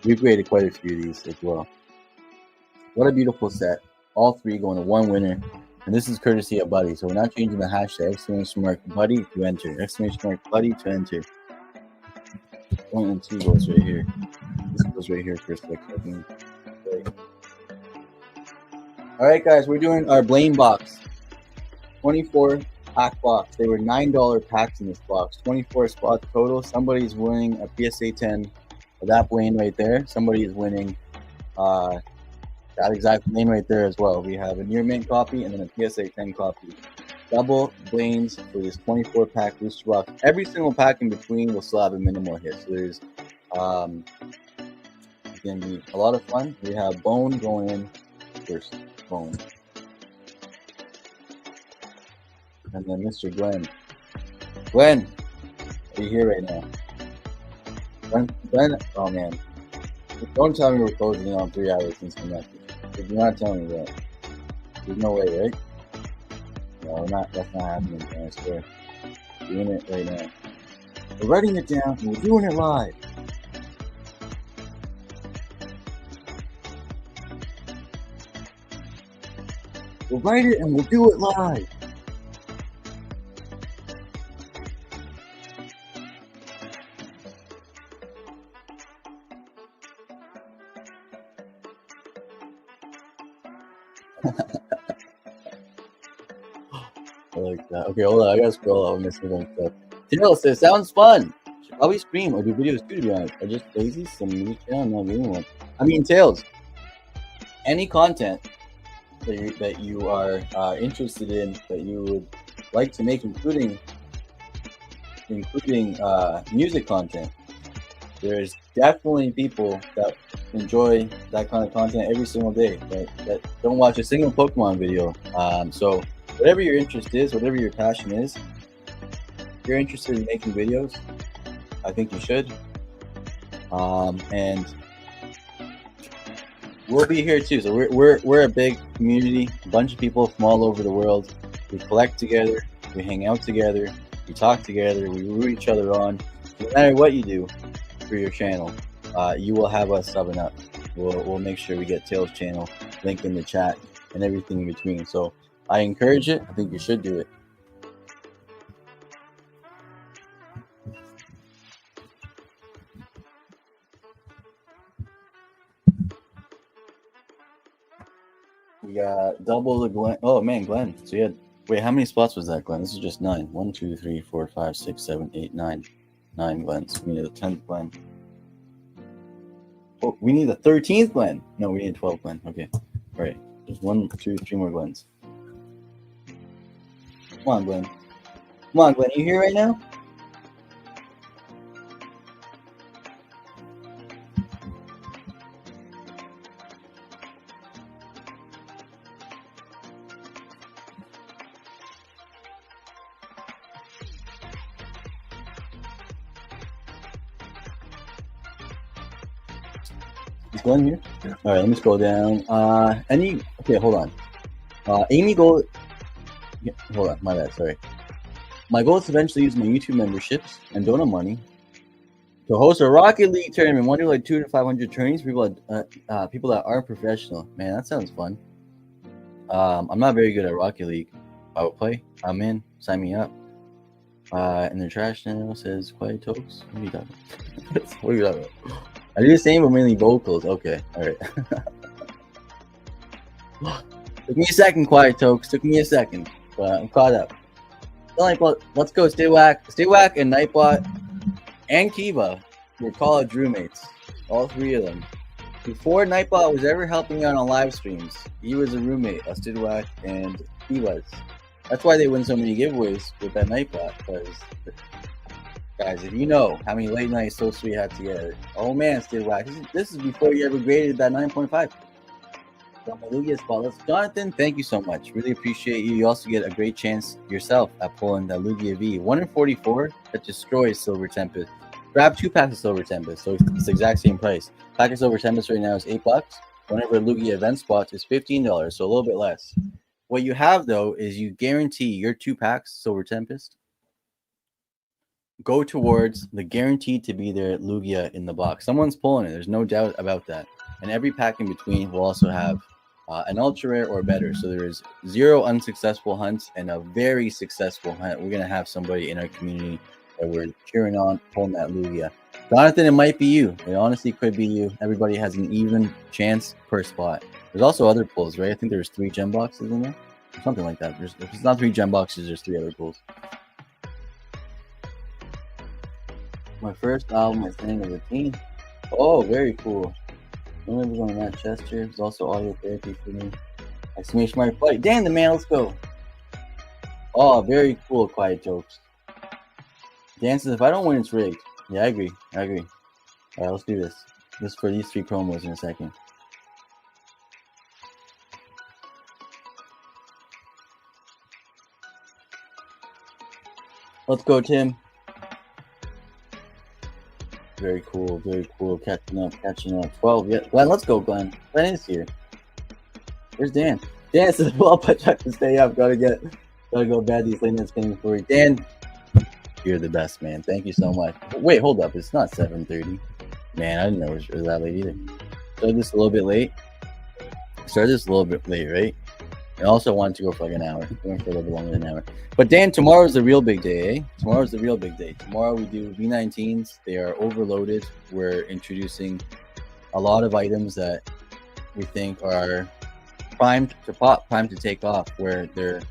We've graded quite a few of these as well. What a beautiful set. All three going to one winner. And this is courtesy of Buddy. So we're not changing the hashtag. Exclamation mark Buddy to enter. Exclamation mark Buddy to enter. 1 and 2 goes right here. This goes right here for a second. Alright guys, we're doing our Blaine box. 24 pack box. They were $9 packs in this box. 24 spots total. Somebody's winning a PSA 10 of that Blaine right there. Somebody is winning that exact Blaine right there as well. We have a near mint copy and then a PSA 10 copy. Double Blaines for this 24 pack booster box. Every single pack in between will still have a minimal hit. So there's it's gonna be a lot of fun. We have Bone going in first. Bone. And then Mr. Glenn. Glenn, are you here right now? Glenn, oh man. Don't tell me we're closing on 3 hours since we met. You're not telling me that. There's no way, right? No, we're not. That's not happening, man. I swear. We're doing it right now. We're writing it down and we're doing it live. We'll write it and we'll do it live. I like that. Okay, hold on. I gotta scroll up. I'm missing one stuff. Tino says, sounds fun. Should probably stream or do videos too, to be honest. I just lazy. Some music channel. I'm not doing one. I mean, Tails. Any content that you are interested in, that you would like to make, including music content. There's definitely people that enjoy that kind of content every single day that don't watch a single Pokemon video. So whatever your interest is, whatever your passion is, if you're interested in making videos, I think you should. And we'll be here too. So we're a big community, a bunch of people from all over the world. We collect together, we hang out together, we talk together, we root each other on. No matter what you do for your channel, you will have us subbing up. We'll make sure we get Tails' channel, link in the chat, and everything in between. So I encourage it. I think you should do it. We got double the Glenn. Oh man, Glenn. So you had, wait, how many spots was that, Glenn? This is just 9. 1, 2, 3, 4, 5, 6, 7, 8, 9. 9 Glens. We need a 10th Glen. Oh, we need a 13th Glen. No, we need 12 Glen. Okay. All right. There's 1, 2, 3 more Glens. Come on, Glenn. Come on, Glenn. Are you here right now? Is Glenn here? All right, let me scroll down. Okay, hold on. Amy Gold. Yeah, hold on, my bad. Sorry. My goal is to eventually use my YouTube memberships and donor money to host a Rocket League tournament. Want to do like 200 to 500 tourneys? People that aren't professional. Man, that sounds fun. I'm not very good at Rocket League. I would play. I'm in. Sign me up. And the trash channel says quiet talks. What are you talking about? What are you talking about? I do the same, but mainly vocals. Okay, all right. Took me a second, quiet tokes. Took me a second, but I'm caught up. Nightbot, let's go. Stay Whack, and Nightbot, and Kiva were college roommates. All 3 of them. Before Nightbot was ever helping out on live streams, he was a roommate of Stidwack and Kiva's. That's why they win so many giveaways with that Nightbot, because Guys, if you know how many late nights so sweet had together. Oh man, Steel Wax. This is before you ever graded that 9.5. Got my Lugia spotless. Jonathan, thank you so much. Really appreciate you. You also get a great chance yourself at pulling that Lugia V. 1 in 44 that destroys Silver Tempest. Grab 2 packs of Silver Tempest, so it's the exact same price. Pack of Silver Tempest right now is $8. Whenever Lugia event spots is $15, so a little bit less. What you have though is you guarantee your 2 packs Silver Tempest go towards the guaranteed to be there Lugia in the box. Someone's pulling it. There's no doubt about that. And every pack in between will also have an ultra rare or better. So there is 0 unsuccessful hunts and a very successful hunt. We're going to have somebody in our community that we're cheering on pulling that Lugia. Jonathan, it might be you. It honestly could be you. Everybody has an even chance per spot. There's also other pulls, right? I think there's 3 gem boxes in there. Something like that. If it's not 3 gem boxes, there's 3 other pulls. My first album is Thing of a Teen. Oh, very cool. Remember on that chest here. There's also audio therapy for me. Exclamation mark fight. Damn the man, let's go. Oh, very cool, Quiet Jokes. Dances, if I don't win, it's rigged. Yeah, I agree. Alright, let's do this. This is for these 3 promos in a second. Let's go, Tim. Very cool. Catching up. 12. Yeah, Glenn, let's go, Glenn. Glenn is here. Where's Dan? Dan says, well, but I can stay up. Gotta go bad these late nights coming for you. Dan, you're the best, man. Thank you so much. Wait, hold up. It's not 7:30. Man, I didn't know it was that late either. Started this a little bit late, right? I also wanted to go for like an hour. We went for a little bit longer than an hour. But Dan, tomorrow's the real big day, eh? Tomorrow's the real big day. Tomorrow we do V19s. They are overloaded. We're introducing a lot of items that we think are primed to pop, primed to take off, where their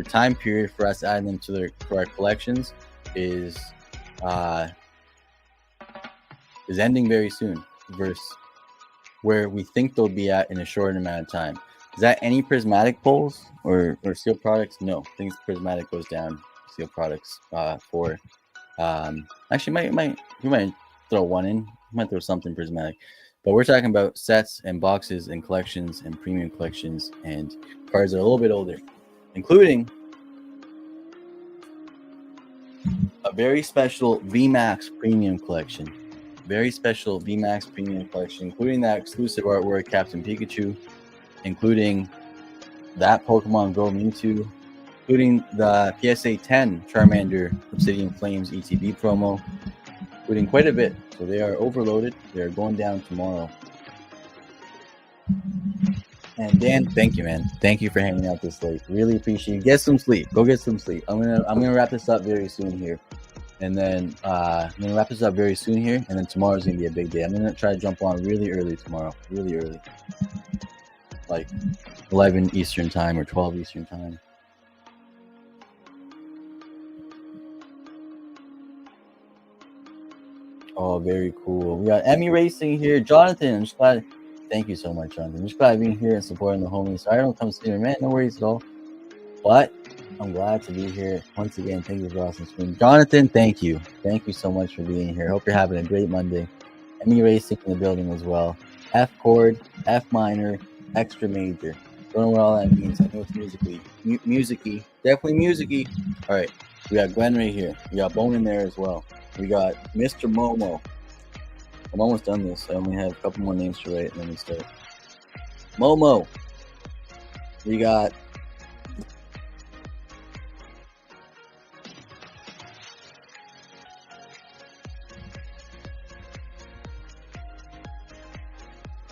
time period for us adding them to our collections is ending very soon, versus where we think they'll be at in a short amount of time. Is that any prismatic pulls or steel products? No. I think prismatic goes down. Steel products for actually we might throw one in. We might throw something prismatic. But we're talking about sets and boxes and collections and premium collections and cards that are a little bit older, including a very special VMAX premium collection. Very special VMAX premium collection, including that exclusive artwork Captain Pikachu, including that Pokemon Go Mewtwo, including the PSA 10 Charmander Obsidian Flames ETB promo, including quite a bit. So they are overloaded. They are going down tomorrow. And Dan, thank you, man. Thank you for hanging out this late. Really appreciate it. Get some sleep. Go get some sleep. I'm gonna wrap this up very soon here. And then I'm gonna wrap this up very soon here. And then tomorrow's gonna be a big day. I'm gonna try to jump on really early tomorrow. Really early. Like 11 Eastern time or 12 Eastern time. Oh, very cool. We got Emmy Racing here. Jonathan, I'm just glad. Thank you so much, Jonathan. I'm just glad being here and supporting the homies. Sorry I don't come sooner, man. No worries at all. But I'm glad to be here once again. Thank you for awesome stream. Jonathan, thank you. Thank you so much for being here. Hope you're having a great Monday. Emmy Racing in the building as well. F chord, F minor, extra major. Don't know what all that means. I know it's musically. Musicy. Definitely musicy. All right. We got Glenn right here. We got Bone in there as well. We got Mr. Momo. I'm almost done this. I only have a couple more names to write and then we start. Momo. We got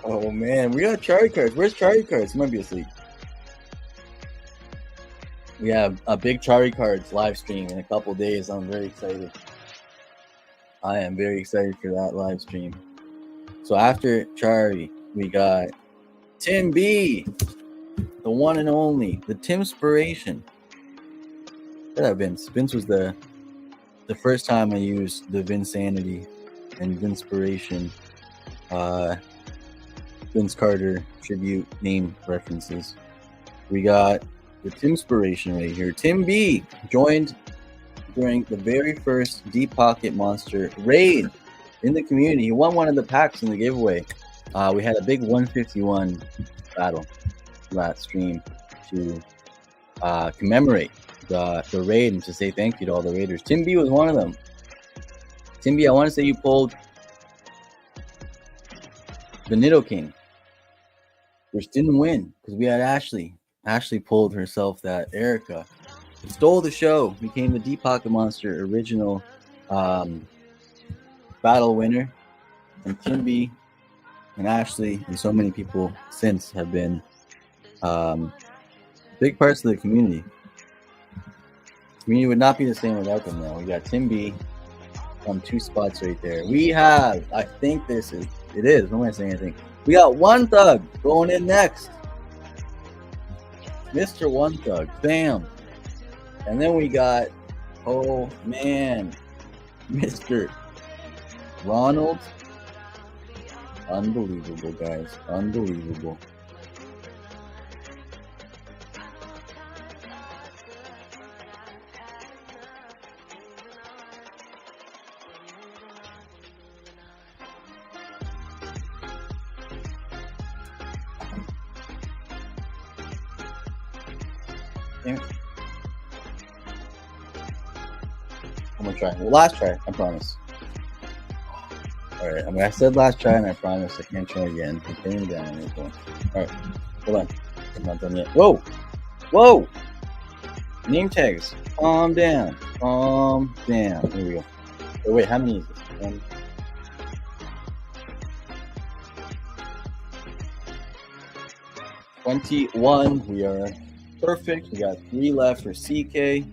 oh man, we got Charizard cards. Where's Charizard cards? He might be asleep. We have a big Charizard cards live stream in a couple days. I'm very excited. I am very excited for that live stream. So after Charizard, we got Tim B, the one and only, the Timspiration. Look at that, Vince. Vince was the first time I used the Vinsanity and Vinspiration Vince Carter tribute name references. We got the Timspiration right here. Tim B joined during the very first Deep Pocket Monster raid in the community. He won one of the packs in the giveaway. We had a big 151 battle that stream to commemorate the raid and to say thank you to all the raiders. Tim B was one of them. Tim B, I want to say you pulled the Nido King, which didn't win because we had Ashley. Ashley pulled herself that Erica. Stole the show, became the Deep Pocket Monster original battle winner. And Tim B and Ashley and so many people since have been big parts of the community. The community would not be the same without them now. We got Tim B on 2 spots right there. We have, I think it is, what am I saying anything? We got One Thug going in next. Mr. One Thug, bam. And then we got, oh man, Mr. Ronald. Unbelievable, guys. Unbelievable. Damn it. I'm gonna try. Well, last try, I promise. Alright, I said last try and I promise I can't try again. I'm putting down on this one. Alright, hold on. I'm not done yet. Whoa! Whoa! Name tags. Calm down. Calm down. Here we go. Oh, wait, how many is this? 21. We are perfect. We got 3 left for CK.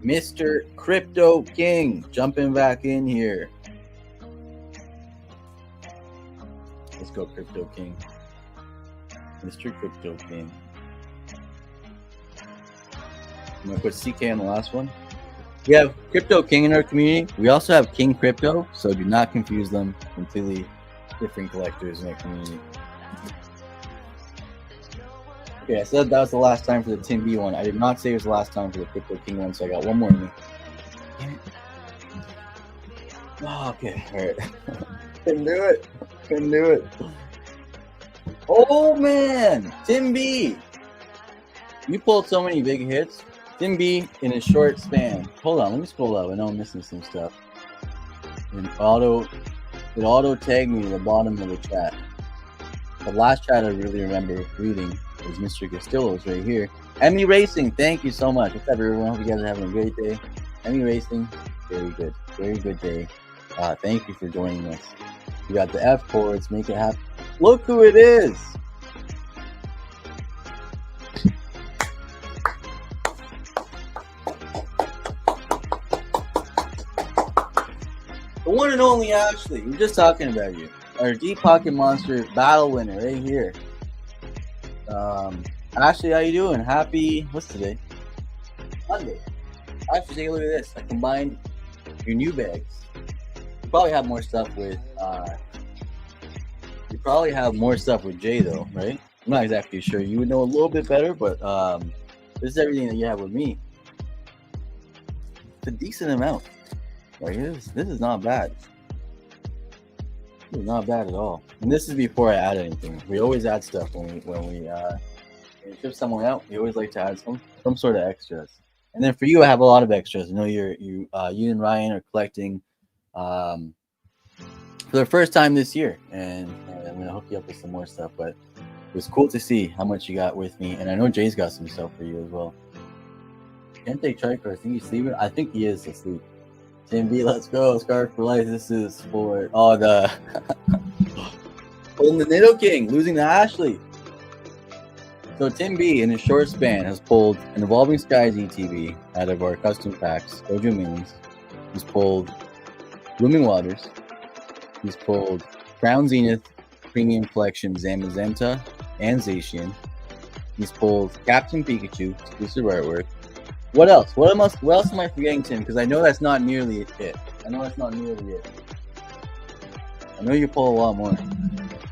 Mr. Crypto King jumping back in here. Let's go, Crypto King. Mr. Crypto King. I'm going to put CK on the last one. We have Crypto King in our community. We also have King Crypto, so do not confuse them. Completely different collectors in our community. Okay, I said that was the last time for the Tim B one. I did not say it was the last time for the Crypto King one, so I got one more in me. Damn it. Oh, okay, alright. Couldn't do it. Couldn't do it. Oh man, Tim B. You pulled so many big hits. Tim B in a short span. Hold on, let me scroll up. I know I'm missing some stuff. It auto tagged me to the bottom of the chat. The last chat I really remember reading was Mr. Castillo's right here. Emmy Racing, thank you so much. What's up, everyone? Hope you guys are having a great day. Emmy Racing, very good day. Thank you for joining us. We got the F chords, make it happen. Look who it is. The one and only Ashley. We're just talking about you. Our Deep Pocket Monster battle winner right here. Ashley, how you doing? Happy, what's today? Monday. Ashley, take a look at this. I combined your new bags. You probably have more stuff with Jay though, right? I'm not exactly sure. You would know a little bit better, but this is everything that you have with me. It's a decent amount. Right? This is not bad. This is not bad at all. And this is before I add anything. We always add stuff when we ship someone out. We always like to add some sort of extras. And then for you, I have a lot of extras. I know you and Ryan are collecting for the first time this year, and I'm gonna hook you up with some more stuff. But it was cool to see how much you got with me, and I know Jay's got some stuff for you as well. Can't take Triker. I think he's sleeping. I think he is asleep. Tim B, let's go. Scarf for life. This is for the pulling the Nido King, losing to Ashley. So Tim B, in a short span, has pulled an Evolving Skies ETB out of our custom packs, Dojo Minis. He's pulled Blooming Waters. He's pulled Crown Zenith Premium Collection Zamazenta and Zacian. He's pulled Captain Pikachu, exclusive artwork. What else? What else am I forgetting, Tim? Because I know that's not nearly it. I know you pull a lot more.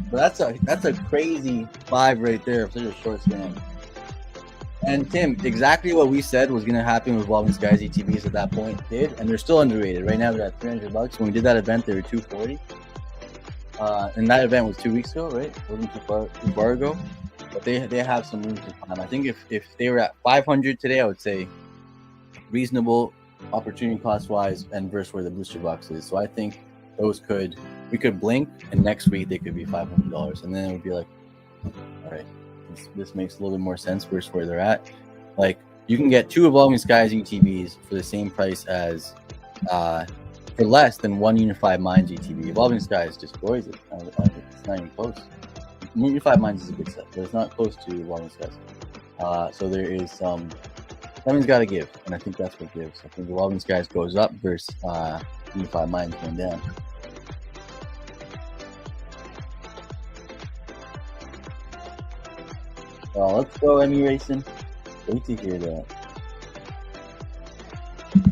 But that's a crazy 5 right there for such a short span. And Tim, exactly what we said was going to happen with Evolving Skies ETBs at that point did, and they're still underrated. Right now they're at $300. When we did that event, they were $240. And that event was 2 weeks ago, right? It wasn't too far ago. But they have some room to climb. I think if they were at 500 today, I would say reasonable opportunity cost wise and versus where the booster box is. So I think we could blink, and next week they could be $500, and then it would be like, all right, this makes a little bit more sense versus where they're at. Like, you can get 2 Evolving Skies ETBs for the same price as for less than 1 Unified Minds ETB. Evolving Skies destroys it. It's not even close. Unified Minds is a good set, but it's not close to Evolving Skies. So there is something's got to give, and I think that's what gives. I think Evolving Skies goes up versus Unified Minds going down. Let's go, Emmy Racing. Wait to hear that.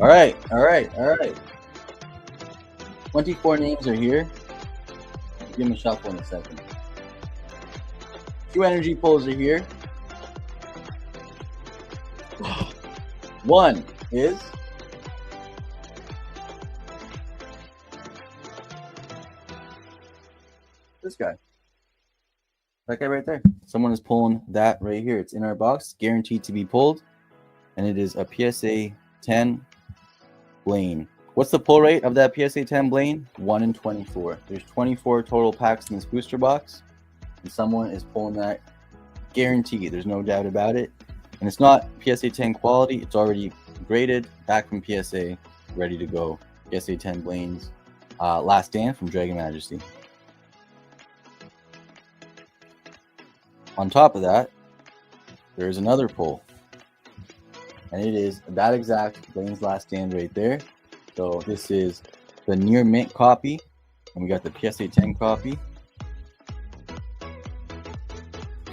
All right. 24 names are here. Give them a shuffle in a second. 2 energy pulls are here. One is this guy. That guy right there. Someone is pulling that right here. It's in our box, guaranteed to be pulled, and it is a PSA 10 Blaine. What's the pull rate of that PSA 10 Blaine? 1 in 24. There's 24 total packs in this booster box, and someone is pulling that guaranteed. There's no doubt about it. And it's not PSA 10 quality. It's already graded, back from PSA, ready to go. PSA 10 Blaine's Last Stand from Dragon Majesty. On top of that, there is another pull, and it is that exact Blaine's Last Stand right there. So this is the near mint copy, and we got the PSA 10 copy.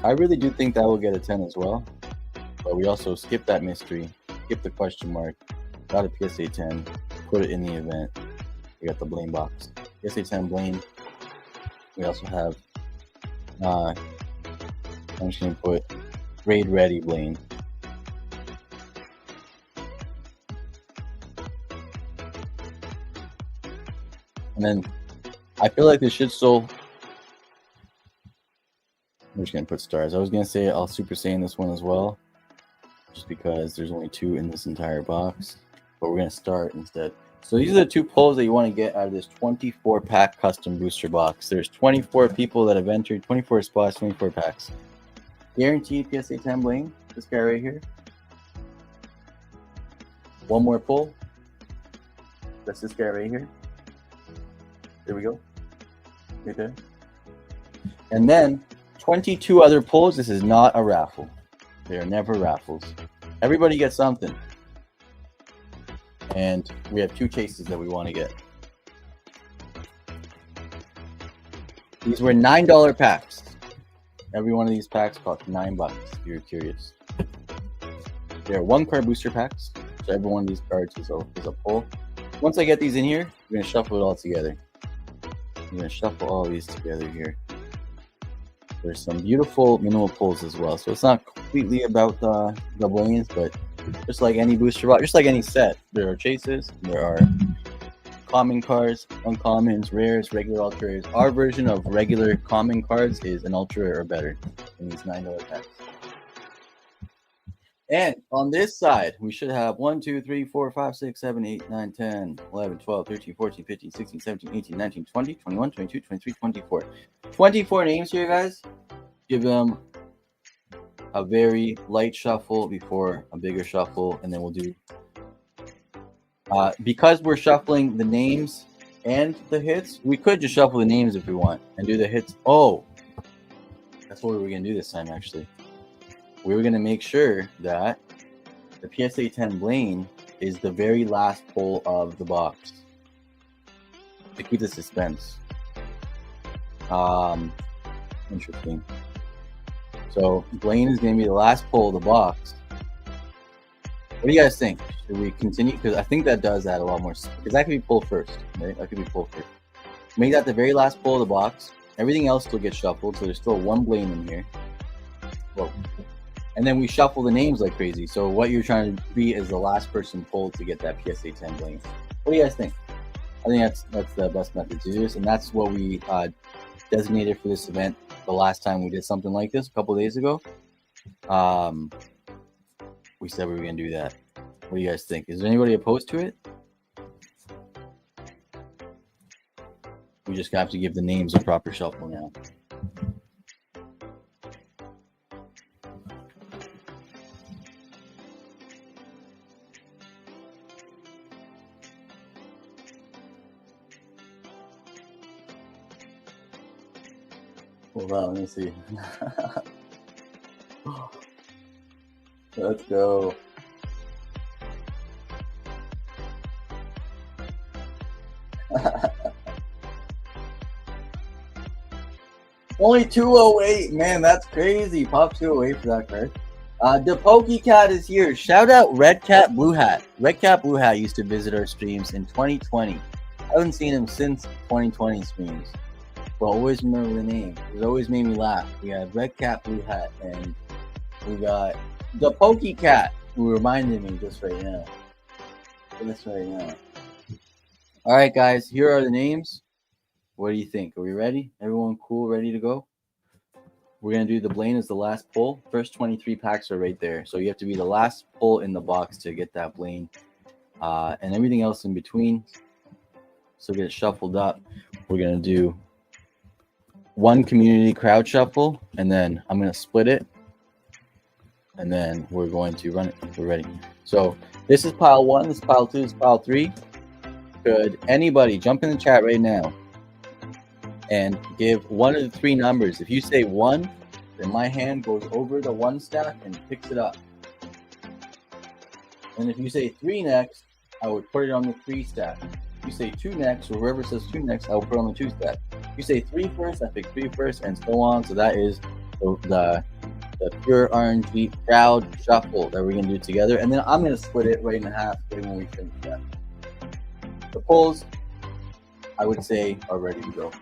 I really do think that will get a 10 as well, but we also skipped that mystery, skipped the question mark, got a PSA 10, put it in the event. We got the Blaine box. PSA 10 Blaine. We also have I'm just going to put grade ready Blaine. And then I feel like this should still. I'm just going to put stars. I was going to say I'll Super Saiyan this one as well, just because there's only 2 in this entire box. But we're going to start instead. So these are the 2 pulls that you want to get out of this 24-pack custom booster box. There's 24 people that have entered, 24 spots, 24 packs. Guaranteed PSA 10 Blaine, this guy right here. One more pull. That's this guy right here. There we go. Right there. And then 22 other pulls. This is not a raffle. They are never raffles. Everybody gets something. And we have 2 chases that we want to get. These were $9 packs. Every one of these packs cost $9 if you're curious. They are 1-card booster packs, so every one of these cards is a pull. Once I get these in here, we're going to shuffle it all together. I'm going to shuffle all these together here. There's some beautiful minimal pulls as well, so it's not completely about the Blaines, but just like any booster box, just like any set, there are chases, there are common cards, uncommons, rares, regular ultras. Our version of regular common cards is an ultra or better in these $9 packs. And on this side, we should have 1, 2, 3, 4, 5, 6, 7, 8, 9, 10, 11, 12, 13, 14, 15, 16, 17, 18, 19, 20, 21, 22, 23, 24. 24 names here, guys. Give them a very light shuffle before a bigger shuffle, and then we'll do because we're shuffling the names and the hits, we could just shuffle the names if we want and do the hits. Oh, that's what we were going to do this time, actually. We were going to make sure that the PSA 10 Blaine is the very last pull of the box to keep the suspense. Interesting. So Blaine is going to be the last pull of the box. What do you guys think? Should we continue? Because I think that does add a lot more. Because that could be pulled first, right? That could be pulled first. Make that the very last pull of the box. Everything else still gets shuffled, so there's still 1 Blaine in here. Well, and then we shuffle the names like crazy. So what you're trying to be is the last person pulled to get that PSA 10 Blaine. What do you guys think? I think that's the best method to do this, and that's what we designated for this event the last time we did something like this a couple days ago. We said we were gonna do that. What do you guys think? Is there anybody opposed to it? We just have to give the names a proper shuffle now. Hold on, let me see. Let's go. Only 208, man, that's crazy. Pop 208 for that card. The PokeCat is here. Shout out Red Cat Blue Hat. Red Cat Blue Hat used to visit our streams in 2020. I haven't seen him since 2020 streams, but always remember the name. It always made me laugh. We have Red Cat Blue Hat, and we got the PokeCat, who reminded me just right now. All right, guys, here are the names. What do you think? Are we ready? Everyone cool, ready to go? We're going to do the Blaine as the last pull. First 23 packs are right there. So you have to be the last pull in the box to get that Blaine. And everything else in between. So get it shuffled up. We're going to do one community crowd shuffle. And then I'm going to split it. And then we're going to run it. We're ready. So this is pile 1. This is pile 2. This is pile 3. Could anybody jump in the chat right now and give one of the 3 numbers? If you say 1, then my hand goes over the 1 stack and picks it up. And if you say 3 next, I would put it on the 3 stack. If you say 2 next, or whoever says 2 next, I will put it on the 2 stack. If you say 3 first, I pick 3 first, and so on. So that is the pure RNG crowd shuffle that we're going to do together. And then I'm going to split it right in half right when we finish that. The pulls, I would say, are ready to go.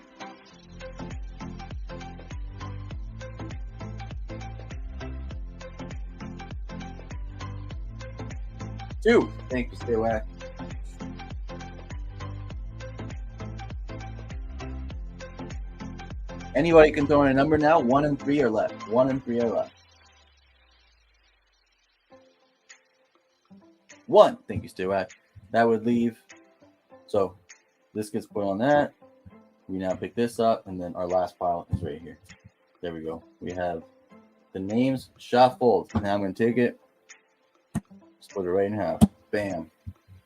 Two. Thank you, stay away. Anybody can throw in a number now. 1 and 3 are left. 1 and 3 are left. 1. Thank you, stay away. That would leave. So this gets put on that. We now pick this up, and then our last pile is right here. There we go. We have the names shuffled. Now I'm going to take it, split it right in half. Bam.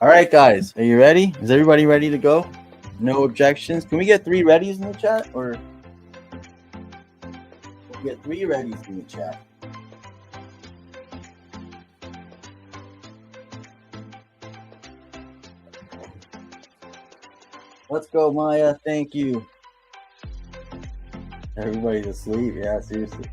All right, guys. Are you ready? Is everybody ready to go? No objections? Can we get 3 readies in the chat? Or we get 3 readies in the chat? Let's go, Maya. Thank you. Everybody's asleep. Yeah, seriously.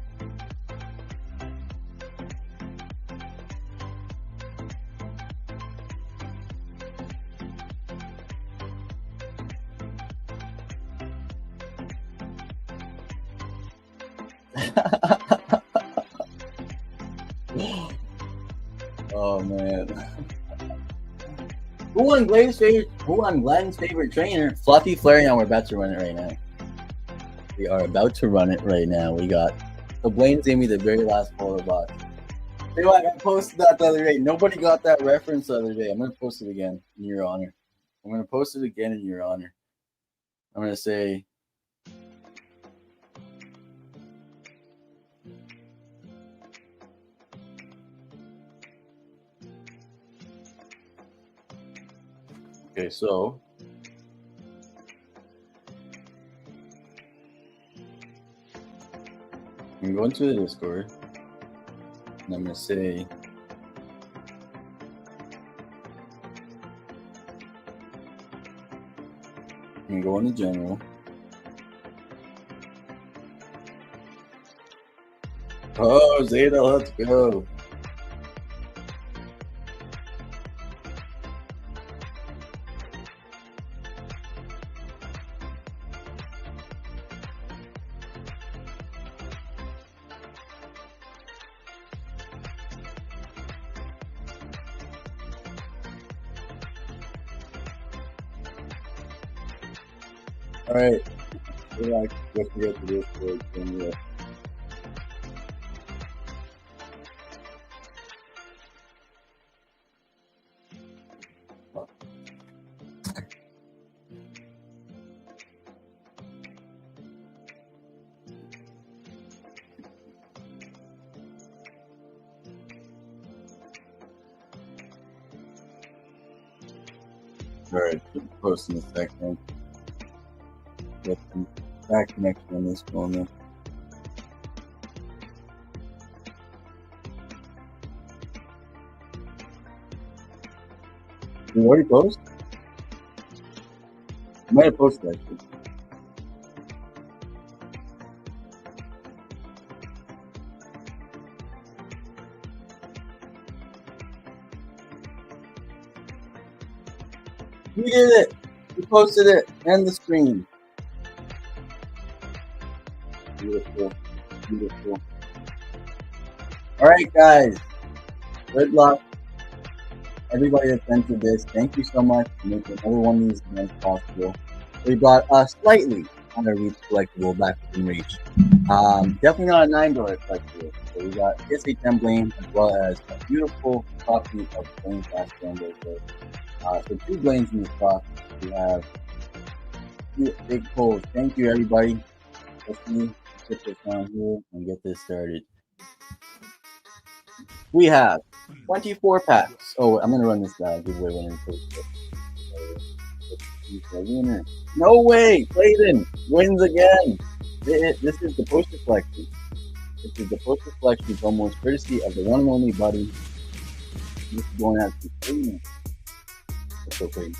Oh man. Who won Glenn's favorite trainer? Fluffy Flareon. We're about to run it right now. We are about to run it right now. We got the Blaine's gave me the very last pull of the box. You know what? I posted that the other day. Nobody got that reference the other day. I'm gonna post it again in your honor. I'm gonna post it again in your honor. I'm gonna say okay, so I'm going to the Discord and I'm going to say I'm going to go into general. Oh, Zeta, let's go. All right. We're like, let's get to this for January. All right, post in a second. Get some back connection on this phone now. You already post? I might have posted actually. We did it! We posted it and the screen. Beautiful. Beautiful. Alright guys. Good luck. Everybody that entered this, thank you so much for making another one of these events possible. We got a slightly under reach collectible back within reach. Definitely not a $9 collectible. So we got PSA 10 Blame as well as a beautiful copy of Blame Fast Rambo. So 2 Blames in this box. We have 2 big pulls. Thank you everybody. Let's see, put this on here and get this started. We have 24 packs. Oh, I'm gonna run this giveaway winner. Winner. No way! Clayton wins again. This is the poster collection. This is the poster collection almost courtesy of the one and only Buddy. This is going out to Clayton. That's okay.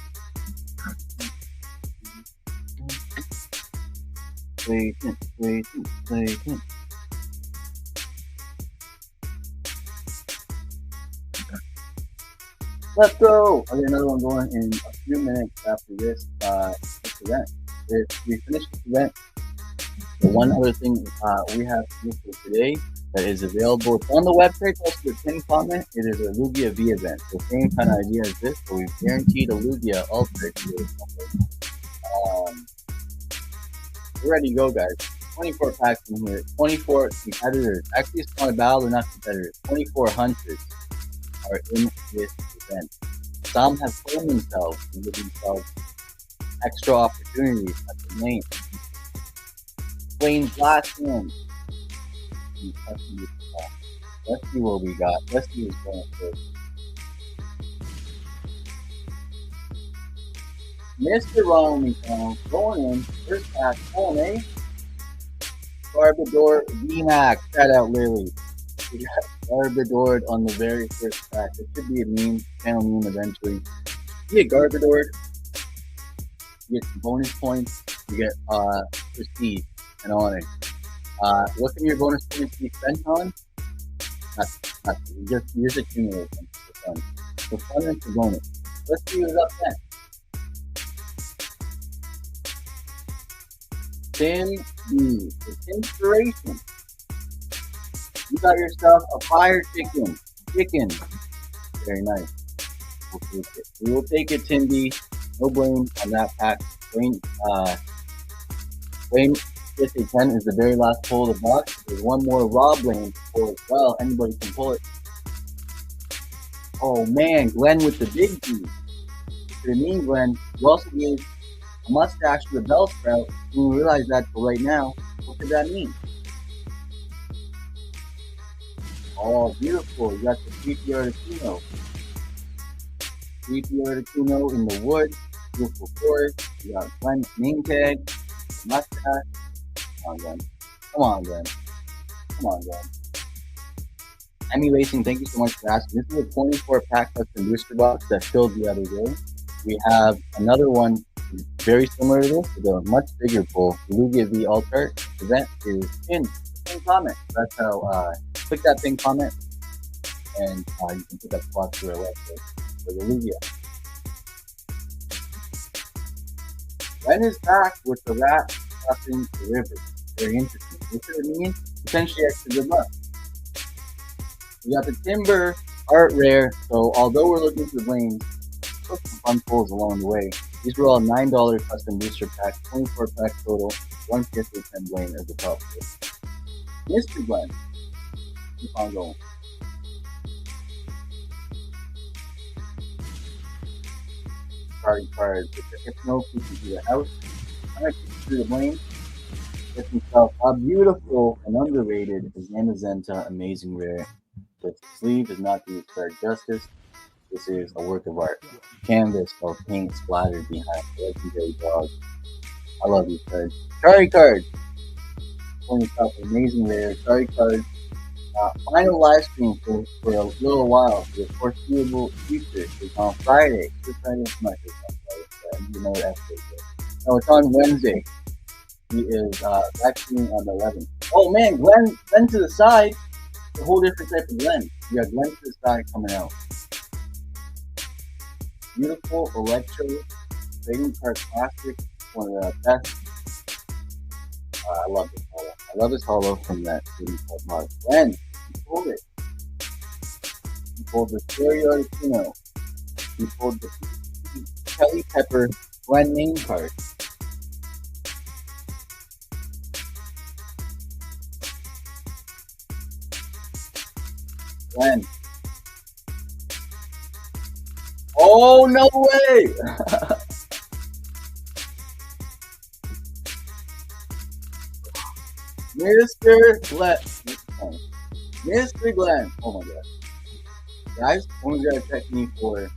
Clayton. Let's go! I'll get another one going in a few minutes after this event. If we finish this event, the one other thing we have for today that is available, it's on the website, also the pinned comment, it is a Lugia V event. So same kind of idea as this, but we've guaranteed a Lugia Ultra here. We're ready to go, guys. 24 packs in here, 24 competitors. Actually, it's not a battle, they're not competitors. 24 hunters are in this event. Some have told themselves to give themselves extra opportunities at the lane. Blaine's last one. Let's see what we got. Let's see what's going first. Mr. Romney going in. First pack, pulling a Garbador VMAX. Shout out Lily. We got Garbador on the very first pack. It should be a meme, channel meme eventually. You get Garbador, you get some bonus points, you get prestige and honor. What can your bonus points be spent on? Nothing. You just accumulate them for fun. For fun and for bonus. Let's see who's up next. Tim B. It's inspiration. You got yourself a fire chicken. Very nice. We'll take it. We will take it, Tim B. No blame on that pack. Blame PSA 10 is the very last pull of the box. There's one more raw blame to pull as well. Anybody can pull it. Oh man, Glenn with the big G. To me, Glenn, you also gave a mustache to the bell sprout. You realize that for right now. What does that mean? Oh, beautiful. You got the creepy Articuno. Creepy Articuno in the wood. Beautiful forest. You got Glenn's name tag. Mustache. Come on, Glenn. Emmy Racing, thank you so much for asking. This is a 24 pack custom booster box that filled the other day. We have another one very similar to this with a much bigger pull. The Lugia V Ultra event is pinned comment. That's how click that pinned comment and you can put that spot to our website for the Lugia. Glenn is back with the rat crossing the river. Very interesting. What does it mean? Potentially extra good luck. We got the Timber Art Rare, so although we're looking for Blaine, took some fun pulls along the way. These were all $9 custom booster packs, 24 packs total, one PSA 10 Blaine as the top four. Mr. Glenn, keep on going. Card with the Hypno features to the house. I'm going to keep through the Blaine. Get himself a beautiful and underrated Zamazenta Amazing Rare. The sleeve does not do its card justice. This is a work of art. Canvas of paint splattered behind the legendary dog. I love these cards. Sorry card. Pulling yourself an amazing rare. Sorry card. Final live stream for a little while. The foreseeable future is on Friday. This Friday is my another episode. No, it's on Wednesday. He is vaccinating on the 11th. Oh man, Glenn to the side. A whole different type of Glenn. You got Glenn to the side coming out. Beautiful electro trading card classic. One of the best. I love this holo. I love this holo from that trading card model. Glenn, he pulled it. He pulled the Stereo Latino. He pulled the Kelly Pepper Glenn name card. Glenn. Oh, no way! Mr. Glenn. Mr. Glenn. Oh my god. Guys, someone's got to check me for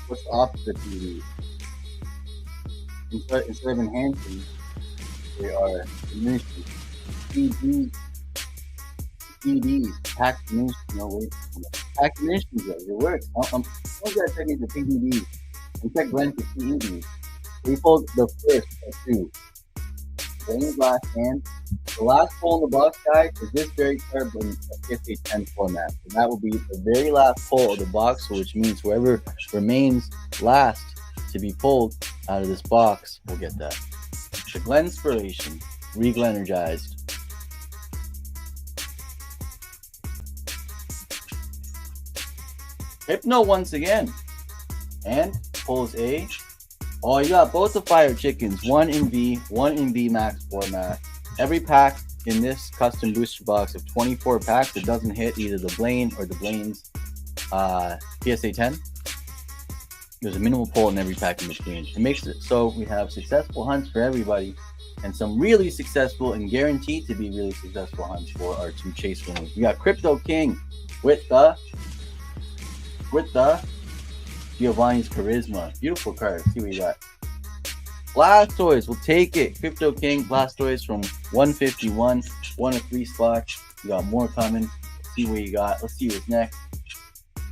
what's the opposite of PD. Instead of enhancing, they are diminishing. PDs, pack diminishing. No, wait. Pack diminishing, guys. It works. Someone's got to check me for PDs and check Glenn for PEDs. We pulled the first of two. Blaine last hand. The last pull in the box, guys, is this very card in a PSA 10 format. And that will be the very last pull of the box, which means whoever remains last to be pulled out of this box will get that. The Glenspiration, re-Glenergized. Hypno once again. And pulls a. Oh, you got both the Fire Chickens, one in V, one in V Max format. Every pack in this custom booster box of 24 packs, it doesn't hit either the Blaine or the Blaine's PSA 10. There's a minimal pull in every pack in between. It makes it so we have successful hunts for everybody and some really successful and guaranteed to be really successful hunts for our two chase winners. We got Crypto King with the Giovanni's Charisma. Beautiful card. Let's see what you got. Blastoise, we'll take it. Crypto King, Blastoise from 151. One of three spots. You got more coming. Let's see what you got. Let's see what's next.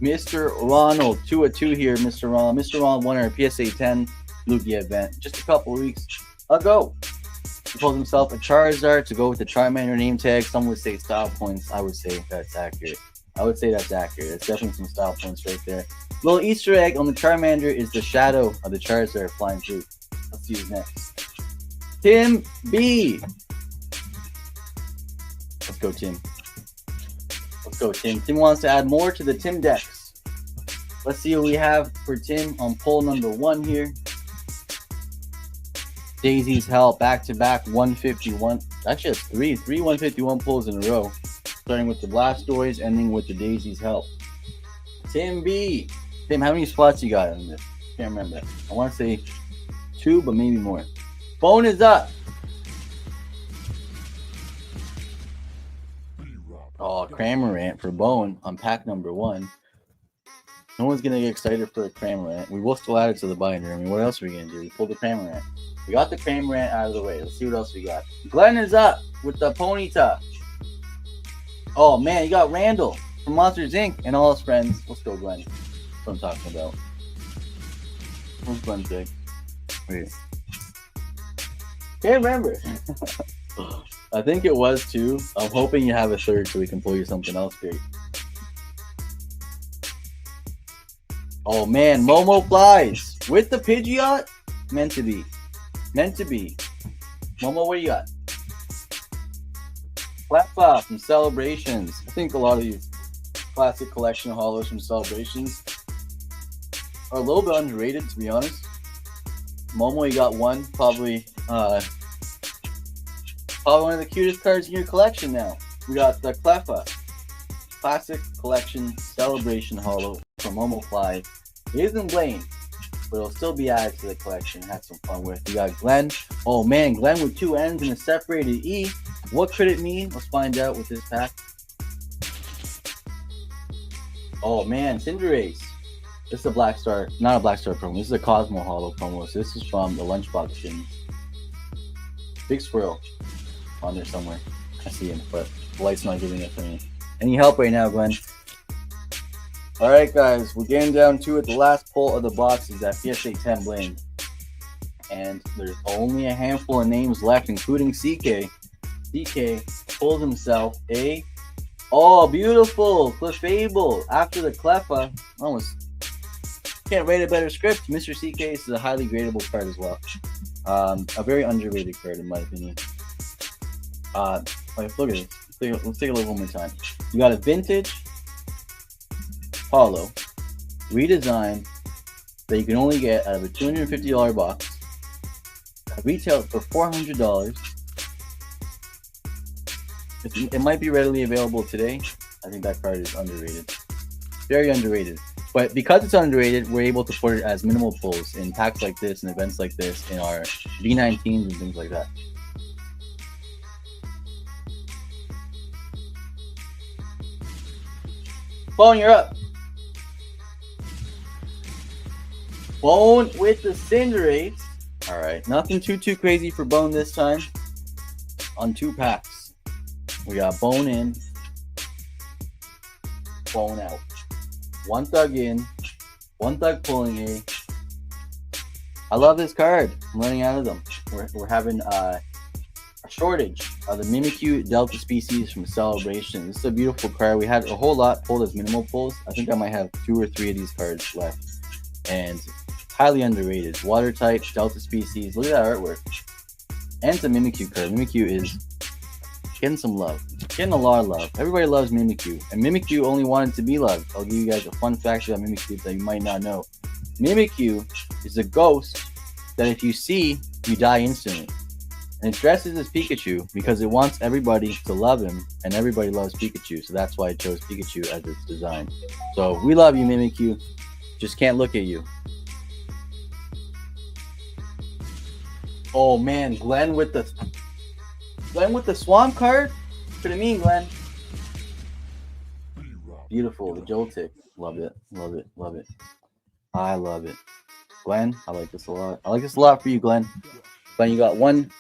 Mr. Ronald, 2 of 2 here, Mr. Ronald. Mr. Ronald won our PSA 10 Lugia event just a couple weeks ago. He pulled himself a Charizard to go with the Charmander name tag. Some would say style points. I would say that's accurate. It's definitely some style points right there. Little Easter egg on the Charmander is the shadow of the Charizard flying through. Let's see who's next. Tim B. Let's go, Tim. Tim wants to add more to the Tim decks. Let's see what we have for Tim on poll number 1 here. Daisy's Hell, back-to-back 151. Actually, that's three 151 pulls in a row. Starting with the Blastoise, ending with the Daisy's Help. Tim B. Tim, how many spots you got on this? Can't remember. I want to say 2, but maybe more. Phone is up. Oh, Cramorant for Bone on pack number 1. No one's going to get excited for the Cramorant. We will still add it to the binder. I mean, what else are we going to do? We pulled the Cramorant. We got the Cramorant out of the way. Let's see what else we got. Glenn is up with the Ponyta. Oh, man, you got Randall from Monsters, Inc. and all his friends. Let's go, Glenn. That's what I'm talking about. Where's Glenn's big? Wait. Can't remember. I think it was 2. I'm hoping you have a 3rd so we can pull you something else great. Oh, man, Momo Flies with the Pidgeot. Meant to be. Momo, what do you got? Flap from Celebrations. I think a lot of these classic collection holos from Celebrations are a little bit underrated, to be honest. Momo, you got one. Probably one of the cutest cards in your collection now. We got the Cleffa Classic Collection Celebration Holo from Momo Fly. It isn't Blaine, but it'll still be added to the collection. Have some fun with. We got Glenn. Oh man, Glenn with 2 N's and a separated E. What could it mean? Let's find out with this pack. Oh man, Cinderace. This is a Black Star, not a Black Star promo. This is a Cosmo Holo promo. So this is from the Lunchbox Skins. Big Squirrel on there somewhere. I see him, but the light's not giving it to me. Any help right now, Glenn? All right, guys, we're getting down to it. The last pull of the box is that PSA 10 Blaine. And there's only a handful of names left, including CK. CK pulls himself a, oh, beautiful Clefable after the Cleffa. Almost can't write a better script. Mr. CK is a highly gradable card as well. A very underrated card, in my opinion. Look at this. Let's take a look one more time. You got a vintage Holo redesign that you can only get out of a $250 box. Retailed for $400. It might be readily available today. I think that card is underrated. Very underrated. But because it's underrated, we're able to put it as minimal pulls in packs like this and events like this in our V19s and things like that. Bone, you're up. Bone with the Cinderace. All right, nothing too crazy for Bone this time. On 2 packs, we got Bone in, Bone out. 1 Thug in, 1 Thug pulling a. I love this card. I'm running out of them. We're having a shortage of the Mimikyu Delta species from Celebration. This is a beautiful card. We had a whole lot pulled as minimal pulls. I think I might have 2 or 3 of these cards left. And highly underrated. Water type, Delta species. Look at that artwork. And it's a Mimikyu card. Mimikyu is getting some love. Getting a lot of love. Everybody loves Mimikyu. And Mimikyu only wanted to be loved. I'll give you guys a fun fact about Mimikyu that you might not know. Mimikyu is a ghost that if you see, you die instantly. And it dresses as Pikachu because it wants everybody to love him, and everybody loves Pikachu, so that's why it chose Pikachu as its design. So we love you, Mimikyu. Just can't look at you. Oh man, Glenn with the Swamp card? What do you mean, Glenn? Beautiful, the Joltik. Love it, love it, love it. I love it. Glenn, I like this a lot. I like this a lot for you, Glenn. Glenn, you got one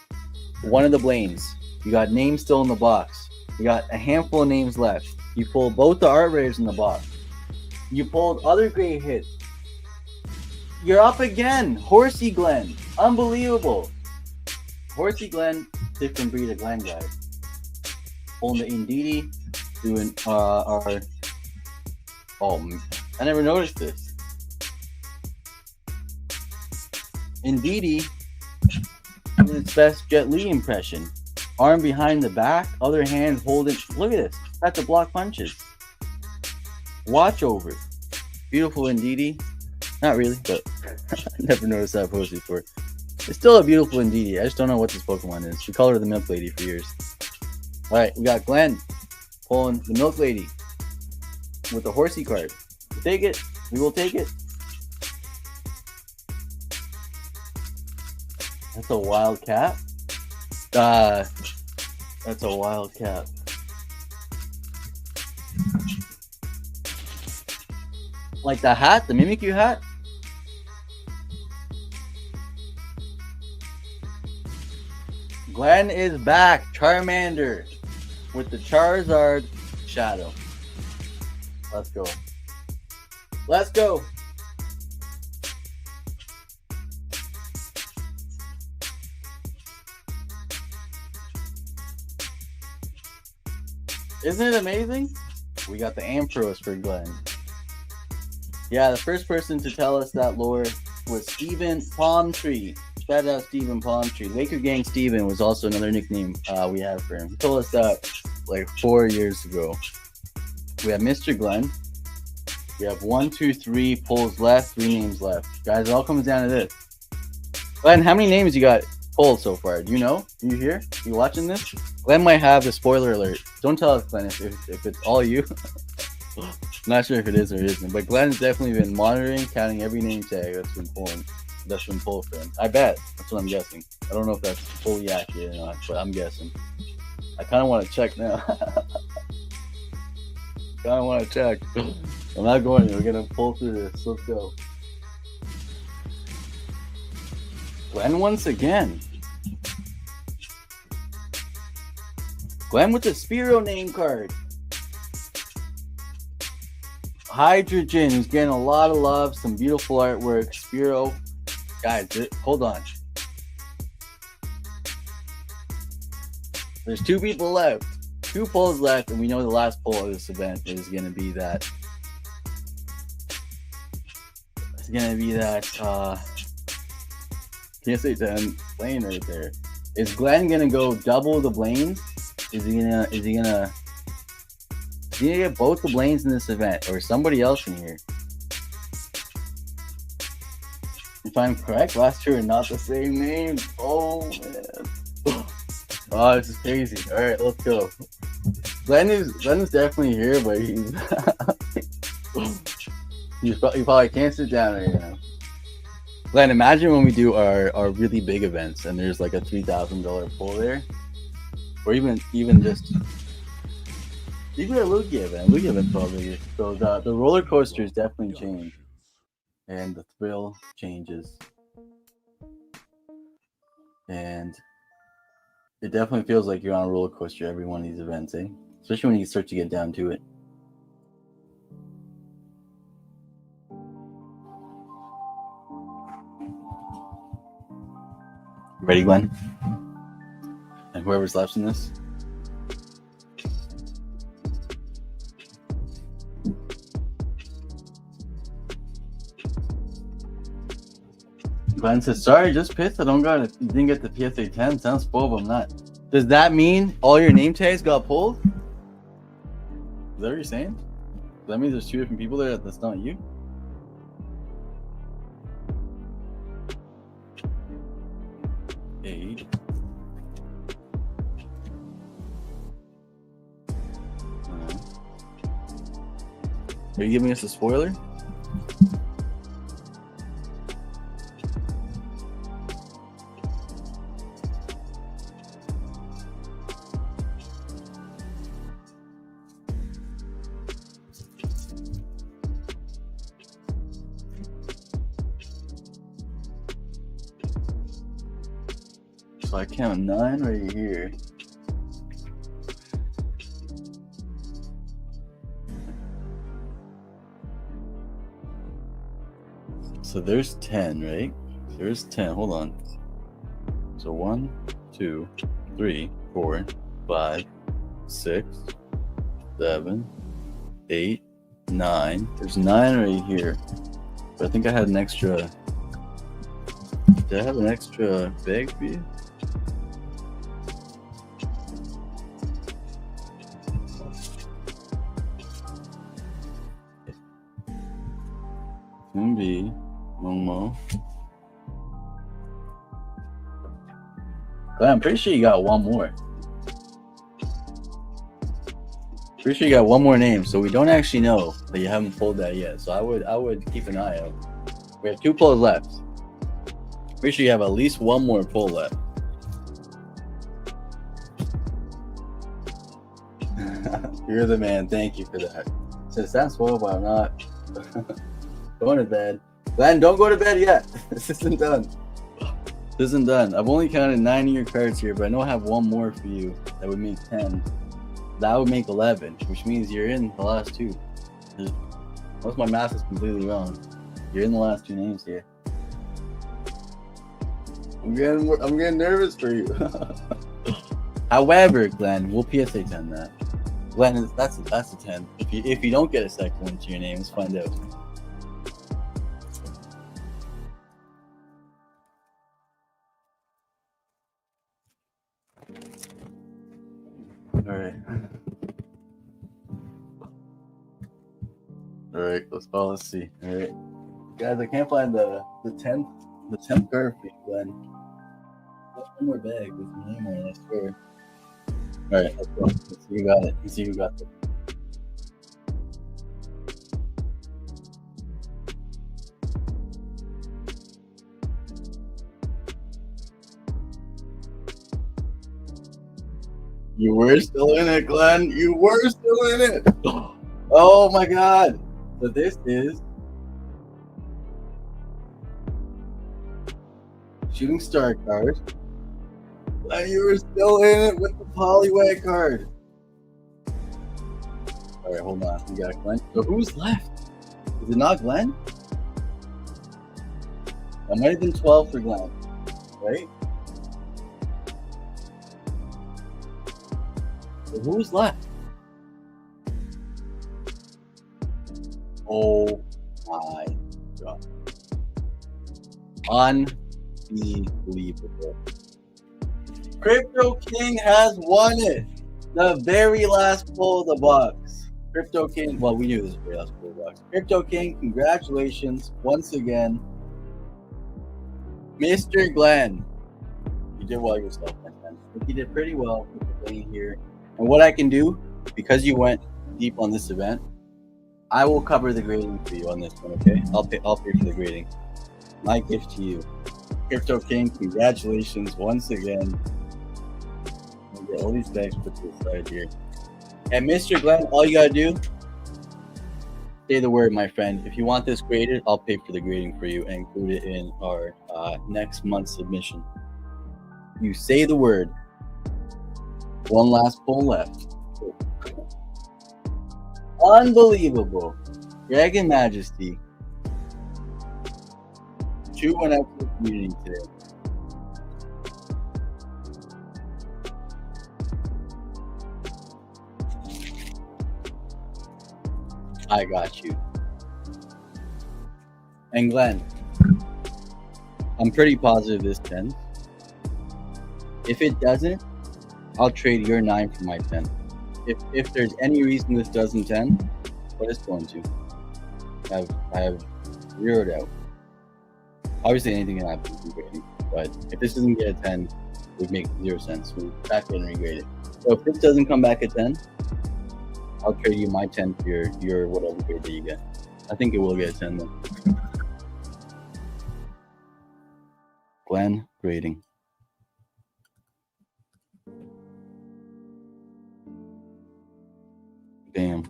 of the Blaines. You got names still in the box. You got a handful of names left. You pulled both the art rares in the box. You pulled other great hits. You're up again. Horsey Glenn. Unbelievable. Horsey Glenn, different breed of Glenn guys. Pulling the Indeedee. Doing our... Oh, I never noticed this. Indeedee doing its best Jet Li impression. Arm behind the back, other hand holding. Look at this. That's to block punches. Watch over. Beautiful Indeedee. Not really, but I never noticed that pose before. It's still a beautiful Indeedee. I just don't know what this Pokemon is. We called her the Milk Lady for years. Alright, we got Glenn pulling the Milk Lady with the Horsey card. We'll take it. We will take it. That's a wild cat. That's a wild cat. Like the hat, the Mimikyu hat. Glenn is back. Charmander with the Charizard Shadow. Let's go. Let's go. Isn't it amazing? We got the Ampharos for Glenn. Yeah, the first person to tell us that lore was Steven Palmtree. Shout out Steven Palmtree. Laker Gang Steven was also another nickname we had for him. He told us that like 4 years ago. We have Mr. Glenn. We have 1, 2, 3 pulls left, 3 names left. Guys, it all comes down to this. Glenn, how many names you got pulled so far? Do you know? You here? You watching this? Glenn might have the spoiler alert. Don't tell us, Glenn, if it's all you. Not sure if it is or isn't, but Glenn's definitely been monitoring, counting every name tag that's been pulled for him. I bet. That's what I'm guessing. I don't know if that's fully accurate or not, but I'm guessing. I kind of want to check now. I want to check. I'm not going. We're gonna pull through this. Let's go. Glenn once again. Glenn with the Spiro name card. Hydrogen is getting a lot of love. Some beautiful artwork. Spiro. Guys, hold on. There's 2 people left. 2 polls left, and we know the last poll of this event is going to be that. It's going to be that PSA 10 Blaine right there. Is Glenn going to go double the Blaines? Is he gonna get both the Blaines in this event, or somebody else in here? If I'm correct, last 2 are not the same name. Oh man. Oh, this is crazy. All right, let's go. Glenn is definitely here, but he probably can't sit down right now. Glenn, imagine when we do our really big events and there's like a $3,000 pull there, or even just a Lugia event. Lugia event probably. So the roller coasters definitely change, and the thrill changes, and it definitely feels like you're on a roller coaster every one of these events, eh? Especially when you start to get down to it. Ready, Glenn? And whoever's left in this? Glenn says, sorry, just pissed. I don't got it. You didn't get the PSA 10. Sounds spoiled, I'm not. Does that mean all your name tags got pulled? Is that what you're saying? Does that mean there's 2 different people there that's not you? Eight. Are you giving us a spoiler? So I count 9 right here. So there's 10, right? There's 10. Hold on. So 1, 2, 3, 4, 5, 6, 7, 8, 9. There's 9 right here. But I think I had an extra. Did I have an extra bag for you? Be Momo. I'm pretty sure you got one more. Pretty sure you got one more name, so we don't actually know that you haven't pulled that yet. So I would keep an eye out. We have 2 pulls left. Pretty sure you have at least one more pull left. You're the man. Thank you for that. Since that's spoiled, but I'm not. Going to bed. Glenn, don't go to bed yet. This isn't done. This isn't done. I've only counted 9 of your cards here, but I know I have one more for you. That would make 10. That would make 11, which means you're in the last 2. Unless my math is completely wrong. You're in the last 2 names here. I'm getting nervous for you. However, Glenn, we'll PSA 10 that. Glenn, that's a 10. If you don't get a second one to your name, let's find out. All right, let's see. All right, guys, I can't find the 10th the 10th card for you, Glenn. One more bag with your name on it, I swear. Alright, let's go. Let's see who got it. Let's see who got it. You were still in it, Glenn. You were still in it. Oh my god. So this is Shooting Star card. And you were still in it with the Poliwag card. Alright, hold on. We got Glenn. So who's left? Is it not Glenn? That might have been 12 for Glenn, right? So who's left? Oh my god. Unbelievable. Crypto King has won it. The very last pull of the box. Crypto King, well, we knew this was the very last pull of the box. Crypto King, congratulations once again. Mr. Glenn, you did well yourself, my friend. I think you did pretty well with playing here. And what I can do, because you went deep on this event, I will cover the grading for you on this one, okay? I'll pay for the grading. My gift to you. Crypto King, congratulations once again. I'll get all these bags put to the side here. And Mr. Glenn, all you gotta do, say the word, my friend. If you want this graded, I'll pay for the grading for you and include it in our next month's submission. You say the word. One last pull left. Unbelievable. Dragon Majesty. 2-1 out to the community today. I got you. And Glenn, I'm pretty positive this 10. If it doesn't, I'll trade your 9 for my 10. If there's any reason this doesn't 10, what is going to? I have zeroed out. Obviously, anything can happen, but if this doesn't get a 10, it would make 0 sense. We'll back in and regrade it. So if this doesn't come back at 10, I'll trade you my 10 for your whatever grade that you get. I think it will get a 10 though. Glenn grading. Damn.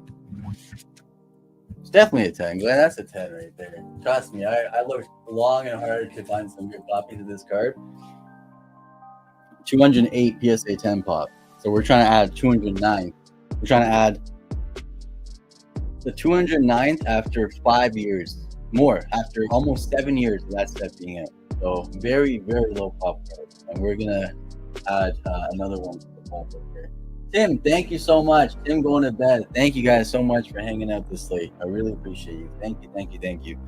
It's definitely a 10. Glenn, that's a 10 right there. Trust me, I looked long and hard to find some good copies of this card. 208 PSA 10 pop. So we're trying to add 209. We're trying to add the 209th after 5 years. More, after almost 7 years of that set being out. So very, very low pop card. And we're going to add another one to the pop here. Tim, thank you so much. Tim going to bed. Thank you guys so much for hanging out this late. I really appreciate you. Thank you, thank you, thank you.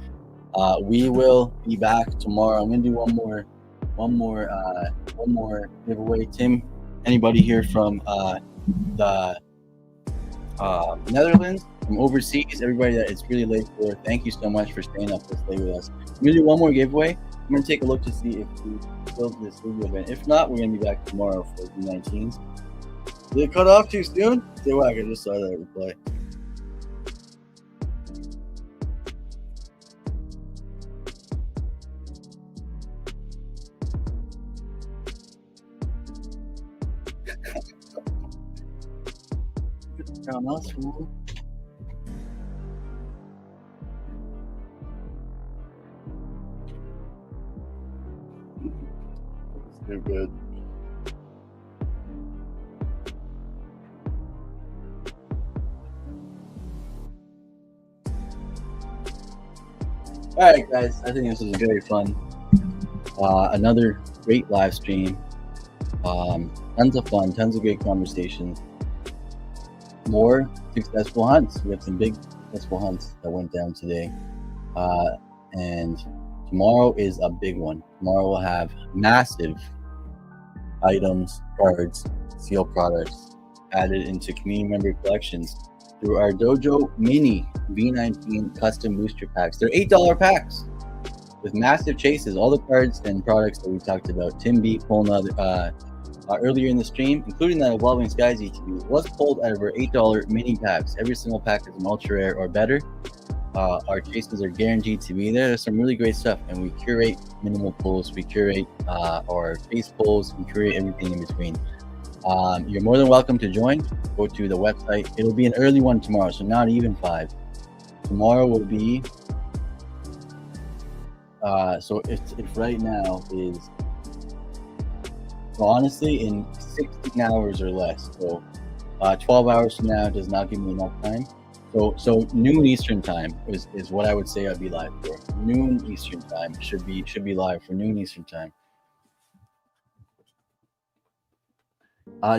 We will be back tomorrow. I'm gonna do one more giveaway. Tim, anybody here from the Netherlands, from overseas, everybody that it's really late for, thank you so much for staying up this late with us. I'm gonna do one more giveaway. I'm gonna take a look to see if we filled this Lugia event. If not, we're gonna be back tomorrow for the 19s. Did it cut off too soon? Say what? I just saw that reply. Down us, fool. It's good. All right, guys. I think this was very fun. Another great live stream. Tons of fun. Tons of great conversations. More successful hunts. We have some big successful hunts that went down today. And tomorrow is a big one. Tomorrow we'll have massive items, cards, seal products added into community member collections through our Dojo Mini V19 custom booster packs. They're $8 packs. with massive chases. All the cards and products that we talked about, Tim beat Polna earlier in the stream, including that Evolving Skies ETB, was pulled out of our $8 mini packs. Every single pack is an ultra rare or better. Our chases are guaranteed to be there. There's some really great stuff, and we curate minimal pulls. We curate our base pulls. We curate everything in between. You're more than welcome to join. Go to the website. It'll be an early one tomorrow, so not even 5. Tomorrow will be so if right now is, so honestly, in 16 hours or less. So 12 hours from now does not give me enough time. So noon Eastern time is what I would say I'd be live for. Noon Eastern time should be live for noon Eastern time.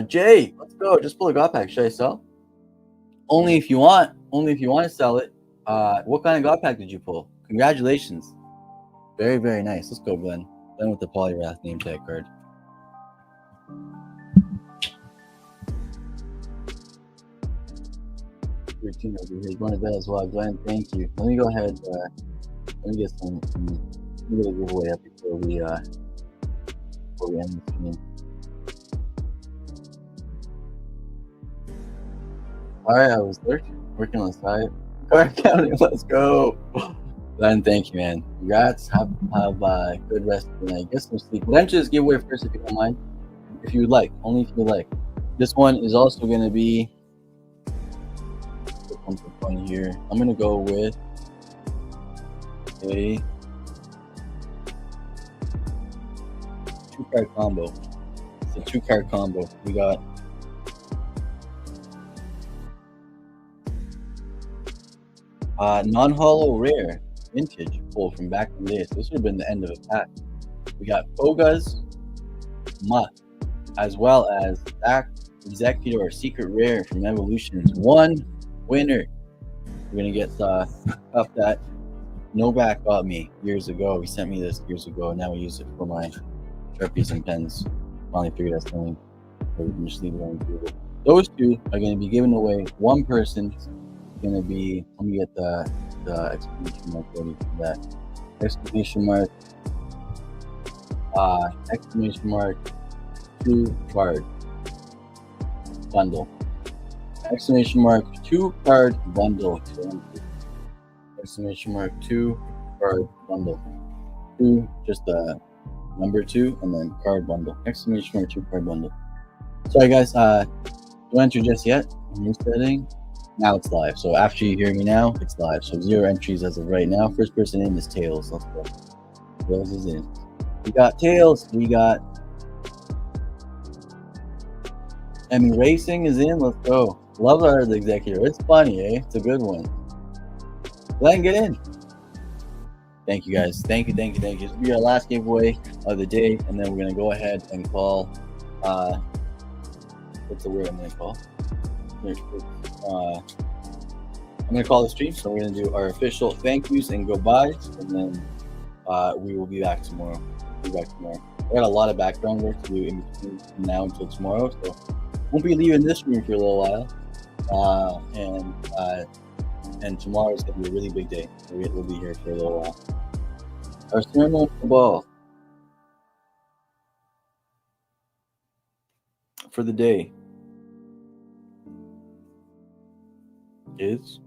Jay, let's go. Just pull a God pack. Should I sell? Only if you want. Only if you want to sell it. What kind of God pack did you pull? Congratulations. Very, very nice. Let's go, Glenn. Glenn with the Polyrath name tag card. He's going to bed as well. Glenn, thank you. Let me go ahead. Let me get some. Let me get a giveaway up before we end the stream. All right, I was working on the side. Card counting. Let's go. Glenn, thank you, man. Congrats. Have a good rest of the night. Get some sleep. Let me just give away first if you don't mind. If you would like. Only if you would like. This one is also going to be something fun here. I'm going to go with a 2-card combo. It's a 2-card combo. We got non-hollow rare vintage pull from back in the day. So this would have been the end of a pack. We got Koga's Mutt, as well as Back Executor Secret Rare from Evolutions. One winner. We're gonna get stuff that Novak got me years ago. He sent me this years ago. Now we use it for my Sharpies and pens. Finally figured out something. So we can just leave it on Google. Those two are gonna be given away. One person is gonna be. Let me get the exclamation mark ready for that. Exclamation mark. Exclamation mark. 2-card bundle. Exclamation mark 2-card bundle. Exclamation mark 2-card bundle. 2, just the number 2, and then card bundle. Exclamation mark 2-card bundle. Sorry guys, don't enter just yet. New setting. Now it's live. So after you hear me now, it's live. So 0 entries as of right now. First person in is Tails. Let's go. Tails is in. We got Tails. We got Emmy Racing is in. Let's go. Love our the executor. It's funny, eh? It's a good one. Glenn, get in. Thank you guys. Thank you. This will be our last giveaway of the day, and then we're gonna go ahead and call. What's the word I'm gonna call? I'm gonna call the stream. So we're gonna do our official thank yous and goodbyes, and then we will be back tomorrow. I got a lot of background work to do in between now until tomorrow, so won't be leaving this room for a little while. And tomorrow is gonna be a really big day. We'll be here for a little while. Our ceremonial ball for the day is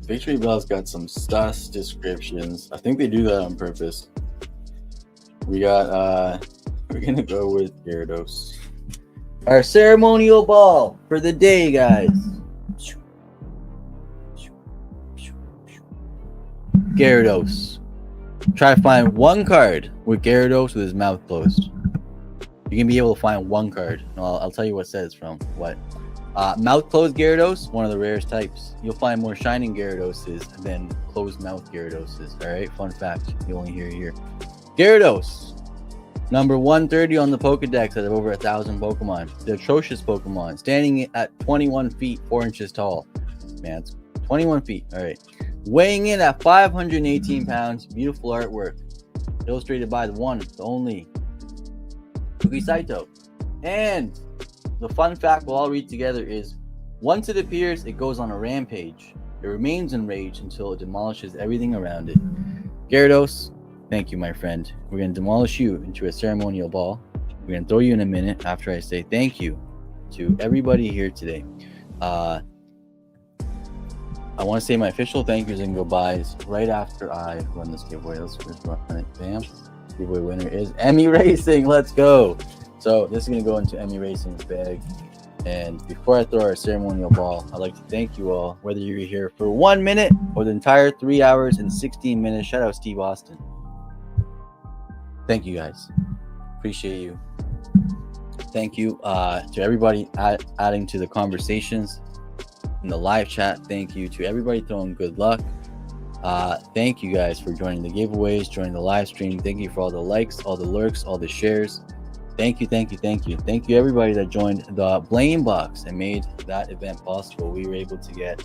Victory Bell's got some sus descriptions. I think they do that on purpose. We got we're gonna go with Gyarados. Our ceremonial ball for the day, guys. Gyarados. Try to find one card with Gyarados with his mouth closed. You're gonna be able to find one card. I'll tell you what set it's from. What? Mouth closed Gyarados, one of the rarest types. You'll find more shining Gyaradoses than closed mouth Gyaradoses. All right, fun fact. You only hear it here. Gyarados, number 130 on the Pokedex out of over 1,000 Pokemon. The atrocious Pokemon, standing at 21 feet 4 inches tall. Man, it's 21 feet. All right. Weighing in at 518 pounds, beautiful artwork, illustrated by the one, the only, Kuki Saito. And the fun fact we'll all read together is, once it appears, it goes on a rampage. It remains enraged until it demolishes everything around it. Gyarados, thank you, my friend. We're going to demolish you into a ceremonial ball. We're going to throw you in a minute after I say thank you to everybody here today. I want to say my official thank yous and goodbyes right after I run this giveaway. Let's just run it. Bam. Giveaway winner is Emmy Racing. Let's go. So this is going to go into Emmy Racing's bag. And before I throw our ceremonial ball, I'd like to thank you all, whether you're here for 1 minute or the entire 3 hours and 16 minutes. Shout out Steve Austin. Thank you guys. Appreciate you. Thank you to everybody adding to the conversations in the live chat. Thank you to everybody throwing good luck. Thank you guys for joining the giveaways, joining the live stream. Thank you for all the likes, all the lurks, all the shares. Thank you, thank you, thank you. Thank you, everybody that joined the Blame Box and made that event possible. We were able to get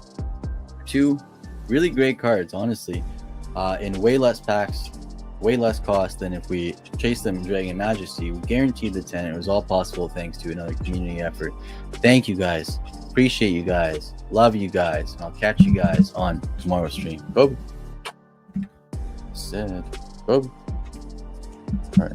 2 really great cards, honestly, in way less packs, way less cost than if we chased them in Dragon Majesty. We guaranteed the 10. It was all possible thanks to another community effort. Thank you, guys. Appreciate you guys. Love you guys. I'll catch you guys on tomorrow's stream. Kobe. Said Kobe. All right.